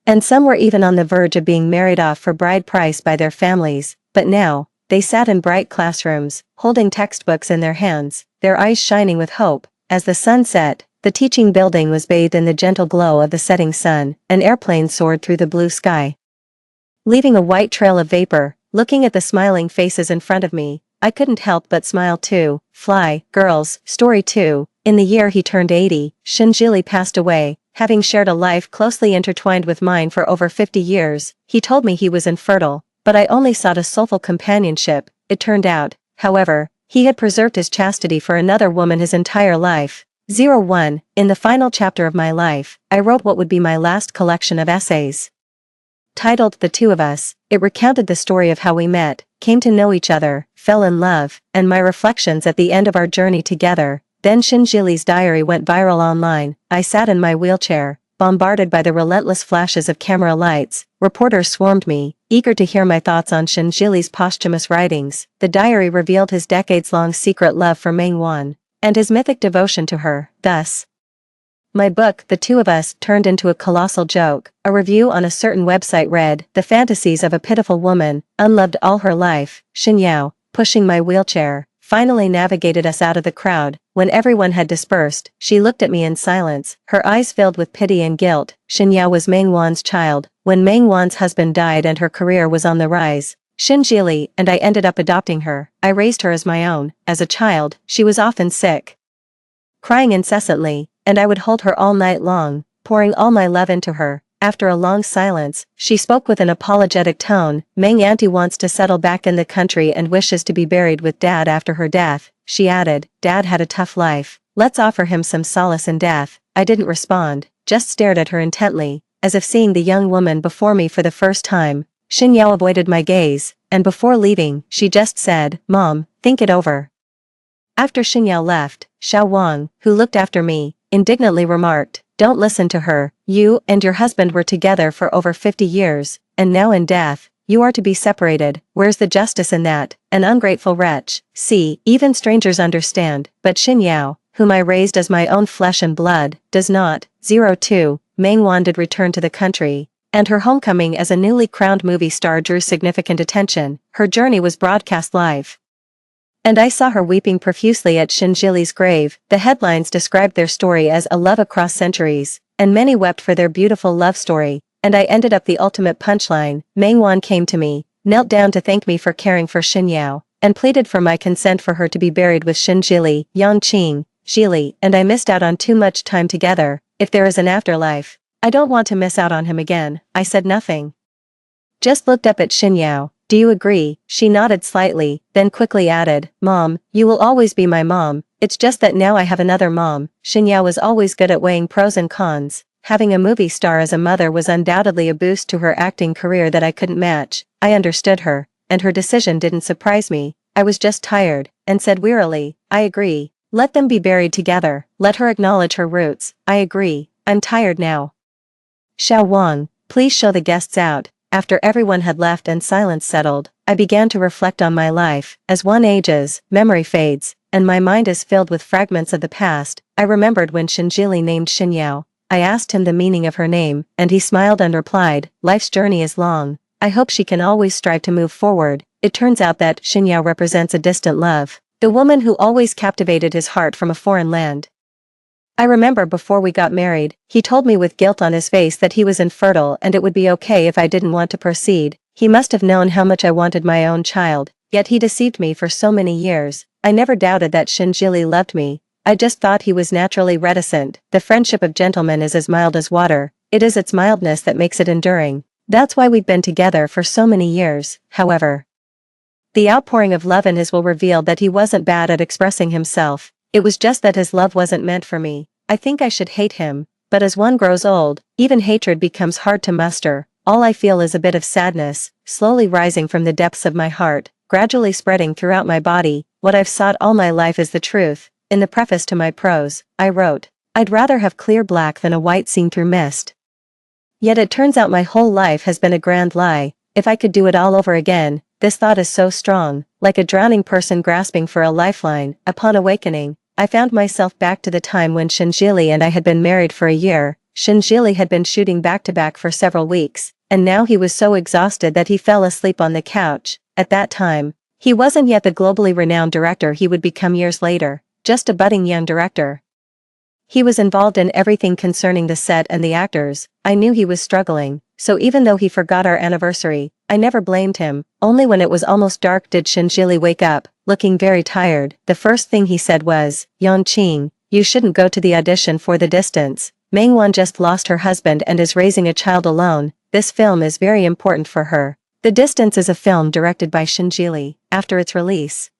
Speaker 1: and some were even on the verge of being married off for bride price by their families. But now, they sat in bright classrooms, holding textbooks in their hands, their eyes shining with hope. As the sun set, the teaching building was bathed in the gentle glow of the setting sun. An airplane soared through the blue sky, leaving a white trail of vapor. Looking at the smiling faces in front of me, I couldn't help but smile too. Fly, Girls, Story 2. In the year he turned 80, Shinjili passed away, having shared a life closely intertwined with mine for over 50 years. He told me he was infertile, but I only sought a soulful companionship. It turned out, however, he had preserved his chastity for another woman his entire life. 01. In the final chapter of my life, I wrote what would be my last collection of essays. Titled The Two of Us, it recounted the story of how we met, came to know each other, fell in love, and my reflections at the end of our journey together. Then Shinjili's diary went viral online. I sat in my wheelchair, bombarded by the relentless flashes of camera lights. Reporters swarmed me, eager to hear my thoughts on Shinjili's posthumous writings. The diary revealed his decades-long secret love for Meng Wan, and his mythic devotion to her. Thus, My book, The Two of Us, turned into a colossal joke. A review on a certain website read, "The fantasies of a pitiful woman, unloved all her life." Xin Yao, pushing my wheelchair, finally navigated us out of the crowd. When everyone had dispersed, she looked at me in silence, her eyes filled with pity and guilt. Xin Yao was Meng Wan's child. When Meng Wan's husband died and her career was on the rise, Xin Jili and I ended up adopting her. I raised her as my own. As a child, she was often sick, crying incessantly, and I would hold her all night long, pouring all my love into her. After a long silence, she spoke with an apologetic tone. "Meng Auntie wants to settle back in the country and wishes to be buried with Dad after her death." She added, "Dad had a tough life. Let's offer him some solace in death." I didn't respond, just stared at her intently, as if seeing the young woman before me for the first time. Xin Yao avoided my gaze, and before leaving, she just said, "Mom, think it over." After Xin Yao left, Xiao Wang, who looked after me, indignantly remarked, "Don't listen to her. You and your husband were together for over 50 years, and now in death, you are to be separated. Where's the justice in that? An ungrateful wretch." See, even strangers understand, but Xin Yao, whom I raised as my own flesh and blood, does not. 02. Meng Wan did return to the country, and her homecoming as a newly crowned movie star drew significant attention. Her journey was broadcast live, and I saw her weeping profusely at Xin Jili's grave. The headlines described their story as a love across centuries, and many wept for their beautiful love story, and I ended up the ultimate punchline. Meng Wan came to me, knelt down to thank me for caring for Xin Yao, and pleaded for my consent for her to be buried with Xin Jili, Yangqing, Jili, and I missed out on too much time together. If there is an afterlife, I don't want to miss out on him again. I said nothing, just looked up at Xin Yao. "Do you agree?" She nodded slightly, then quickly added, "Mom, you will always be my mom. It's just that now I have another mom." Xin Yao was always good at weighing pros and cons. Having a movie star as a mother was undoubtedly a boost to her acting career that I couldn't match. I understood her, and her decision didn't surprise me. I was just tired, and said wearily, "I agree. Let them be buried together. Let her acknowledge her roots. I agree. I'm tired now. Xiao Wang, please show the guests out." After everyone had left and silence settled, I began to reflect on my life. As one ages, memory fades, and my mind is filled with fragments of the past. I remembered when Xin Jili named Xin Yao. I asked him the meaning of her name, and he smiled and replied, "Life's journey is long. I hope she can always strive to move forward." It turns out that Xin Yao represents a distant love, the woman who always captivated his heart from a foreign land. I remember before we got married, he told me with guilt on his face that he was infertile and it would be okay if I didn't want to proceed. He must have known how much I wanted my own child, yet he deceived me for so many years. I never doubted that Xin Jili loved me. I just thought he was naturally reticent. The friendship of gentlemen is as mild as water. It is its mildness that makes it enduring. That's why we've been together for so many years. However, the outpouring of love in his will revealed that he wasn't bad at expressing himself. It was just that his love wasn't meant for me. I think I should hate him, but as one grows old, even hatred becomes hard to muster. All I feel is a bit of sadness, slowly rising from the depths of my heart, gradually spreading throughout my body. What I've sought all my life is the truth. In the preface to my prose, I wrote, "I'd rather have clear black than a white seen through mist." Yet it turns out my whole life has been a grand lie. If I could do it all over again, this thought is so strong, like a drowning person grasping for a lifeline. Upon awakening, I found myself back to the time when Xin Jili and I had been married for a year. Xin Jili had been shooting back-to-back for several weeks, and now he was so exhausted that he fell asleep on the couch. At that time, he wasn't yet the globally renowned director he would become years later, just a budding young director. He was involved in everything concerning the set and the actors. I knew he was struggling, so even though he forgot our anniversary, I never blamed him. Only when it was almost dark did Xin Jili wake up, looking very tired. The first thing he said was, "Yangqing, you shouldn't go to the audition for The Distance. Meng Wan just lost her husband and is raising a child alone. This film is very important for her." The Distance is a film directed by Xin Jili. After its release,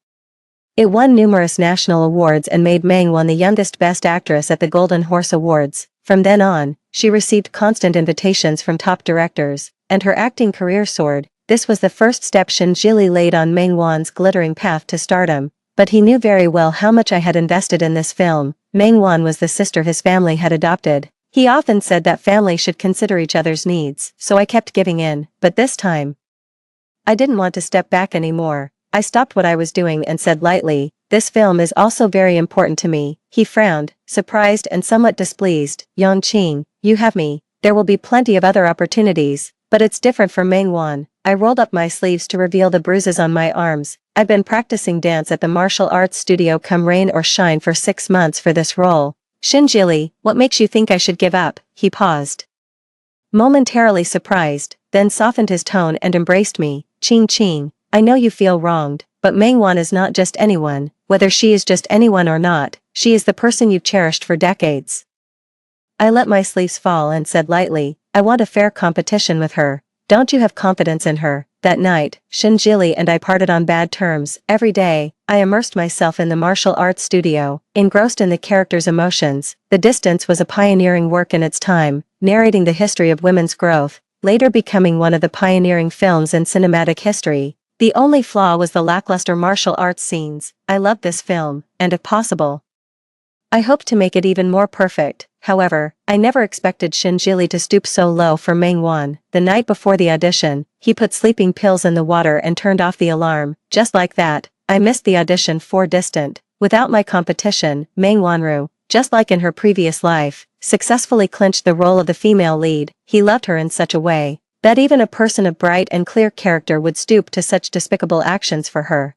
Speaker 1: it won numerous national awards and made Meng Wan the youngest Best Actress at the Golden Horse Awards. From then on, she received constant invitations from top directors, and her acting career soared. This was the first step Xin Jili laid on Meng Wan's glittering path to stardom. But he knew very well how much I had invested in this film. Meng Wan was the sister his family had adopted. He often said that family should consider each other's needs, so I kept giving in. But this time, I didn't want to step back anymore. I stopped what I was doing and said lightly, "This film is also very important to me." He frowned, surprised and somewhat displeased. Yongqing, you have me. There will be plenty of other opportunities, but it's different for Mengwan. I rolled up my sleeves to reveal the bruises on my arms. I've been practicing dance at the martial arts studio come rain or shine for 6 months for this role. Shinjili, what makes you think I should give up? He paused. Momentarily surprised, then softened his tone and embraced me. Qing, I know you feel wronged, but Mengwan is not just anyone. Whether she is just anyone or not, she is the person you've cherished for decades. I let my sleeves fall and said lightly, I want a fair competition with her. Don't you have confidence in her? That night, Shinjili and I parted on bad terms. Every day, I immersed myself in the martial arts studio, engrossed in the character's emotions. The Distance was a pioneering work in its time, narrating the history of women's growth, later becoming one of the pioneering films in cinematic history. The only flaw was the lackluster martial arts scenes. I loved this film, and if possible, I hoped to make it even more perfect. However, I never expected Shinjili to stoop so low for Mengwan. The night before the audition, he put sleeping pills in the water and turned off the alarm. Just like that, I missed the audition for Distant. Without my competition, Mengwanru, just like in her previous life, successfully clinched the role of the female lead. He loved her in such a way that even a person of bright and clear character would stoop to such despicable actions for her.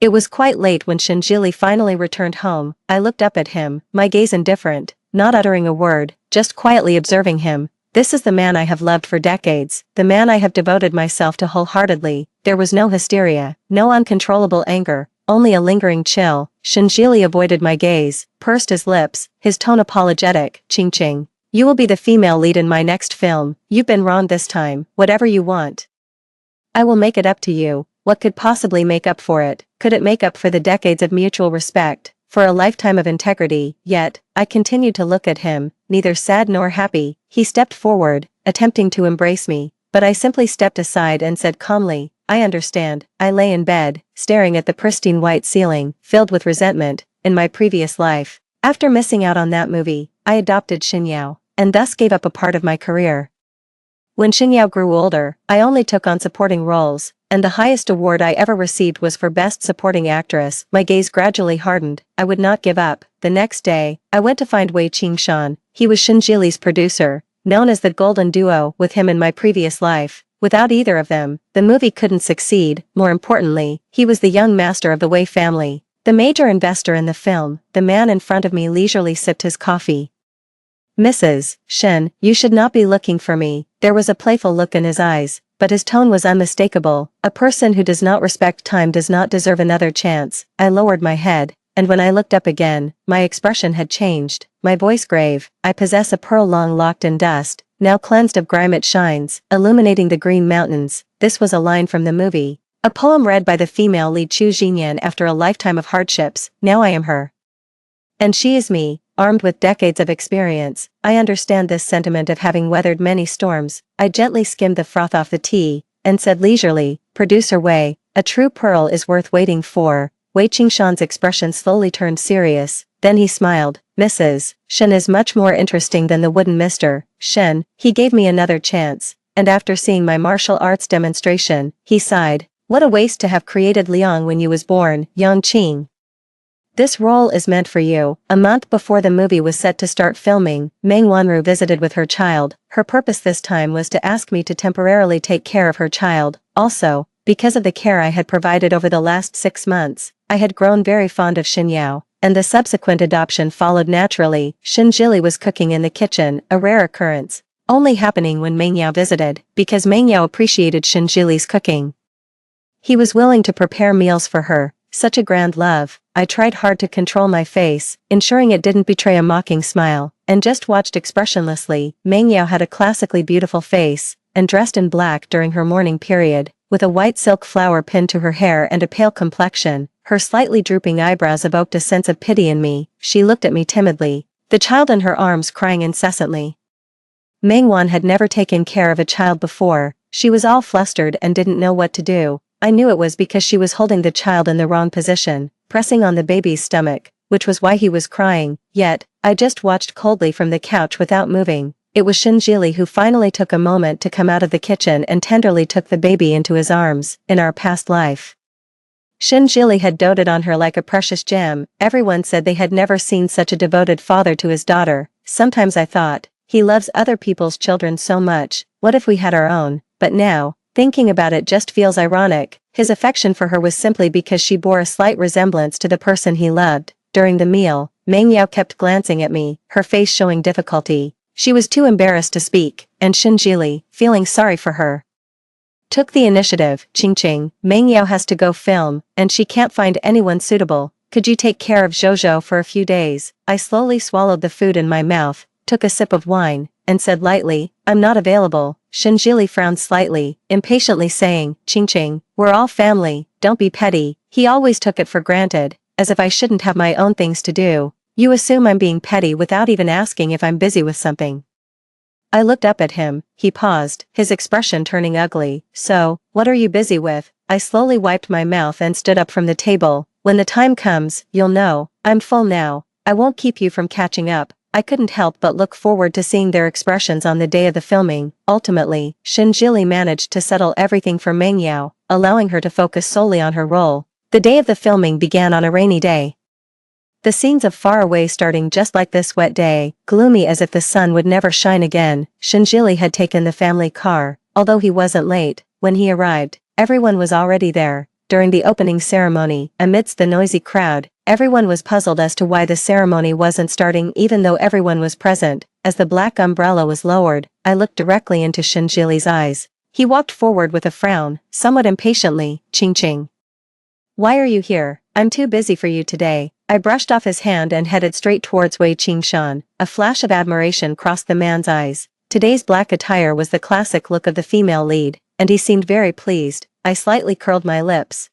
Speaker 1: It was quite late when Shinjili finally returned home. I looked up at him, my gaze indifferent, not uttering a word, just quietly observing him. This is the man I have loved for decades, the man I have devoted myself to wholeheartedly. There was no hysteria, no uncontrollable anger, only a lingering chill. Shinjili avoided my gaze, pursed his lips, his tone apologetic. Qing, you will be the female lead in my next film. You've been wrong this time. Whatever you want, I will make it up to you. What could possibly make up for it? Could it make up for the decades of mutual respect, for a lifetime of integrity? Yet, I continued to look at him, neither sad nor happy. He stepped forward, attempting to embrace me, but I simply stepped aside and said calmly, I understand. I lay in bed, staring at the pristine white ceiling, filled with resentment. In my previous life, after missing out on that movie, I adopted Xinyao, and thus gave up a part of my career. When Xinyao grew older, I only took on supporting roles, and the highest award I ever received was for Best Supporting Actress. My gaze gradually hardened. I would not give up. The next day, I went to find Wei Qingshan. He was Shinjili's producer, known as the Golden Duo. With him in my previous life, without either of them, the movie couldn't succeed. More importantly, he was the young master of the Wei family, the major investor in the film. The man in front of me leisurely sipped his coffee. Mrs. Shen, you should not be looking for me. There was a playful look in his eyes, but his tone was unmistakable. A person who does not respect time does not deserve another chance. I lowered my head, and when I looked up again, my expression had changed, my voice grave. I possess a pearl long locked in dust, now cleansed of grime it shines, illuminating the green mountains. This was a line from the movie, a poem read by the female lead Chu Jinyan after a lifetime of hardships. Now I am her, and she is me. Armed with decades of experience, I understand this sentiment of having weathered many storms. I gently skimmed the froth off the tea, and said leisurely, Producer Wei, a true pearl is worth waiting for. Wei Qingshan's expression slowly turned serious, then he smiled. Mrs. Shen is much more interesting than the wooden Mr. Shen. He gave me another chance, and after seeing my martial arts demonstration, he sighed. What a waste to have created Liang when you was born, Yongqing. This role is meant for you. A month before the movie was set to start filming, Meng Wanru visited with her child. Her purpose this time was to ask me to temporarily take care of her child. Also, because of the care I had provided over the last 6 months, I had grown very fond of Xinyao, and the subsequent adoption followed naturally. Shinjili was cooking in the kitchen, a rare occurrence, only happening when Mengyao visited, because Mengyao appreciated Shinjili's cooking. He was willing to prepare meals for her. Such a grand love. I tried hard to control my face, ensuring it didn't betray a mocking smile, and just watched expressionlessly. Mengyao had a classically beautiful face, and dressed in black during her mourning period, with a white silk flower pinned to her hair and a pale complexion. Her slightly drooping eyebrows evoked a sense of pity in me. She looked at me timidly, the child in her arms crying incessantly. Mengwan had never taken care of a child before. She was all flustered and didn't know what to do. I knew it was because she was holding the child in the wrong position, pressing on the baby's stomach, which was why he was crying. Yet, I just watched coldly from the couch without moving. It was Shinjili who finally took a moment to come out of the kitchen and tenderly took the baby into his arms. In our past life, Shin Jili had doted on her like a precious gem. Everyone said they had never seen such a devoted father to his daughter. Sometimes I thought, he loves other people's children so much, what if we had our own? But now, thinking about it just feels ironic. His affection for her was simply because she bore a slight resemblance to the person he loved. During the meal, Meng Yao kept glancing at me, her face showing difficulty. She was too embarrassed to speak, and Shin Jili, feeling sorry for her, took the initiative. Ching, Meng Yao has to go film, and she can't find anyone suitable. Could you take care of Zhou for a few days? I slowly swallowed the food in my mouth, took a sip of wine, and said lightly, I'm not available. Shin Jili frowned slightly, impatiently saying, Ching, we're all family, don't be petty. He always took it for granted, as if I shouldn't have my own things to do. You assume I'm being petty without even asking if I'm busy with something. I looked up at him. He paused, his expression turning ugly. So, what are you busy with? I slowly wiped my mouth and stood up from the table. When the time comes, you'll know. I'm full now. I won't keep you from catching up. I couldn't help but look forward to seeing their expressions on the day of the filming. Ultimately, Shin Jili managed to settle everything for Meng Yao, allowing her to focus solely on her role. The day of the filming began on a rainy day. The scenes of far away starting just like this wet day, gloomy as if the sun would never shine again. Shin Jili had taken the family car. Although he wasn't late, when he arrived, everyone was already there. During the opening ceremony, amidst the noisy crowd, everyone was puzzled as to why the ceremony wasn't starting even though everyone was present. As the black umbrella was lowered, I looked directly into Shin Jili's eyes. He walked forward with a frown, somewhat impatiently. Ching. Why are you here? I'm too busy for you today. I brushed off his hand and headed straight towards Wei Qingshan. A flash of admiration crossed the man's eyes. Today's black attire was the classic look of the female lead, and he seemed very pleased. I slightly curled my lips.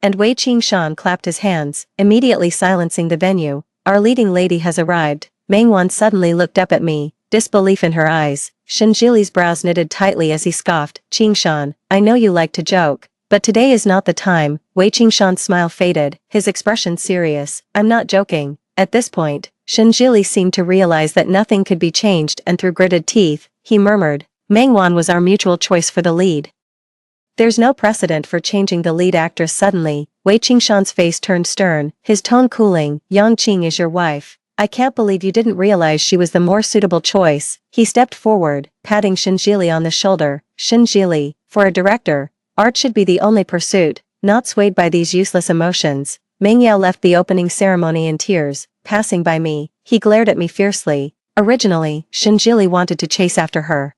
Speaker 1: And Wei Qingshan clapped his hands, immediately silencing the venue. Our leading lady has arrived. Meng Wan suddenly looked up at me, disbelief in her eyes. Shin Jili's brows knitted tightly as he scoffed. Qingshan, I know you like to joke, but today is not the time. Wei Qingshan's smile faded, his expression serious. I'm not joking. At this point, Shin Jili seemed to realize that nothing could be changed, and through gritted teeth, he murmured, Meng Wan was our mutual choice for the lead. There's no precedent for changing the lead actress suddenly. Wei Qingshan's face turned stern, his tone cooling. Yang Qing is your wife. I can't believe you didn't realize she was the more suitable choice. He stepped forward, patting Shin Jili on the shoulder. Shin Jili, for a director, art should be the only pursuit, not swayed by these useless emotions. Meng Yao left the opening ceremony in tears. Passing by me, he glared at me fiercely. Originally, Shin Jili wanted to chase after her,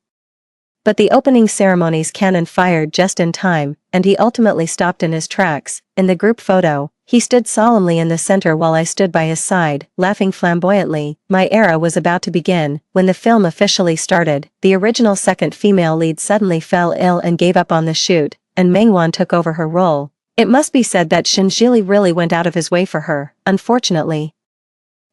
Speaker 1: but the opening ceremony's cannon fired just in time, and he ultimately stopped in his tracks. In the group photo, he stood solemnly in the center while I stood by his side, laughing flamboyantly. My era was about to begin. When the film officially started, the original second female lead suddenly fell ill and gave up on the shoot, and Meng Wan took over her role. It must be said that Shin Jili really went out of his way for her. Unfortunately,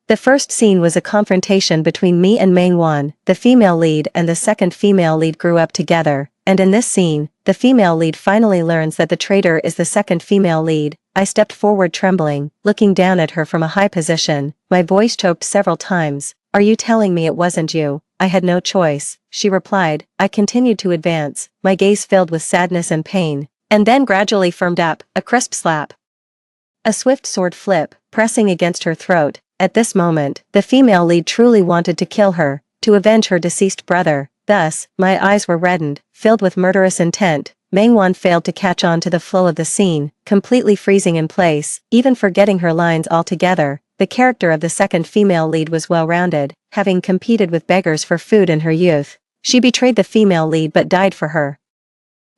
Speaker 1: the first scene was a confrontation between me and Meng Wan. The female lead and the second female lead grew up together, and in this scene, the female lead finally learns that the traitor is the second female lead. I stepped forward trembling, looking down at her from a high position. My voice choked several times. Are you telling me it wasn't you? I had no choice, she replied. I continued to advance, my gaze filled with sadness and pain, and then gradually firmed up. A crisp slap, a swift sword flip, pressing against her throat. At this moment, the female lead truly wanted to kill her, to avenge her deceased brother. Thus, my eyes were reddened, filled with murderous intent. Meng Wan failed to catch on to the flow of the scene, completely freezing in place, even forgetting her lines altogether. The character of the second female lead was well-rounded, having competed with beggars for food in her youth. She betrayed the female lead but died for her.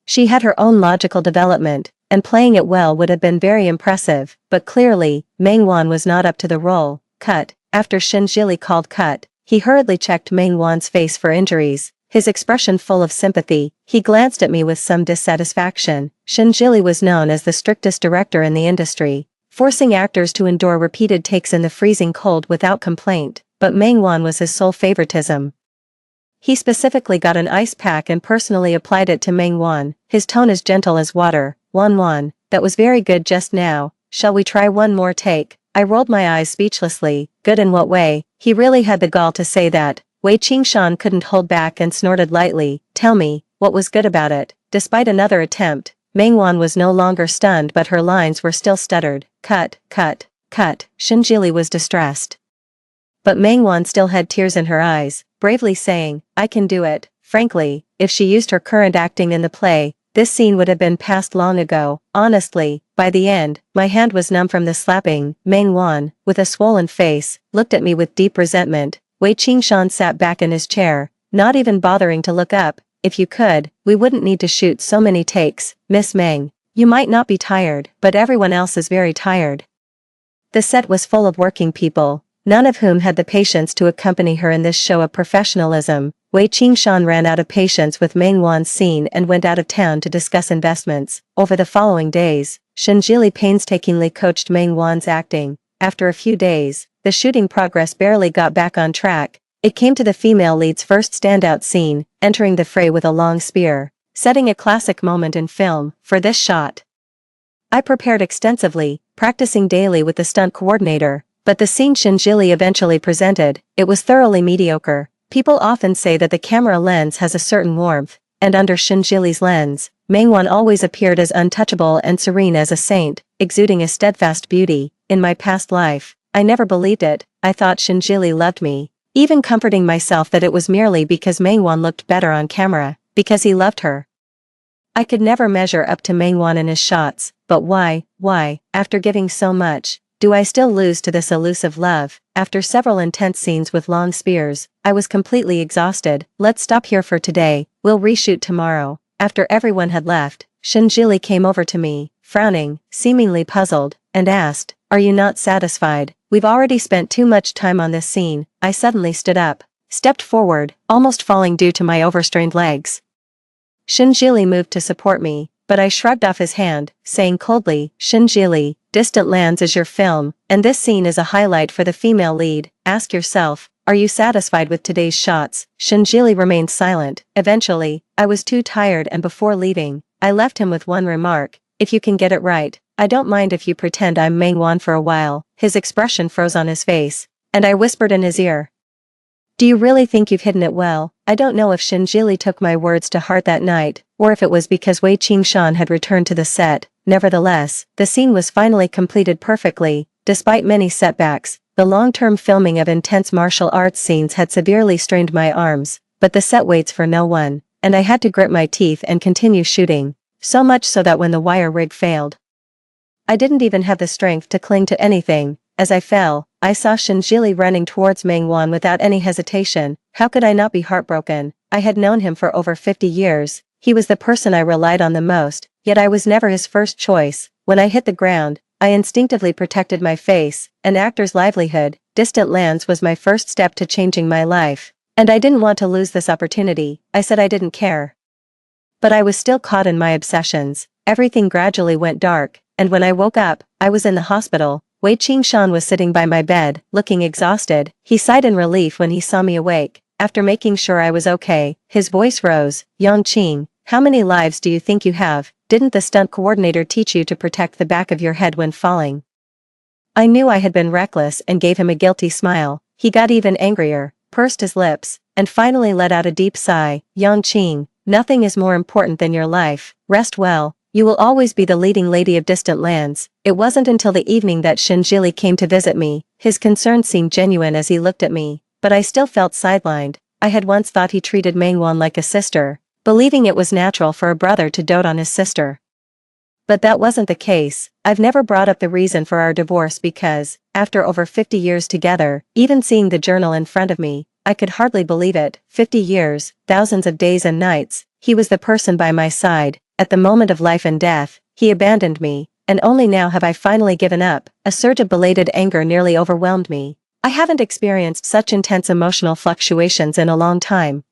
Speaker 1: She had her own logical development, and playing it well would have been very impressive, but clearly, Meng Wan was not up to the role. Cut. After Shin Jili called cut, he hurriedly checked Meng Wan's face for injuries, his expression full of sympathy. He glanced at me with some dissatisfaction. Shin Jili was known as the strictest director in the industry, forcing actors to endure repeated takes in the freezing cold without complaint, but Meng Wan was his sole favoritism. He specifically got an ice pack and personally applied it to Meng Wan, his tone as gentle as water. Wan, that was very good just now. Shall we try one more take? I rolled my eyes speechlessly. Good in what way? He really had the gall to say that. Wei Qingshan couldn't hold back and snorted lightly. Tell me, what was good about it? Despite another attempt, Mengwan was no longer stunned, but her lines were still stuttered. Cut, cut, cut. Shinjili was distressed. But Mengwan still had tears in her eyes, bravely saying, I can do it. Frankly, if she used her current acting in the play, this scene would have been passed long ago. Honestly, by the end, my hand was numb from the slapping. Mengwan, with a swollen face, looked at me with deep resentment. Wei Qingshan sat back in his chair, not even bothering to look up. If you could, we wouldn't need to shoot so many takes, Miss Meng. You might not be tired, but everyone else is very tired. The set was full of working people, none of whom had the patience to accompany her in this show of professionalism. Wei Qingshan ran out of patience with Mengwan's scene and went out of town to discuss investments. Over the following days, Shinjili painstakingly coached Mengwan's acting. After a few days, the shooting progress barely got back on track. It came to the female lead's first standout scene, entering the fray with a long spear, setting a classic moment in film. For this shot, I prepared extensively, practicing daily with the stunt coordinator, but the scene Shinjili eventually presented, it was thoroughly mediocre. People often say that the camera lens has a certain warmth, and under Shinjili's lens, Mengwan always appeared as untouchable and serene as a saint, exuding a steadfast beauty. In my past life, I never believed it. I thought Shinjili loved me, even comforting myself that it was merely because Mengwan looked better on camera, because he loved her. I could never measure up to Mengwan in his shots, but why, after giving so much, do I still lose to this elusive love? After several intense scenes with long spears, I was completely exhausted. Let's stop here for today, we'll reshoot tomorrow. After everyone had left, Shinjili came over to me, frowning, seemingly puzzled, and asked, Are you not satisfied? We've already spent too much time on this scene. I suddenly stood up, stepped forward, almost falling due to my overstrained legs. Shinjili moved to support me, but I shrugged off his hand, saying coldly, Shinjili, Distant Lands is your film, and this scene is a highlight for the female lead. Ask yourself, are you satisfied with today's shots? Shinjili remained silent. Eventually, I was too tired, and before leaving, I left him with one remark, if you can get it right, I don't mind if you pretend I'm Mengwan for a while. His expression froze on his face, and I whispered in his ear, Do you really think you've hidden it well? I don't know if Shinjili took my words to heart that night, or if it was because Wei Qingshan had returned to the set. Nevertheless, the scene was finally completed perfectly. Despite many setbacks, the long-term filming of intense martial arts scenes had severely strained my arms, but the set waits for no one, and I had to grit my teeth and continue shooting, so much so that when the wire rig failed, I didn't even have the strength to cling to anything. As I fell, I saw Shinjili running towards Mengwan without any hesitation. How could I not be heartbroken? I had known him for over 50 years. He was the person I relied on the most, yet I was never his first choice. When I hit the ground, I instinctively protected my face, an actor's livelihood. Distant Lands was my first step to changing my life, and I didn't want to lose this opportunity. I said I didn't care. But I was still caught in my obsessions. Everything gradually went dark, and when I woke up, I was in the hospital. Wei Qingshan was sitting by my bed, looking exhausted. He sighed in relief when he saw me awake. After making sure I was okay, his voice rose. Yongqing, how many lives do you think you have? Didn't the stunt coordinator teach you to protect the back of your head when falling? I knew I had been reckless and gave him a guilty smile. He got even angrier, pursed his lips, and finally let out a deep sigh. Yongqing, nothing is more important than your life. Rest well. You will always be the leading lady of Distant Lands. It wasn't until the evening that Shinjili came to visit me. His concern seemed genuine as he looked at me, but I still felt sidelined. I had once thought he treated Mengwan like a sister, believing it was natural for a brother to dote on his sister. But that wasn't the case. I've never brought up the reason for our divorce because, after over 50 years together, even seeing the journal in front of me, I could hardly believe it. 50 years, thousands of days and nights, he was the person by my side. At the moment of life and death, he abandoned me, and only now have I finally given up. A surge of belated anger nearly overwhelmed me. I haven't experienced such intense emotional fluctuations in a long time.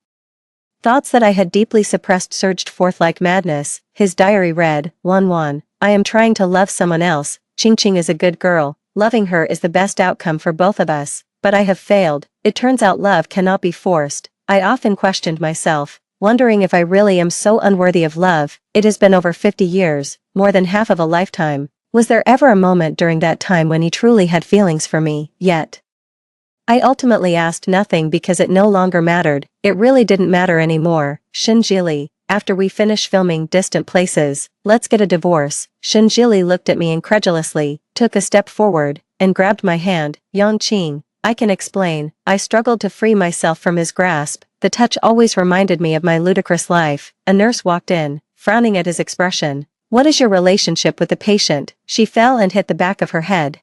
Speaker 1: Thoughts that I had deeply suppressed surged forth like madness. His diary read, Wan, I am trying to love someone else. Qingqing is a good girl. Loving her is the best outcome for both of us. But I have failed. It turns out love cannot be forced. I often questioned myself, wondering if I really am so unworthy of love. It has been over 50 years, more than half of a lifetime. Was there ever a moment during that time when he truly had feelings for me? Yet I ultimately asked nothing because it no longer mattered. It really didn't matter anymore. Shinjili, after we finish filming Distant Places, let's get a divorce." Shinjili looked at me incredulously, took a step forward, and grabbed my hand. "Yongqing, I can explain." I struggled to free myself from his grasp. The touch always reminded me of my ludicrous life. A nurse walked in, frowning at his expression. "What is your relationship with the patient?" She fell and hit the back of her head.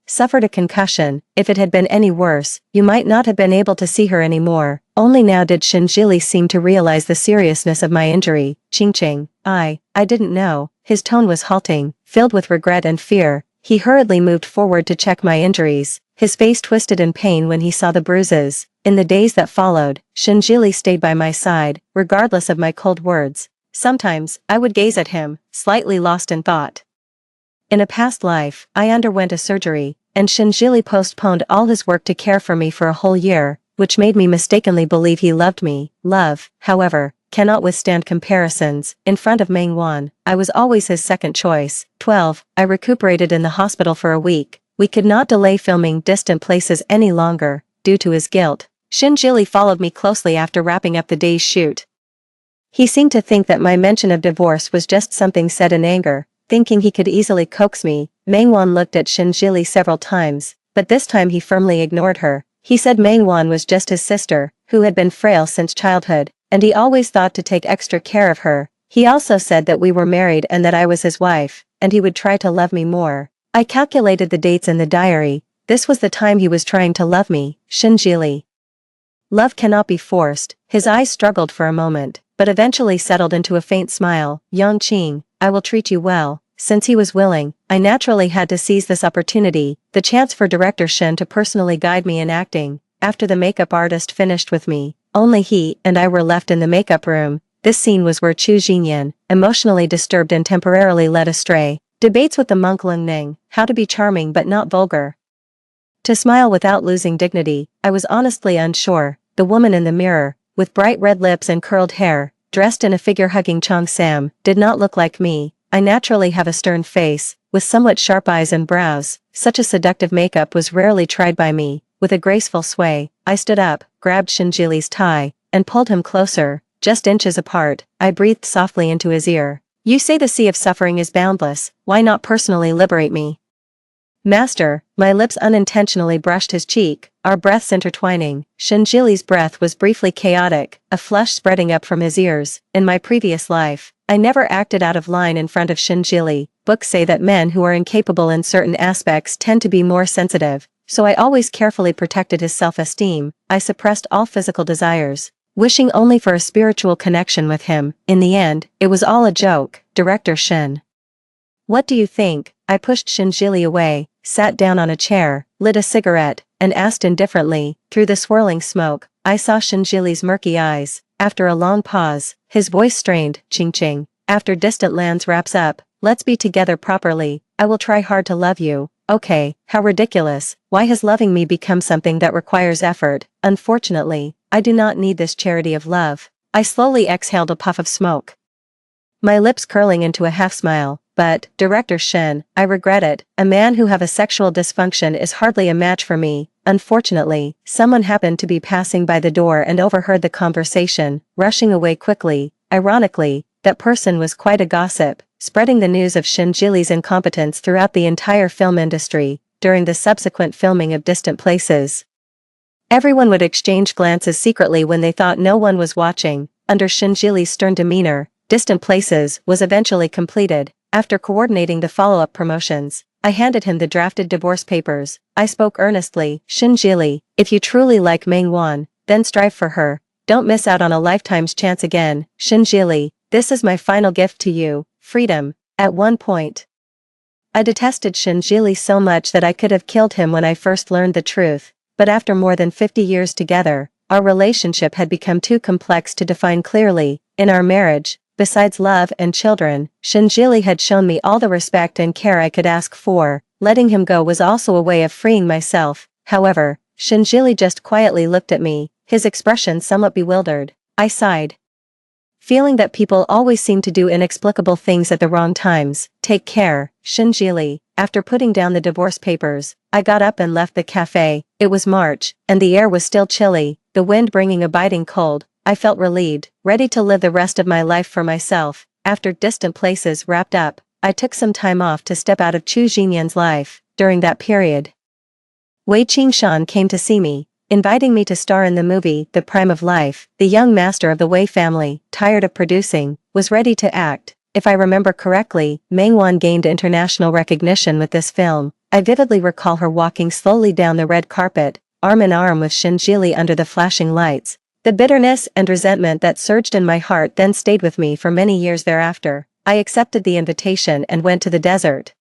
Speaker 1: "Suffered a concussion. If it had been any worse, you might not have been able to see her anymore." Only now did Shinjili seem to realize the seriousness of my injury. "Qingqing, I didn't know." His tone was halting, filled with regret and fear. He hurriedly moved forward to check my injuries. His face twisted in pain when he saw the bruises. In the days that followed, Shinjili stayed by my side, regardless of my cold words. Sometimes, I would gaze at him, slightly lost in thought. In a past life, I underwent a surgery, and Shinjili postponed all his work to care for me for a whole year, which made me mistakenly believe he loved me. Love, however, cannot withstand comparisons. In front of Mengwan, I was always his second choice. 12. I recuperated in the hospital for a week. We could not delay filming Distant Places any longer, due to his guilt. Shinjili followed me closely after wrapping up the day's shoot. He seemed to think that my mention of divorce was just something said in anger. Thinking he could easily coax me, Mengwan looked at Shinjili several times, but this time he firmly ignored her. He said Mengwan was just his sister, who had been frail since childhood, and he always thought to take extra care of her. He also said that we were married and that I was his wife, and he would try to love me more. I calculated the dates in the diary. This was the time he was trying to love me. Shinjili. Love cannot be forced. His eyes struggled for a moment, but eventually settled into a faint smile. "Yongqing, I will treat you well." Since he was willing, I naturally had to seize this opportunity, the chance for director Shen to personally guide me in acting. After the makeup artist finished with me, only he and I were left in the makeup room. This scene was where Chu Jinyan, emotionally disturbed and temporarily led astray, debates with the monk Lung Ning, how to be charming but not vulgar. To smile without losing dignity, I was honestly unsure. The woman in the mirror, with bright red lips and curled hair, dressed in a figure-hugging Chong Sam, did not look like me. I naturally have a stern face, with somewhat sharp eyes and brows. Such a seductive makeup was rarely tried by me. With a graceful sway, I stood up, grabbed Shinjili's tie, and pulled him closer, just inches apart. I breathed softly into his ear. "You say the sea of suffering is boundless, why not personally liberate me?" "Master," my lips unintentionally brushed his cheek, our breaths intertwining. Shinjili's breath was briefly chaotic, a flush spreading up from his ears. In my previous life, I never acted out of line in front of Shinjili. Books say that men who are incapable in certain aspects tend to be more sensitive, so I always carefully protected his self-esteem. I suppressed all physical desires, wishing only for a spiritual connection with him. In the end, it was all a joke. Director Shen. "What do you think?" I pushed Shinjili away, sat down on a chair, lit a cigarette, and asked indifferently. Through the swirling smoke, I saw Shinjili's murky eyes. After a long pause, his voice strained. "Qingqing, after Distant Lands wraps up, let's be together properly. I will try hard to love you." Okay, how ridiculous. Why has loving me become something that requires effort? Unfortunately, I do not need this charity of love. I slowly exhaled a puff of smoke, my lips curling into a half-smile. "But, Director Shen, I regret it. A man who have a sexual dysfunction is hardly a match for me." Unfortunately, someone happened to be passing by the door and overheard the conversation, rushing away quickly. Ironically, that person was quite a gossip, spreading the news of Shinjili's incompetence throughout the entire film industry. During the subsequent filming of Distant Places, everyone would exchange glances secretly when they thought no one was watching. Under Shinjili's stern demeanor, Distant Places was eventually completed. After coordinating the follow-up promotions, I handed him the drafted divorce papers. I spoke earnestly. "Shinjili, if you truly like Mengwan, then strive for her. Don't miss out on a lifetime's chance again." "Shinjili, this is my final gift to you, freedom." At one point, I detested Shinjili so much that I could have killed him when I first learned the truth, but after more than 50 years together, our relationship had become too complex to define clearly. In our marriage, besides love and children, Shinjili had shown me all the respect and care I could ask for. Letting him go was also a way of freeing myself. However, Shinjili just quietly looked at me, his expression somewhat bewildered. I sighed, feeling that people always seem to do inexplicable things at the wrong times. "Take care, Shinjili." After putting down the divorce papers, I got up and left the cafe. It was March, and the air was still chilly, the wind bringing a biting cold. I felt relieved, ready to live the rest of my life for myself. After Distant Places wrapped up, I took some time off to step out of Chu Jinyan's life. During that period, Wei Qingshan came to see me, inviting me to star in the movie The Prime of Life. The young master of the Wei family, tired of producing, was ready to act. If I remember correctly, Meng Wan gained international recognition with this film. I vividly recall her walking slowly down the red carpet, arm in arm with Shen Jili under the flashing lights. The bitterness and resentment that surged in my heart then stayed with me for many years thereafter. I accepted the invitation and went to the desert,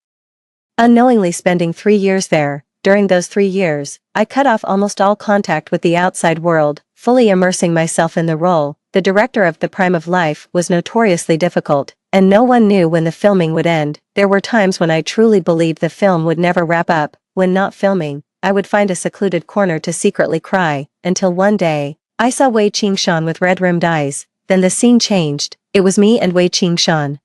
Speaker 1: unknowingly spending 3 years there. During those 3 years, I cut off almost all contact with the outside world, fully immersing myself in the role. The director of The Prime of Life was notoriously difficult, and no one knew when the filming would end. There were times when I truly believed the film would never wrap up. When not filming, I would find a secluded corner to secretly cry, until one day, I saw Wei Qingshan with red-rimmed eyes. Then the scene changed. It was me and Wei Qingshan,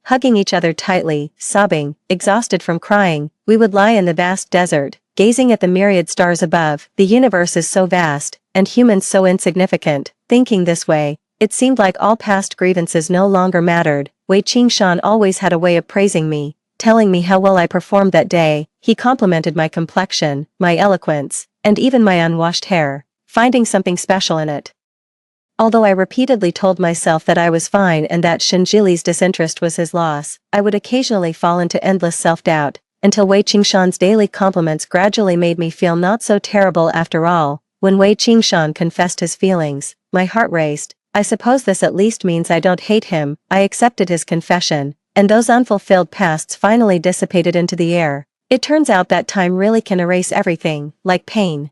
Speaker 1: hugging each other tightly, sobbing, exhausted from crying. We would lie in the vast desert, gazing at the myriad stars above. The universe is so vast, and humans so insignificant. Thinking this way, it seemed like all past grievances no longer mattered. Wei Qingshan always had a way of praising me, telling me how well I performed that day. He complimented my complexion, my eloquence, and even my unwashed hair, finding something special in it. Although I repeatedly told myself that I was fine and that Shinjili's disinterest was his loss, I would occasionally fall into endless self-doubt, until Wei Qingshan's daily compliments gradually made me feel not so terrible after all. When Wei Qingshan confessed his feelings, my heart raced. I suppose this at least means I don't hate him. I accepted his confession, and those unfulfilled pasts finally dissipated into the air. It turns out that time really can erase everything, like pain,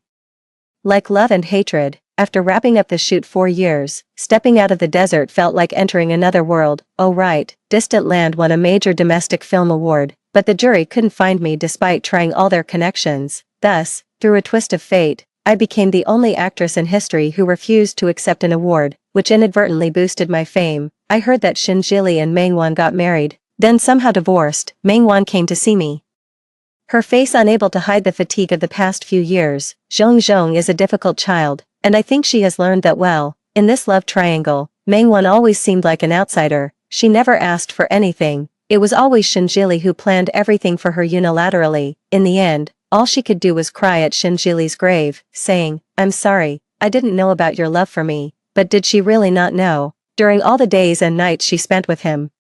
Speaker 1: like love and hatred. After wrapping up the shoot 4 years, stepping out of the desert felt like entering another world. Oh right, Distant Land won a major domestic film award, but the jury couldn't find me despite trying all their connections. Thus, through a twist of fate, I became the only actress in history who refused to accept an award, which inadvertently boosted my fame. I heard that Shin Jili and Meng Wan got married, then somehow divorced. Meng Wan came to see me, her face unable to hide the fatigue of the past few years. Zhong is a difficult child, and I think she has learned that well. In this love triangle, Meng Wan always seemed like an outsider. She never asked for anything. It was always Shinjili who planned everything for her unilaterally. In the end, all she could do was cry at Shinjili's grave, saying, "I'm sorry, I didn't know about your love for me." But did she really not know? During all the days and nights she spent with him,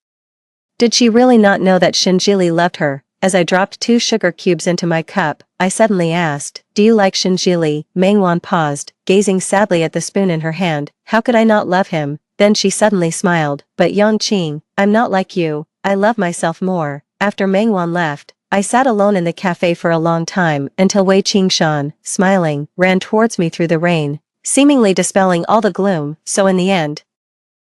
Speaker 1: did she really not know that Shinjili loved her? As I dropped 2 sugar cubes into my cup, I suddenly asked, "Do you like Shinjili?" Meng Wan paused, gazing sadly at the spoon in her hand. How could I not love him? Then she suddenly smiled. "But Yongqing, I'm not like you. I love myself more." After Meng Wan left, I sat alone in the cafe for a long time, until Wei Qingshan, smiling, ran towards me through the rain, seemingly dispelling all the gloom. So in the end,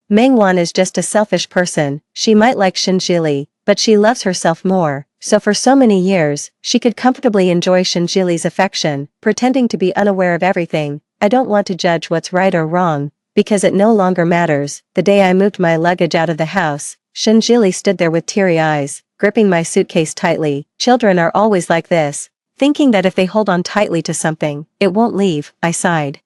Speaker 1: Meng Wan is just a selfish person. She might like Shinjili, but she loves herself more. So for so many years, she could comfortably enjoy Shinjili's affection, pretending to be unaware of everything. I don't want to judge what's right or wrong, because it no longer matters. The day I moved my luggage out of the house, Shinjili stood there with teary eyes, gripping my suitcase tightly. Children are always like this, thinking that if they hold on tightly to something, it won't leave. I sighed,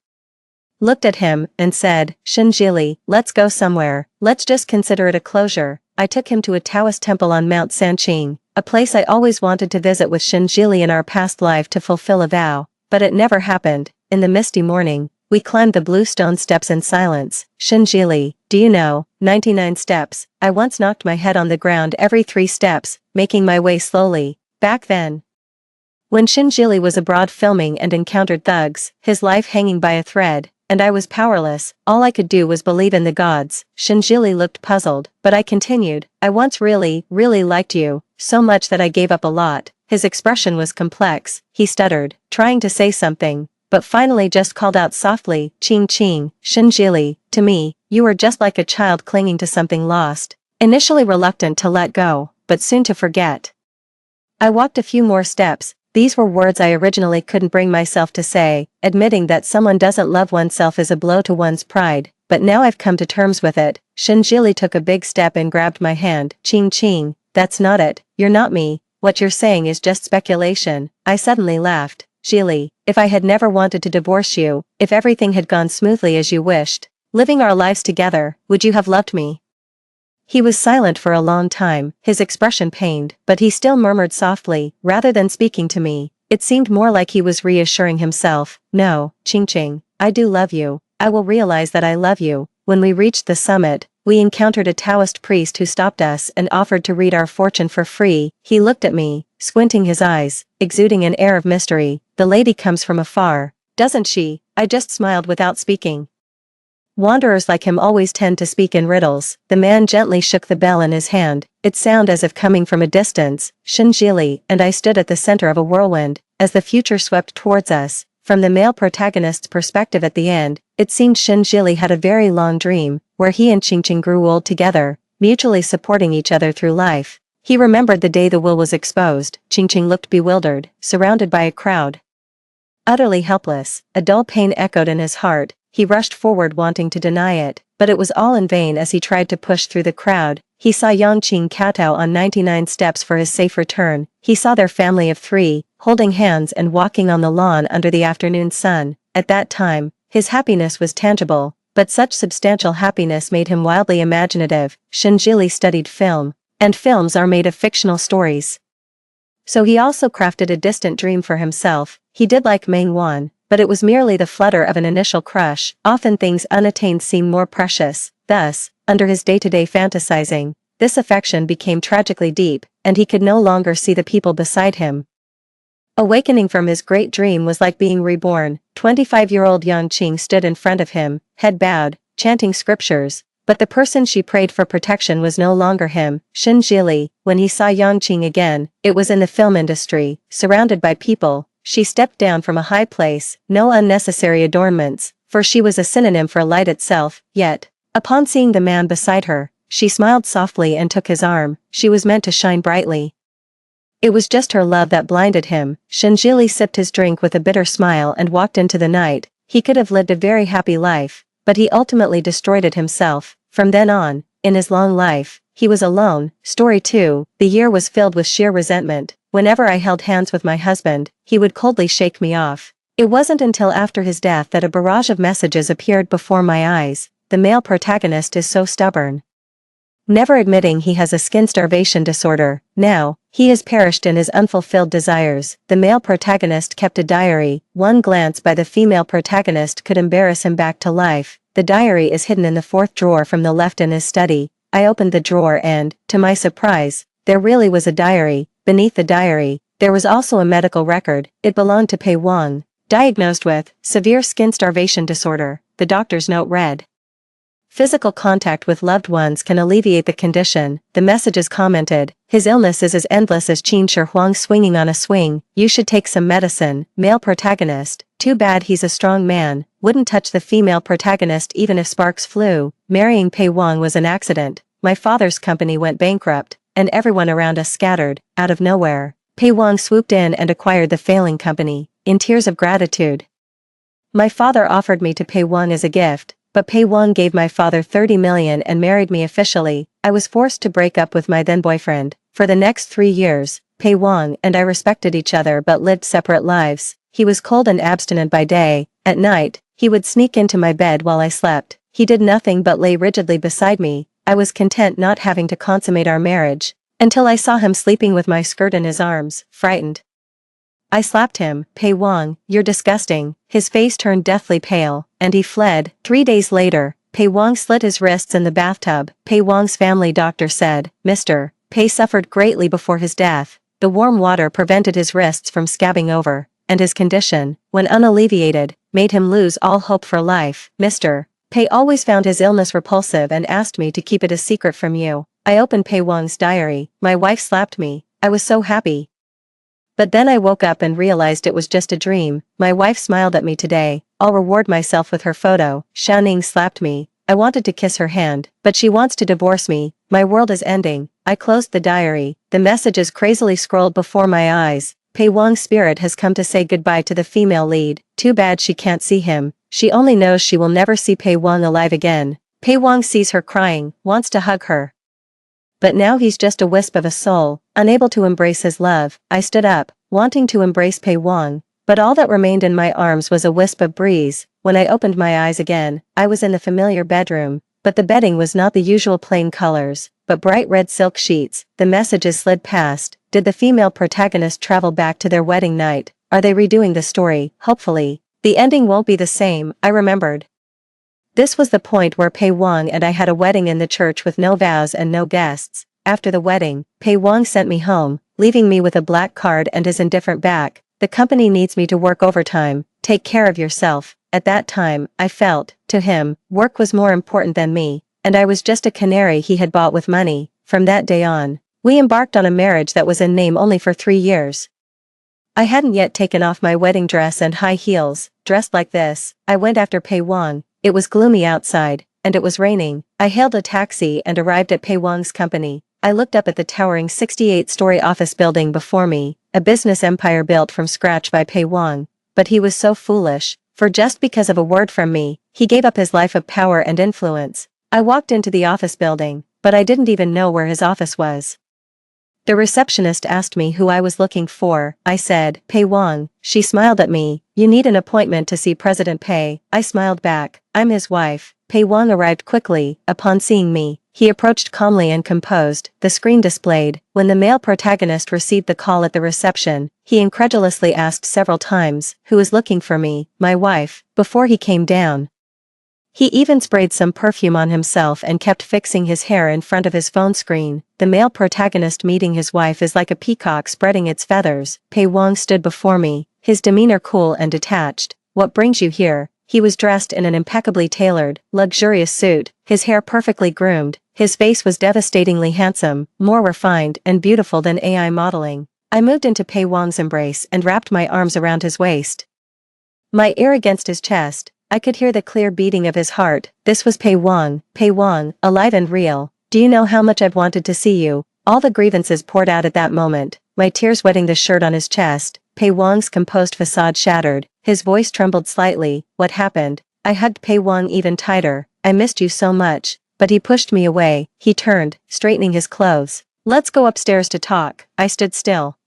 Speaker 1: looked at him, and said, "Shinjili, let's go somewhere. Let's just consider it a closure." I took him to a Taoist temple on Mount Sanqing, a place I always wanted to visit with Shinjili in our past life to fulfill a vow, but it never happened. In the misty morning, we climbed the blue stone steps in silence. "Shinjili, do you know, 99 steps, I once knocked my head on the ground every 3 steps, making my way slowly." Back then, when Shinjili was abroad filming and encountered thugs, his life hanging by a thread, and I was powerless, all I could do was believe in the gods. Shinjili looked puzzled, but I continued, "I once really liked you, so much that I gave up a lot." His expression was complex. He stuttered, trying to say something, but finally just called out softly, "Qing, Shinjili, to me, you were just like a child clinging to something lost, initially reluctant to let go, but soon to forget." I walked a few more steps. These were words I originally couldn't bring myself to say. Admitting that someone doesn't love oneself is a blow to one's pride, but now I've come to terms with it. Shinjili took a big step and grabbed my hand. "Qing, that's not it. You're not me. What you're saying is just speculation." I suddenly laughed. "Jili, if I had never wanted to divorce you, if everything had gone smoothly as you wished, living our lives together, would you have loved me? He was silent for a long time, his expression pained, but he still murmured softly, rather than speaking to me. It seemed more like he was reassuring himself. No, Ching, I do love you. I will realize that I love you. When we reached the summit, we encountered a Taoist priest who stopped us and offered to read our fortune for free. He looked at me, squinting his eyes, exuding an air of mystery. The lady comes from afar, doesn't she? I just smiled without speaking. Wanderers like him always tend to speak in riddles. The man gently shook the bell in his hand. It sounded as if coming from a distance. Shinjili and I stood at the center of a whirlwind, as the future swept towards us. From the male protagonist's perspective at the end, it seemed Shinjili had a very long dream, where he and Qingqing grew old together, mutually supporting each other through life. He remembered the day the will was exposed. Qingqing looked bewildered, surrounded by a crowd. Utterly helpless, a dull pain echoed in his heart. He rushed forward wanting to deny it, but it was all in vain as he tried to push through the crowd. He saw Yangqing kowtow on 99 steps for his safe return. He saw their family of 3, holding hands and walking on the lawn under the afternoon sun. At that time, his happiness was tangible, but such substantial happiness made him wildly imaginative. Shinjili studied film, and films are made of fictional stories. So he also crafted a distant dream for himself. He did like Meng Wan, but it was merely the flutter of an initial crush. Often things unattained seem more precious. Thus, under his day-to-day fantasizing, this affection became tragically deep, and he could no longer see the people beside him. Awakening from his great dream was like being reborn. 25-year-old Yangqing stood in front of him, head bowed, chanting scriptures, but the person she prayed for protection was no longer him. Shinjili, when he saw Yangqing again, it was in the film industry, surrounded by people. She stepped down from a high place, no unnecessary adornments, for she was a synonym for light itself. Yet, upon seeing the man beside her, she smiled softly and took his arm. She was meant to shine brightly. It was just her love that blinded him. Shinjili sipped his drink with a bitter smile and walked into the night. He could have lived a very happy life, but he ultimately destroyed it himself. From then on, in his long life, he was alone. Story 2, the year was filled with sheer resentment. Whenever I held hands with my husband, he would coldly shake me off. It wasn't until after his death that a barrage of messages appeared before my eyes. The male protagonist is so stubborn, never admitting he has a skin starvation disorder. Now, he has perished in his unfulfilled desires. The male protagonist kept a diary. One glance by the female protagonist could embarrass him back to life. The diary is hidden in the 4th drawer from the left in his study. I opened the drawer and, to my surprise, there really was a diary. Beneath the diary, there was also a medical record. It belonged to Pei Wang, diagnosed with severe skin starvation disorder. The doctor's note read, "Physical contact with loved ones can alleviate the condition." The messages commented, "His illness is as endless as Qin Shi Huang swinging on a swing. You should take some medicine." Male protagonist, "Too bad he's a strong man. Wouldn't touch the female protagonist even if sparks flew. Marrying Pei Wang was an accident. My father's company went bankrupt, and everyone around us scattered." Out of nowhere, Pei Wang swooped in and acquired the failing company. In tears of gratitude, "My father offered me to Pei Wang as a gift, but Pei Wang gave my father 30 million and married me officially. I was forced to break up with my then boyfriend. For the next 3 years, Pei Wang and I respected each other but lived separate lives. He was cold and abstinent by day. At night, he would sneak into my bed while I slept. He did nothing but lay rigidly beside me. I was content not having to consummate our marriage, until I saw him sleeping with my skirt in his arms. Frightened, I slapped him. Pei Wang, you're disgusting." His face turned deathly pale, and he fled. 3 days later, Pei Wang slit his wrists in the bathtub. Pei Wang's family doctor said, "Mr. Pei suffered greatly before his death. The warm water prevented his wrists from scabbing over, and his condition, when unalleviated, made him lose all hope for life. Mr. Pei always found his illness repulsive and asked me to keep it a secret from you." I opened Pei Wang's diary. "My wife slapped me. I was so happy. But then I woke up and realized it was just a dream. My wife smiled at me today. I'll reward myself with her photo. Xiaoning slapped me. I wanted to kiss her hand, but she wants to divorce me. My world is ending." I closed the diary. The messages crazily scrolled before my eyes. Pei Wang's spirit has come to say goodbye to the female lead. Too bad she can't see him. She only knows she will never see Pei Wang alive again. Pei Wang sees her crying, wants to hug her. But now he's just a wisp of a soul, unable to embrace his love. I stood up, wanting to embrace Pei Wang, but all that remained in my arms was a wisp of breeze. When I opened my eyes again, I was in the familiar bedroom, but the bedding was not the usual plain colors, but bright red silk sheets. The messages slid past. Did the female protagonist travel back to their wedding night? Are they redoing the story? Hopefully. The ending won't be the same, I remembered. This was the point where Pei Wang and I had a wedding in the church with no vows and no guests. After the wedding, Pei Wang sent me home, leaving me with a black card and his indifferent back. The company needs me to work overtime. Take care of yourself. At that time, I felt, to him, work was more important than me, and I was just a canary he had bought with money. From that day on, we embarked on a marriage that was in name only for 3 years. I hadn't yet taken off my wedding dress and high heels. Dressed like this, I went after Pei Wang. It was gloomy outside, and it was raining. I hailed a taxi and arrived at Pei Wang's company. I looked up at the towering 68-story office building before me, a business empire built from scratch by Pei Wang. But he was so foolish, for just because of a word from me, he gave up his life of power and influence. I walked into the office building, but I didn't even know where his office was. The receptionist asked me who I was looking for. I said, Pei Wang. She smiled at me. You need an appointment to see President Pei. I smiled back. I'm his wife. Pei Wang arrived quickly. Upon seeing me, he approached calmly and composed. The screen displayed. When the male protagonist received the call at the reception, he incredulously asked several times, who is looking for me? My wife, before he came down. He even sprayed some perfume on himself and kept fixing his hair in front of his phone screen. The male protagonist meeting his wife is like a peacock spreading its feathers. Pei Wang stood before me, his demeanor cool and detached. What brings you here? He was dressed in an impeccably tailored, luxurious suit, his hair perfectly groomed. His face was devastatingly handsome, more refined and beautiful than AI modeling. I moved into Pei Wang's embrace and wrapped my arms around his waist. My ear against his chest, I could hear the clear beating of his heart. This was Pei Wang, alive and real. Do you know how much I've wanted to see you? All the grievances poured out at that moment, my tears wetting the shirt on his chest. Pei Wang's composed facade shattered, his voice trembled slightly. What happened? I hugged Pei Wang even tighter. I missed you so much. But he pushed me away. He turned, straightening his clothes. Let's go upstairs to talk. I stood still.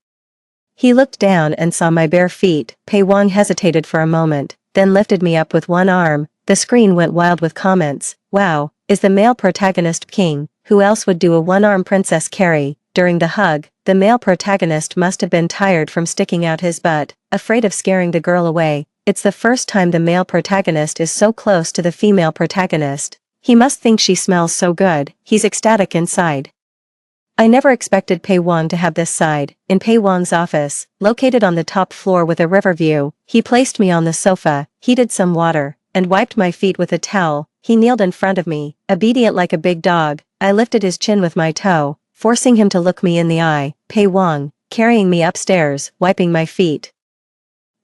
Speaker 1: He looked down and saw my bare feet. Pei Wang hesitated for a moment, then lifted me up with one arm. The screen went wild with comments. Wow, is the male protagonist king? Who else would do a one-arm princess carry? During the hug, the male protagonist must have been tired from sticking out his butt, afraid of scaring the girl away. It's the first time the male protagonist is so close to the female protagonist. He must think she smells so good. He's ecstatic inside. I never expected Pei Wang to have this side. In Pei Wang's office, located on the top floor with a river view, he placed me on the sofa, heated some water, and wiped my feet with a towel. He kneeled in front of me, obedient like a big dog. I lifted his chin with my toe, forcing him to look me in the eye. Pei Wang, carrying me upstairs, wiping my feet.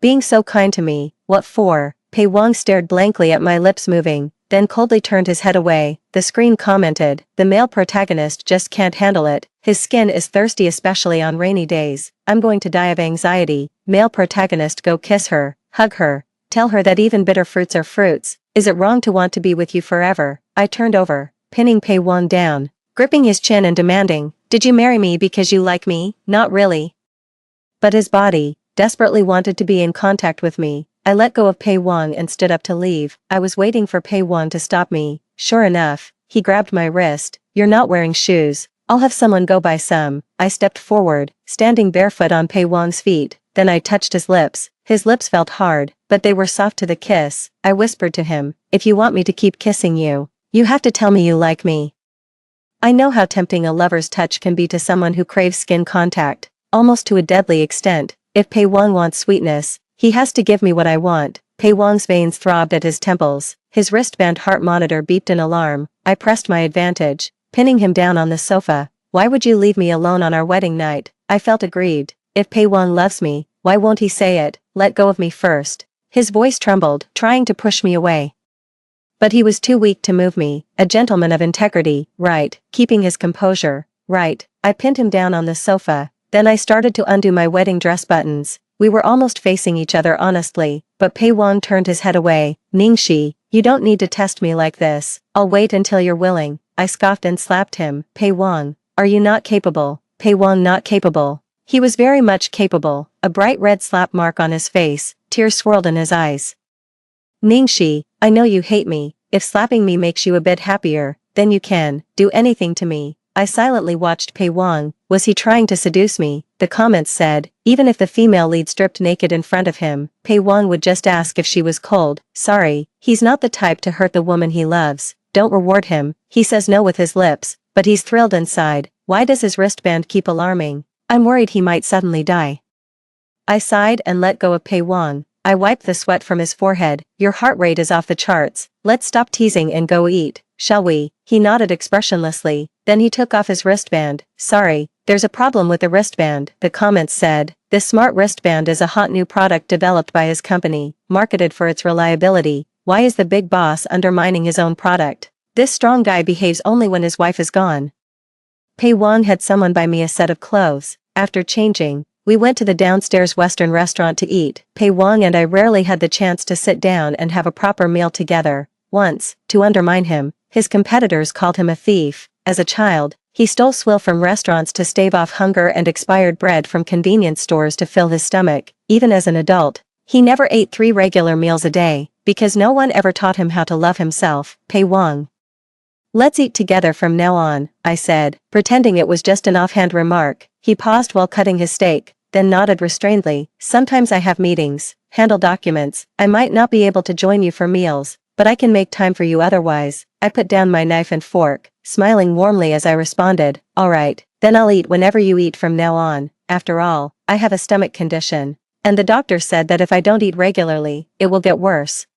Speaker 1: Being so kind to me, what for? Pei Wang stared blankly at my lips moving, then coldly turned his head away. The screen commented, the male protagonist just can't handle it. His skin is thirsty, especially on rainy days. I'm going to die of anxiety. Male protagonist, go kiss her, hug her, tell her that even bitter fruits are fruits. Is it wrong to want to be with you forever? I turned over, pinning Pei Wang down, gripping his chin and demanding, did you marry me because you like me? Not really. But his body desperately wanted to be in contact with me. I let go of Pei Wang and stood up to leave. I was waiting for Pei Wang to stop me. Sure enough, he grabbed my wrist. You're not wearing shoes. I'll have someone go buy some. I stepped forward, standing barefoot on Pei Wang's feet. Then I touched his lips. His lips felt hard, but they were soft to the kiss. I whispered to him, if you want me to keep kissing you, you have to tell me you like me. I know how tempting a lover's touch can be to someone who craves skin contact, almost to a deadly extent. If Pei Wang wants sweetness, he has to give me what I want. Pei Wang's veins throbbed at his temples. His wristband heart monitor beeped an alarm. I pressed my advantage, pinning him down on the sofa. Why would you leave me alone on our wedding night? I felt aggrieved. If Pei Wang loves me, why won't he say it? Let go of me first. His voice trembled, trying to push me away. But he was too weak to move me. A gentleman of integrity, right, keeping his composure, right. I pinned him down on the sofa. Then I started to undo my wedding dress buttons. We were almost facing each other honestly, but Pei Wang turned his head away. Ningxi, you don't need to test me like this. I'll wait until you're willing. I scoffed and slapped him. Pei Wang, are you not capable? Pei Wang not capable. He was very much capable. A bright red slap mark on his face, tears swirled in his eyes. Ningxi, I know you hate me. If slapping me makes you a bit happier, then you can do anything to me. I silently watched Pei Wang. Was he trying to seduce me? The comments said, even if the female lead stripped naked in front of him, Pei Wang would just ask if she was cold. Sorry, he's not the type to hurt the woman he loves. Don't reward him. He says no with his lips, but he's thrilled inside. Why does his wristband keep alarming? I'm worried he might suddenly die. I sighed and let go of Pei Wang. I wiped the sweat from his forehead. Your heart rate is off the charts. Let's stop teasing and go eat, shall we? He nodded expressionlessly. Then he took off his wristband. Sorry, there's a problem with the wristband, the comments said. This smart wristband is a hot new product developed by his company, marketed for its reliability. Why is the big boss undermining his own product? This strong guy behaves only when his wife is gone. Pei Wang had someone buy me a set of clothes. After changing, we went to the downstairs Western restaurant to eat. Pei Wang and I rarely had the chance to sit down and have a proper meal together. Once, to undermine him, his competitors called him a thief. As a child, he stole swill from restaurants to stave off hunger and expired bread from convenience stores to fill his stomach. Even as an adult, he never ate 3 regular meals a day, because no one ever taught him how to love himself. Pei Wang. Let's eat together from now on, I said, pretending it was just an offhand remark. He paused while cutting his steak, then nodded restrainedly. Sometimes I have meetings, handle documents. I might not be able to join you for meals, but I can make time for you otherwise. I put down my knife and fork, smiling warmly as I responded, all right, then I'll eat whenever you eat from now on. After all, I have a stomach condition, and the doctor said that if I don't eat regularly, it will get worse.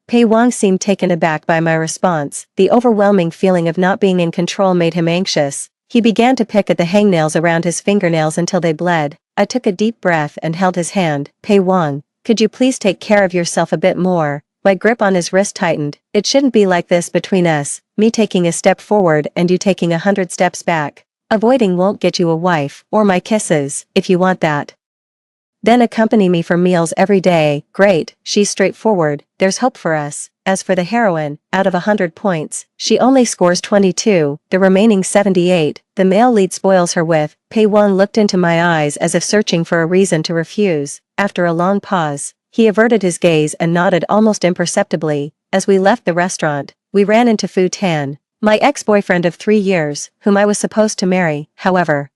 Speaker 1: Pei Wang seemed taken aback by my response. The overwhelming feeling of not being in control made him anxious. He began to pick at the hangnails around his fingernails until they bled. I took a deep breath and held his hand. Pei Wang, could you please take care of yourself a bit more? My grip on his wrist tightened. It shouldn't be like this between us, me taking a step forward and you taking 100 steps back. Avoiding won't get you a wife, or my kisses, if you want that. Then accompany me for meals every day. Great, she's straightforward, there's hope for us. As for the heroine, out of 100 points, she only scores 22, the remaining 78, the male lead spoils her with. Pei Wang looked into my eyes as if searching for a reason to refuse. After a long pause, he averted his gaze and nodded almost imperceptibly. As we left the restaurant, we ran into Fu Tan, my ex-boyfriend of 3 years, whom I was supposed to marry. However,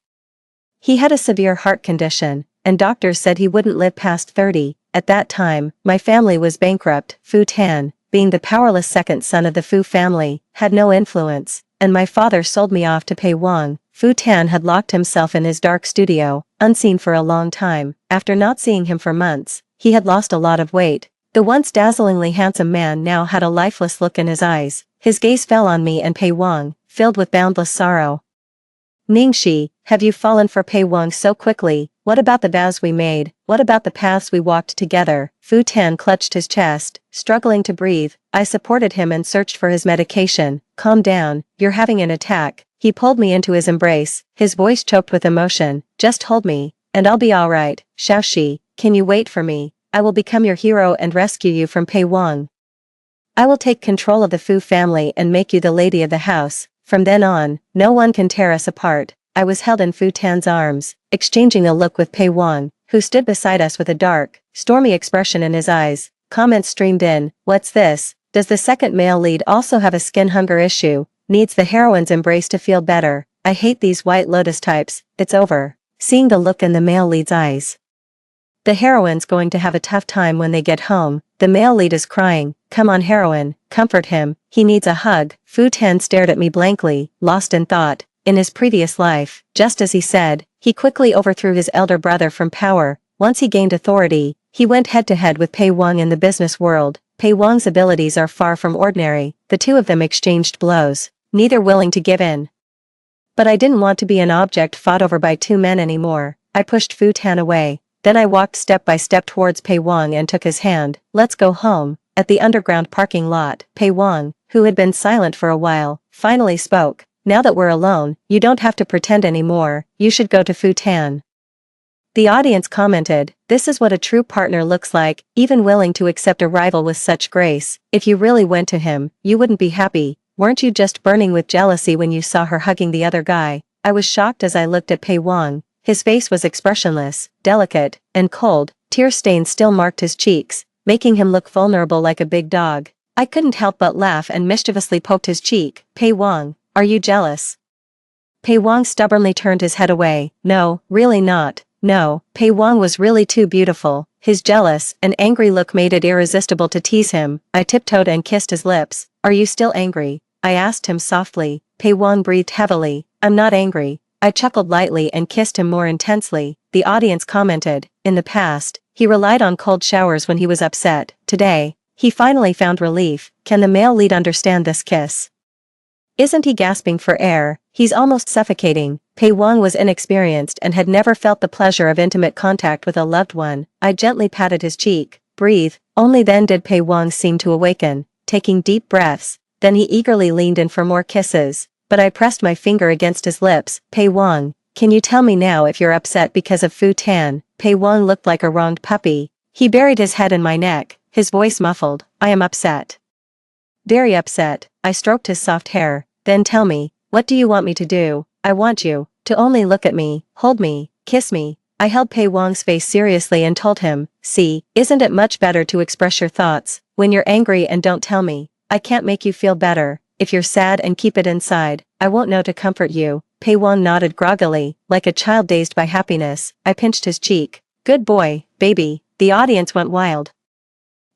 Speaker 1: he had a severe heart condition, and doctors said he wouldn't live past 30. At that time, my family was bankrupt. Fu Tan, being the powerless second son of the Fu family, had no influence, and my father sold me off to Pei Wang. Fu Tan had locked himself in his dark studio, unseen for a long time. After not seeing him for months, he had lost a lot of weight. The once dazzlingly handsome man now had a lifeless look in his eyes. His gaze fell on me and Pei Wang, filled with boundless sorrow. Ningxi, have you fallen for Pei Wang so quickly? What about the vows we made? What about the paths we walked together? Fu Tan clutched his chest, struggling to breathe. I supported him and searched for his medication. Calm down, you're having an attack. He pulled me into his embrace, his voice choked with emotion. Just hold me, and I'll be alright. Xiaoxi, can you wait for me? I will become your hero and rescue you from Pei Wang. I will take control of the Fu family and make you the lady of the house. From then on, no one can tear us apart. I was held in Fu Tan's arms, exchanging a look with Pei Wang, who stood beside us with a dark, stormy expression in his eyes. Comments streamed in. What's this? Does the second male lead also have a skin hunger issue? Needs the heroine's embrace to feel better. I hate these White Lotus types. It's over. Seeing the look in the male lead's eyes. The heroine's going to have a tough time when they get home. The male lead is crying. Come on heroine, comfort him, he needs a hug. Fu Tan stared at me blankly, lost in thought. In his previous life, just as he said, he quickly overthrew his elder brother from power. Once he gained authority, he went head-to-head with Pei Wang in the business world. Pei Wang's abilities are far from ordinary. The two of them exchanged blows, neither willing to give in. But I didn't want to be an object fought over by 2 men anymore. I pushed Fu Tan away. Then I walked step by step towards Pei Wang and took his hand. Let's go home. At the underground parking lot, Pei Wang, who had been silent for a while, finally spoke. Now that we're alone, you don't have to pretend anymore. You should go to Fu Tan. The audience commented, this is what a true partner looks like, even willing to accept a rival with such grace. If you really went to him, you wouldn't be happy. Weren't you just burning with jealousy when you saw her hugging the other guy? I was shocked as I looked at Pei Wang. His face was expressionless, delicate, and cold. Tear stains still marked his cheeks. making him look vulnerable like a big dog. I couldn't help but laugh and mischievously poked his cheek. Pei Wang, are you jealous? Pei Wang stubbornly turned his head away. No, really not. No, Pei Wang was really too beautiful. His jealous and angry look made it irresistible to tease him. I tiptoed and kissed his lips. Are you still angry? I asked him softly. Pei Wang breathed heavily. I'm not angry. I chuckled lightly and kissed him more intensely. The audience commented. In the past, he relied on cold showers when he was upset. Today, he finally found relief. Can the male lead understand this kiss? Isn't he gasping for air? He's almost suffocating. Pei Wang was inexperienced and had never felt the pleasure of intimate contact with a loved one. I gently patted his cheek. Breathe. Only then did Pei Wang seem to awaken, taking deep breaths. Then he eagerly leaned in for more kisses, but I pressed my finger against his lips. Pei Wang, can you tell me now if you're upset because of Fu Tan? Pei Wang looked like a wronged puppy. He buried his head in my neck, his voice muffled. I am upset. Very upset. I stroked his soft hair. Then tell me, what do you want me to do? I want you to only look at me, hold me, kiss me. I held Pei Wang's face seriously and told him, see, isn't it much better to express your thoughts when you're angry and don't tell me? I can't make you feel better. If you're sad and keep it inside, I won't know to comfort you. Pei Wang nodded groggily, like a child dazed by happiness. I pinched his cheek. Good boy, baby. The audience went wild.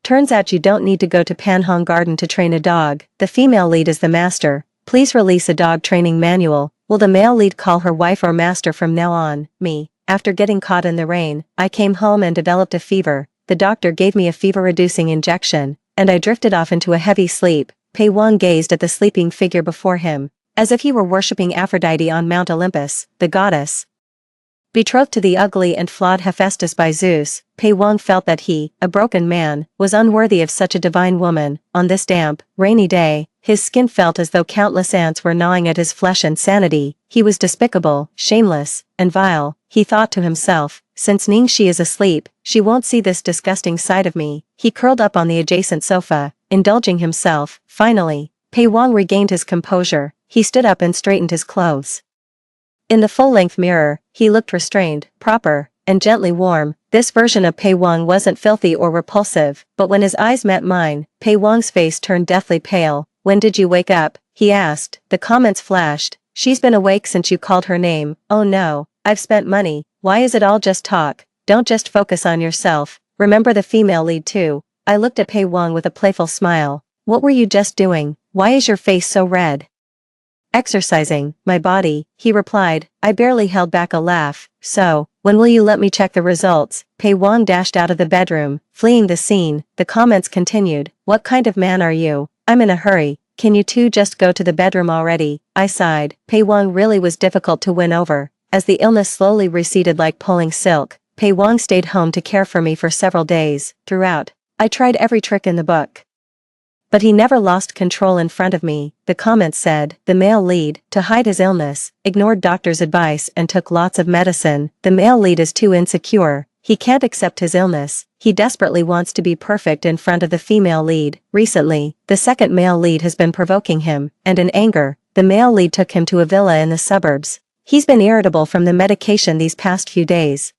Speaker 1: Turns out you don't need to go to Panhong Garden to train a dog. The female lead is the master. Please release a dog training manual. Will the male lead call her wife or master from now on? Me. After getting caught in the rain, I came home and developed a fever. The doctor gave me a fever-reducing injection, and I drifted off into a heavy sleep. Pei Wang gazed at the sleeping figure before him, as if he were worshipping Aphrodite on Mount Olympus, the goddess. Betrothed to the ugly and flawed Hephaestus by Zeus, Pei Wang felt that he, a broken man, was unworthy of such a divine woman. On this damp, rainy day, his skin felt as though countless ants were gnawing at his flesh and sanity. He was despicable, shameless, and vile. He thought to himself, since Ningxi is asleep, she won't see this disgusting side of me. He curled up on the adjacent sofa, indulging himself. Finally, Pei Wang regained his composure. He stood up and straightened his clothes. In the full-length mirror, he looked restrained, proper, and gently warm. This version of Pei Wang wasn't filthy or repulsive, but when his eyes met mine, Pei Wang's face turned deathly pale. When did you wake up? He asked. The comments flashed. She's been awake since you called her name. Oh no, I've spent money. Why is it all just talk? Don't just focus on yourself. Remember the female lead too. I looked at Pei Wang with a playful smile. What were you just doing? Why is your face so red? Exercising my body, he replied. I barely held back a laugh. So, when will you let me check the results? Pei Wang dashed out of the bedroom, fleeing the scene. The comments continued. What kind of man are you? I'm in a hurry. Can you two just go to the bedroom already? I sighed. Pei Wang really was difficult to win over. As the illness slowly receded like pulling silk, Pei Wang stayed home to care for me for several days. Throughout, I tried every trick in the book, but he never lost control in front of me. The comments said, the male lead, to hide his illness, ignored doctor's advice and took lots of medicine. The male lead is too insecure. He can't accept his illness. He desperately wants to be perfect in front of the female lead. Recently, the second male lead has been provoking him, and in anger, the male lead took him to a villa in the suburbs. He's been irritable from the medication these past few days,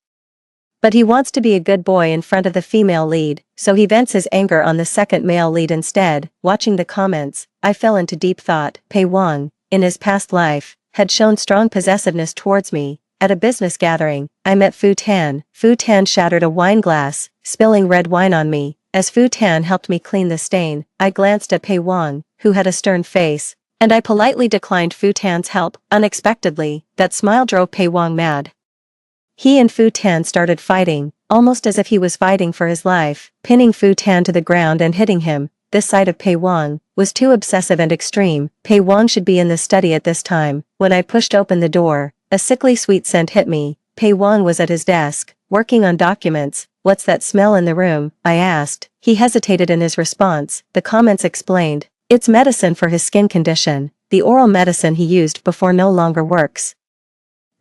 Speaker 1: but he wants to be a good boy in front of the female lead, so he vents his anger on the second male lead instead. Watching the comments, I fell into deep thought. Pei Wang, in his past life, had shown strong possessiveness towards me. At a business gathering, I met Fu Tan. Fu Tan shattered a wine glass, spilling red wine on me. As Fu Tan helped me clean the stain, I glanced at Pei Wang, who had a stern face, and I politely declined Fu Tan's help. Unexpectedly, that smile drove Pei Wang mad. He and Fu Tan started fighting, almost as if he was fighting for his life, pinning Fu Tan to the ground and hitting him. This side of Pei Wang was too obsessive and extreme. Pei Wang should be in the study at this time. When I pushed open the door, a sickly sweet scent hit me. Pei Wang was at his desk, working on documents. What's that smell in the room? I asked. He hesitated in his response. The comments explained. It's medicine for his skin condition. The oral medicine he used before no longer works.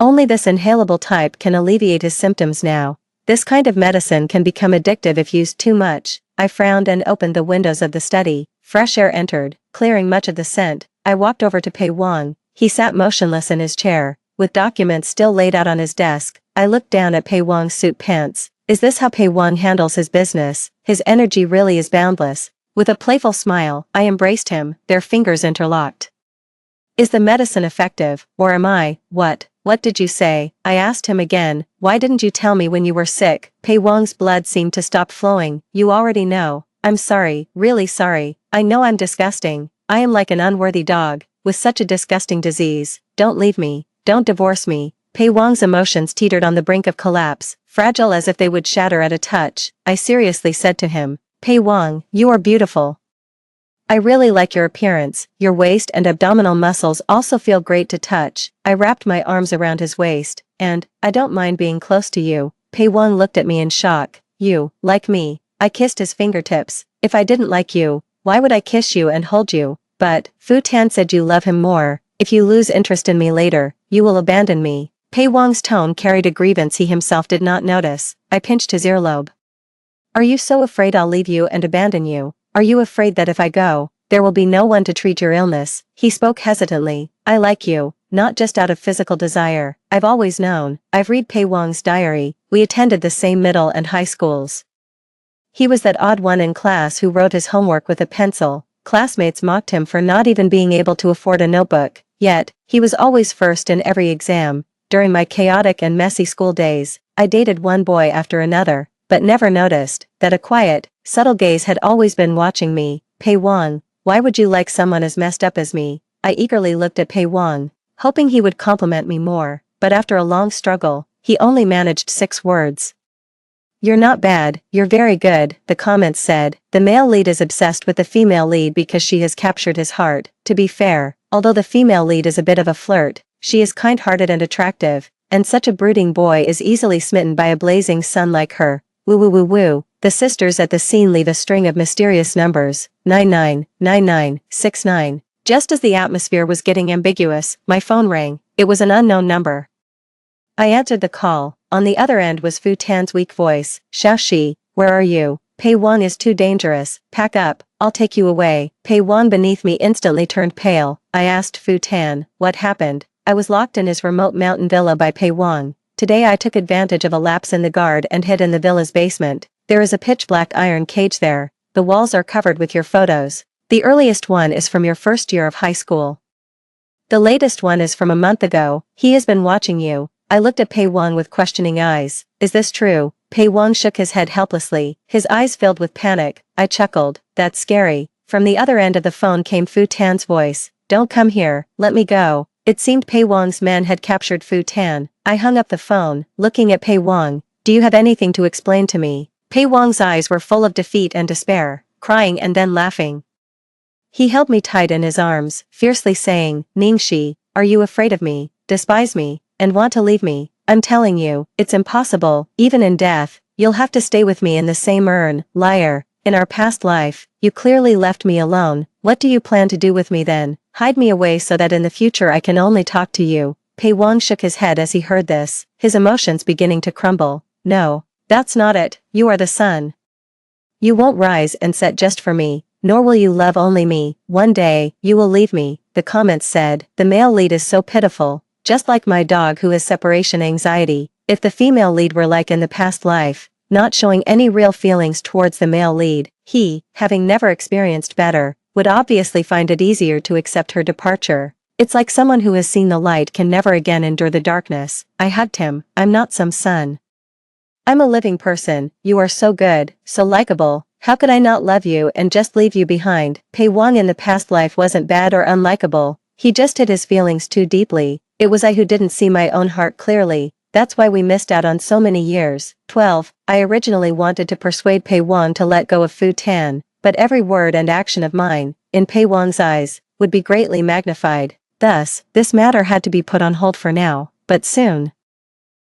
Speaker 1: Only this inhalable type can alleviate his symptoms now. This kind of medicine can become addictive if used too much. I frowned and opened the windows of the study. Fresh air entered, clearing much of the scent. I walked over to Pei Wang. He sat motionless in his chair, with documents still laid out on his desk. I looked down at Pei Wang's suit pants. Is this how Pei Wang handles his business? His energy really is boundless. With a playful smile, I embraced him, their fingers interlocked. Is the medicine effective, or am I, what did you say? I asked him again, why didn't you tell me when you were sick? Pei Wang's blood seemed to stop flowing. You already know. I'm sorry, really sorry. I know I'm disgusting. I am like an unworthy dog, with such a disgusting disease. Don't leave me. Don't divorce me. Pei Wang's emotions teetered on the brink of collapse, fragile as if they would shatter at a touch. I seriously said to him, Pei Wang, you are beautiful. I really like your appearance. Your waist and abdominal muscles also feel great to touch. I wrapped my arms around his waist, and, I don't mind being close to you. Pei Wang looked at me in shock. You, like me. I kissed his fingertips. If I didn't like you, why would I kiss you and hold you? But, Fu Tan said you love him more. If you lose interest in me later, you will abandon me. Pei Wang's tone carried a grievance he himself did not notice. I pinched his earlobe. Are you so afraid I'll leave you and abandon you? Are you afraid that if I go, there will be no one to treat your illness? He spoke hesitantly. I like you, not just out of physical desire. I've always known. I've read Pei Wang's diary. We attended the same middle and high schools. He was that odd one in class who wrote his homework with a pencil. Classmates mocked him for not even being able to afford a notebook. Yet, he was always first in every exam. During my chaotic and messy school days, I dated one boy after another, but never noticed that a quiet, subtle gaze had always been watching me. Pei Wang, why would you like someone as messed up as me? I eagerly looked at Pei Wang, hoping he would compliment me more, but after a long struggle, he only managed 6 words. You're not bad, you're very good, the comments said. The male lead is obsessed with the female lead because she has captured his heart. To be fair, although the female lead is a bit of a flirt, she is kind-hearted and attractive, and such a brooding boy is easily smitten by a blazing sun like her. Woo woo woo woo. The sisters at the scene leave a string of mysterious numbers, 999969. Just as the atmosphere was getting ambiguous, my phone rang. It was an unknown number. I answered the call. On the other end was Fu Tan's weak voice. Xiaoxi, where are you? Pei Wang is too dangerous. Pack up, I'll take you away. Pei Wang beneath me instantly turned pale. I asked Fu Tan, what happened? I was locked in his remote mountain villa by Pei Wang. Today I took advantage of a lapse in the guard and hid in the villa's basement. There is a pitch-black iron cage there. The walls are covered with your photos. The earliest one is from your first year of high school. The latest one is from a month ago. He has been watching you. I looked at Pei Wang with questioning eyes. Is this true? Pei Wang shook his head helplessly, his eyes filled with panic. I chuckled. That's scary. From the other end of the phone came Fu Tan's voice. Don't come here, let me go. It seemed Pei Wang's men had captured Fu Tan. I hung up the phone, looking at Pei Wang. Do you have anything to explain to me? Pei Wang's eyes were full of defeat and despair, crying and then laughing. He held me tight in his arms, fiercely saying, Ningxi, are you afraid of me, despise me, and want to leave me? I'm telling you, it's impossible. Even in death, you'll have to stay with me in the same urn. Liar. In our past life, you clearly left me alone. What do you plan to do with me then? Hide me away so that in the future I can only talk to you. Pei Wang shook his head as he heard this, his emotions beginning to crumble. No, that's not it. You are the sun. You won't rise and set just for me, nor will you love only me. One day, you will leave me, the comments said. The male lead is so pitiful, just like my dog who has separation anxiety. If the female lead were like in the past life, not showing any real feelings towards the male lead, he, having never experienced better, would obviously find it easier to accept her departure. It's like someone who has seen the light can never again endure the darkness. I hugged him. I'm not some sun. I'm a living person. You are so good, so likable. How could I not love you and just leave you behind? Pei Wang in the past life wasn't bad or unlikable. He just hid his feelings too deeply. It was I who didn't see my own heart clearly. That's why we missed out on so many years. 12. I originally wanted to persuade Pei Wang to let go of Fu Tan, but every word and action of mine, in Pei Wang's eyes, would be greatly magnified. Thus, this matter had to be put on hold for now, but soon.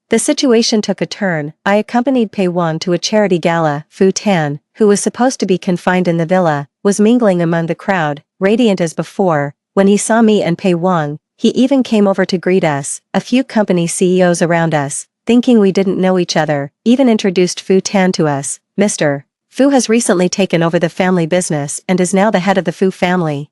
Speaker 1: The situation took a turn. I accompanied Pei Wang to a charity gala. Fu Tan, who was supposed to be confined in the villa, was mingling among the crowd, radiant as before. When he saw me and Pei Wang, he even came over to greet us. A few company CEOs around us, thinking we didn't know each other, even introduced Fu Tan to us. Mr. Fu has recently taken over the family business and is now the head of the Fu family.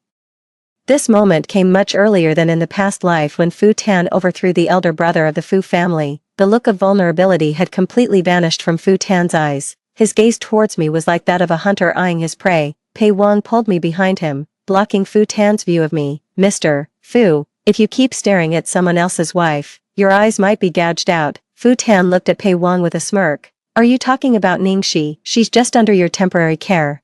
Speaker 1: This moment came much earlier than in the past life when Fu Tan overthrew the elder brother of the Fu family. The look of vulnerability had completely vanished from Fu Tan's eyes. His gaze towards me was like that of a hunter eyeing his prey. Pei Wang pulled me behind him, blocking Fu Tan's view of me. Mr. Fu, if you keep staring at someone else's wife, your eyes might be gouged out. Fu Tan looked at Pei Wang with a smirk. Are you talking about Ningxi? She's just under your temporary care.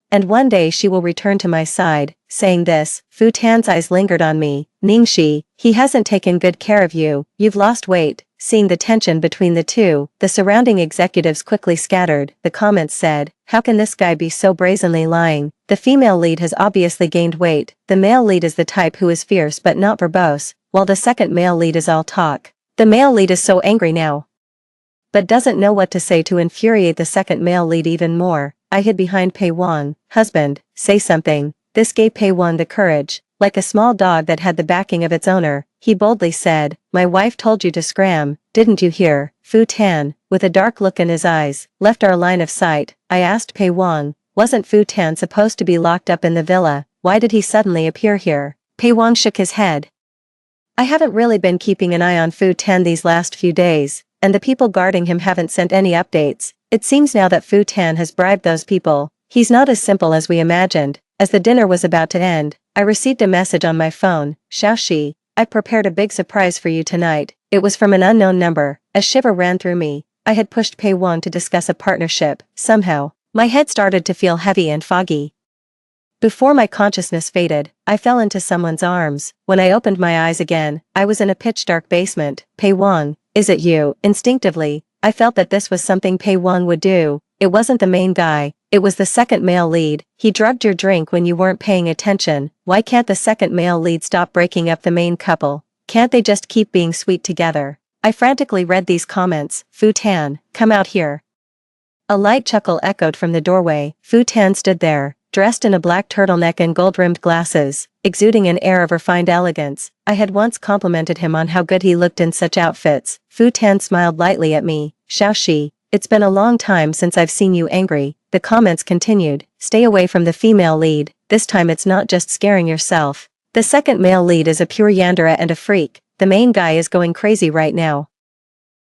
Speaker 1: And one day she will return to my side. Saying this, Fu Tan's eyes lingered on me. Ningxi, he hasn't taken good care of you, you've lost weight. Seeing the tension between the two, the surrounding executives quickly scattered. The comments said, how can this guy be so brazenly lying? The female lead has obviously gained weight. The male lead is the type who is fierce but not verbose, while the second male lead is all talk. The male lead is so angry now, but doesn't know what to say to infuriate the second male lead even more. I hid behind Pei Wang. Husband, say something. This gave Pei Wang the courage. Like a small dog that had the backing of its owner, he boldly said, my wife told you to scram, didn't you hear? Fu Tan, with a dark look in his eyes, left our line of sight. I asked Pei Wang, wasn't Fu Tan supposed to be locked up in the villa? Why did he suddenly appear here? Pei Wang shook his head. I haven't really been keeping an eye on Fu Tan these last few days, and the people guarding him haven't sent any updates. It seems now that Fu Tan has bribed those people. He's not as simple as we imagined. As the dinner was about to end, I received a message on my phone. Xiaoxi, I've prepared a big surprise for you tonight. It was from an unknown number. A shiver ran through me. I had pushed Pei Wang to discuss a partnership. Somehow, my head started to feel heavy and foggy. Before my consciousness faded, I fell into someone's arms. When I opened my eyes again, I was in a pitch-dark basement. Pei Wang, is it you? Instinctively, I felt that this was something Pei Wang would do. It wasn't the main guy, it was the second male lead. He drugged your drink when you weren't paying attention. Why can't the second male lead stop breaking up the main couple? Can't they just keep being sweet together? I frantically read these comments. Fu Tan, come out here. A light chuckle echoed from the doorway. Fu Tan stood there, dressed in a black turtleneck and gold-rimmed glasses, exuding an air of refined elegance. I had once complimented him on how good he looked in such outfits. Fu Tan smiled lightly at me. Xiaoxi, it's been a long time since I've seen you angry. The comments continued. Stay away from the female lead. This time it's not just scaring yourself. The second male lead is a pure yandere and a freak. The main guy is going crazy right now.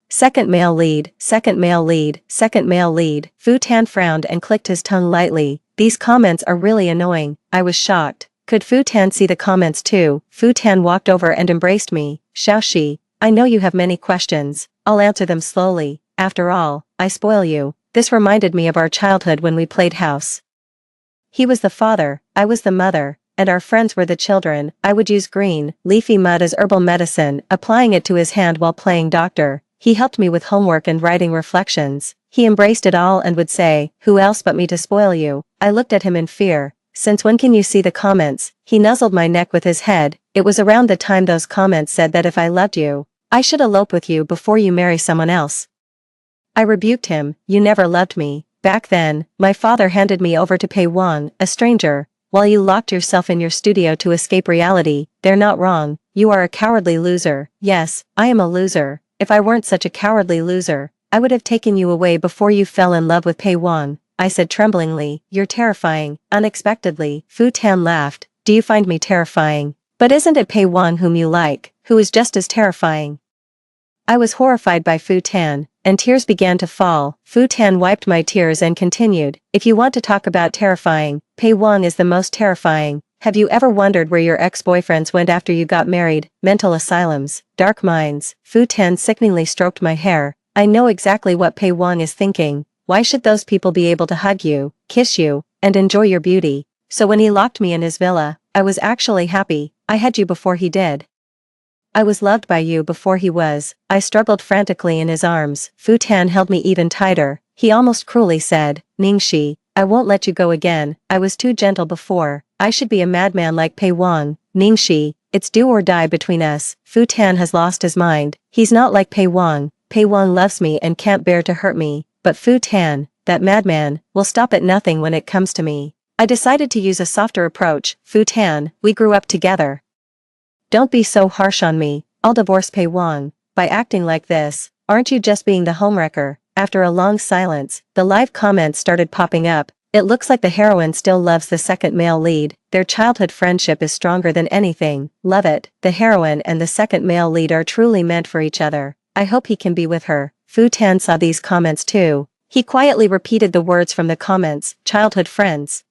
Speaker 1: Second male lead, second male lead, second male lead. Fu Tan frowned and clicked his tongue lightly. These comments are really annoying. I was shocked. Could Fu Tan see the comments too? Fu Tan walked over and embraced me. Xiaoxi, I know you have many questions. I'll answer them slowly. After all, I spoil you. This reminded me of our childhood when we played house. He was the father, I was the mother, and our friends were the children. I would use green, leafy mud as herbal medicine, applying it to his hand while playing doctor. He helped me with homework and writing reflections. He embraced it all and would say, who else but me to spoil you? I looked at him in fear. Since when can you see the comments? He nuzzled my neck with his head. It was around the time those comments said that if I loved you, I should elope with you before you marry someone else. I rebuked him. You never loved me. Back then, my father handed me over to Pei Wang, a stranger, while you locked yourself in your studio to escape reality. They're not wrong. You are a cowardly loser. Yes, I am a loser. If I weren't such a cowardly loser, I would have taken you away before you fell in love with Pei Wang. I said tremblingly. You're terrifying. Unexpectedly, Fu Tan laughed. Do you find me terrifying? But isn't it Pei Wang whom you like, who is just as terrifying? I was horrified by Fu Tan, and tears began to fall. Fu Tan wiped my tears and continued, if you want to talk about terrifying, Pei Wang is the most terrifying. Have you ever wondered where your ex-boyfriends went after you got married? Mental asylums, dark minds. Fu Tan sickeningly stroked my hair. I know exactly what Pei Wang is thinking. Why should those people be able to hug you, kiss you, and enjoy your beauty? So when he locked me in his villa, I was actually happy. I had you before he did. I was loved by you before he was. I struggled frantically in his arms. Fu Tan held me even tighter. He almost cruelly said, Ningxi, I won't let you go again. I was too gentle before. I should be a madman like Pei Wang. Ningxi, it's do or die between us. Fu Tan has lost his mind. He's not like Pei Wang. Pei Wang loves me and can't bear to hurt me. But Fu Tan, that madman, will stop at nothing when it comes to me. I decided to use a softer approach. Fu Tan, we grew up together. Don't be so harsh on me. I'll divorce Pei Wang. By acting like this, aren't you just being the homewrecker? After a long silence, the live comments started popping up. It looks like the heroine still loves the second male lead. Their childhood friendship is stronger than anything. Love it. The heroine and the second male lead are truly meant for each other. I hope he can be with her. Fu Tan saw these comments too. He quietly repeated the words from the comments, childhood friends.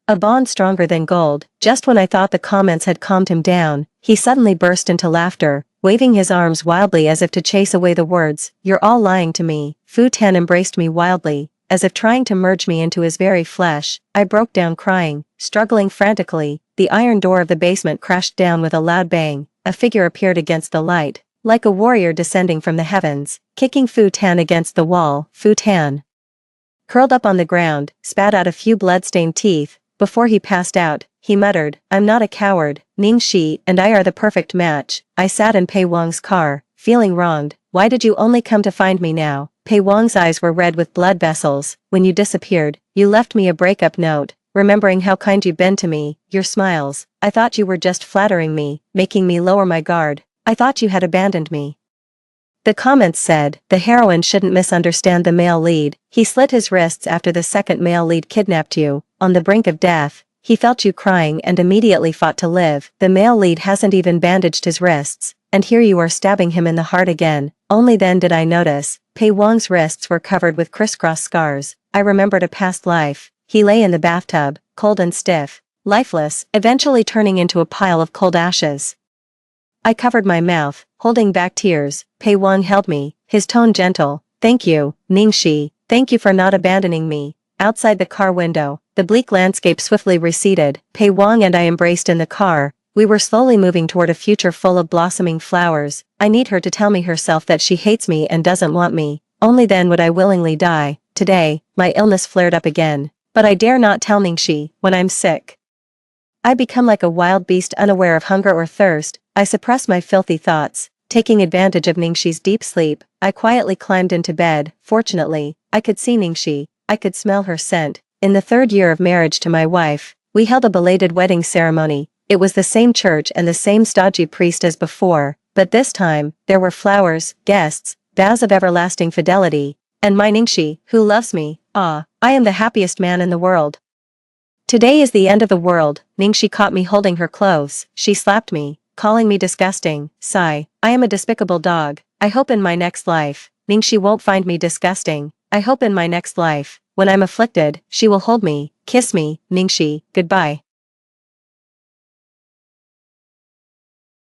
Speaker 1: A bond stronger than gold. Just when I thought the comments had calmed him down, he suddenly burst into laughter, waving his arms wildly as if to chase away the words. You're all lying to me. Fu Tan embraced me wildly, as if trying to merge me into his very flesh. I broke down crying, struggling frantically. The iron door of the basement crashed down with a loud bang. A figure appeared against the light, like a warrior descending from the heavens, kicking Fu Tan against the wall. Fu Tan curled up on the ground, spat out a few blood-stained teeth. Before he passed out, he muttered, I'm not a coward, Ning Shi and I are the perfect match. I sat in Pei Wang's car, feeling wronged. Why did you only come to find me now? Pei Wang's eyes were red with blood vessels. When you disappeared, you left me a breakup note, remembering how kind you've been to me, your smiles. I thought you were just flattering me, making me lower my guard. I thought you had abandoned me. The comments said, the heroine shouldn't misunderstand the male lead. He slit his wrists after the second male lead kidnapped you. On the brink of death, he felt you crying and immediately fought to live. The male lead hasn't even bandaged his wrists, and here you are stabbing him in the heart again. Only then did I notice. Pei Wang's wrists were covered with crisscross scars. I remembered a past life. He lay in the bathtub, cold and stiff, lifeless, eventually turning into a pile of cold ashes. I covered my mouth, holding back tears. Pei Wang held me, his tone gentle. Thank you, Ning Shi. Thank you for not abandoning me. Outside the car window, the bleak landscape swiftly receded. Pei Wang and I embraced in the car. We were slowly moving toward a future full of blossoming flowers. I need her to tell me herself that she hates me and doesn't want me. Only then would I willingly die. Today, my illness flared up again. But I dare not tell Ning Shi when I'm sick. I become like a wild beast unaware of hunger or thirst. I suppress my filthy thoughts. Taking advantage of Ningxi's deep sleep, I quietly climbed into bed. Fortunately, I could see Ningxi. I could smell her scent. In the 3rd year of marriage to my wife, we held a belated wedding ceremony. It was the same church and the same stodgy priest as before, but this time, there were flowers, guests, vows of everlasting fidelity, and my Ningxi, who loves me. Ah, I am the happiest man in the world. Today is the end of the world. Ningxi caught me holding her clothes. She slapped me, calling me disgusting. Sigh. I am a despicable dog. I hope in my next life, Ningxi won't find me disgusting. I hope in my next life, when I'm afflicted, she will hold me, kiss me. Ningxi, goodbye.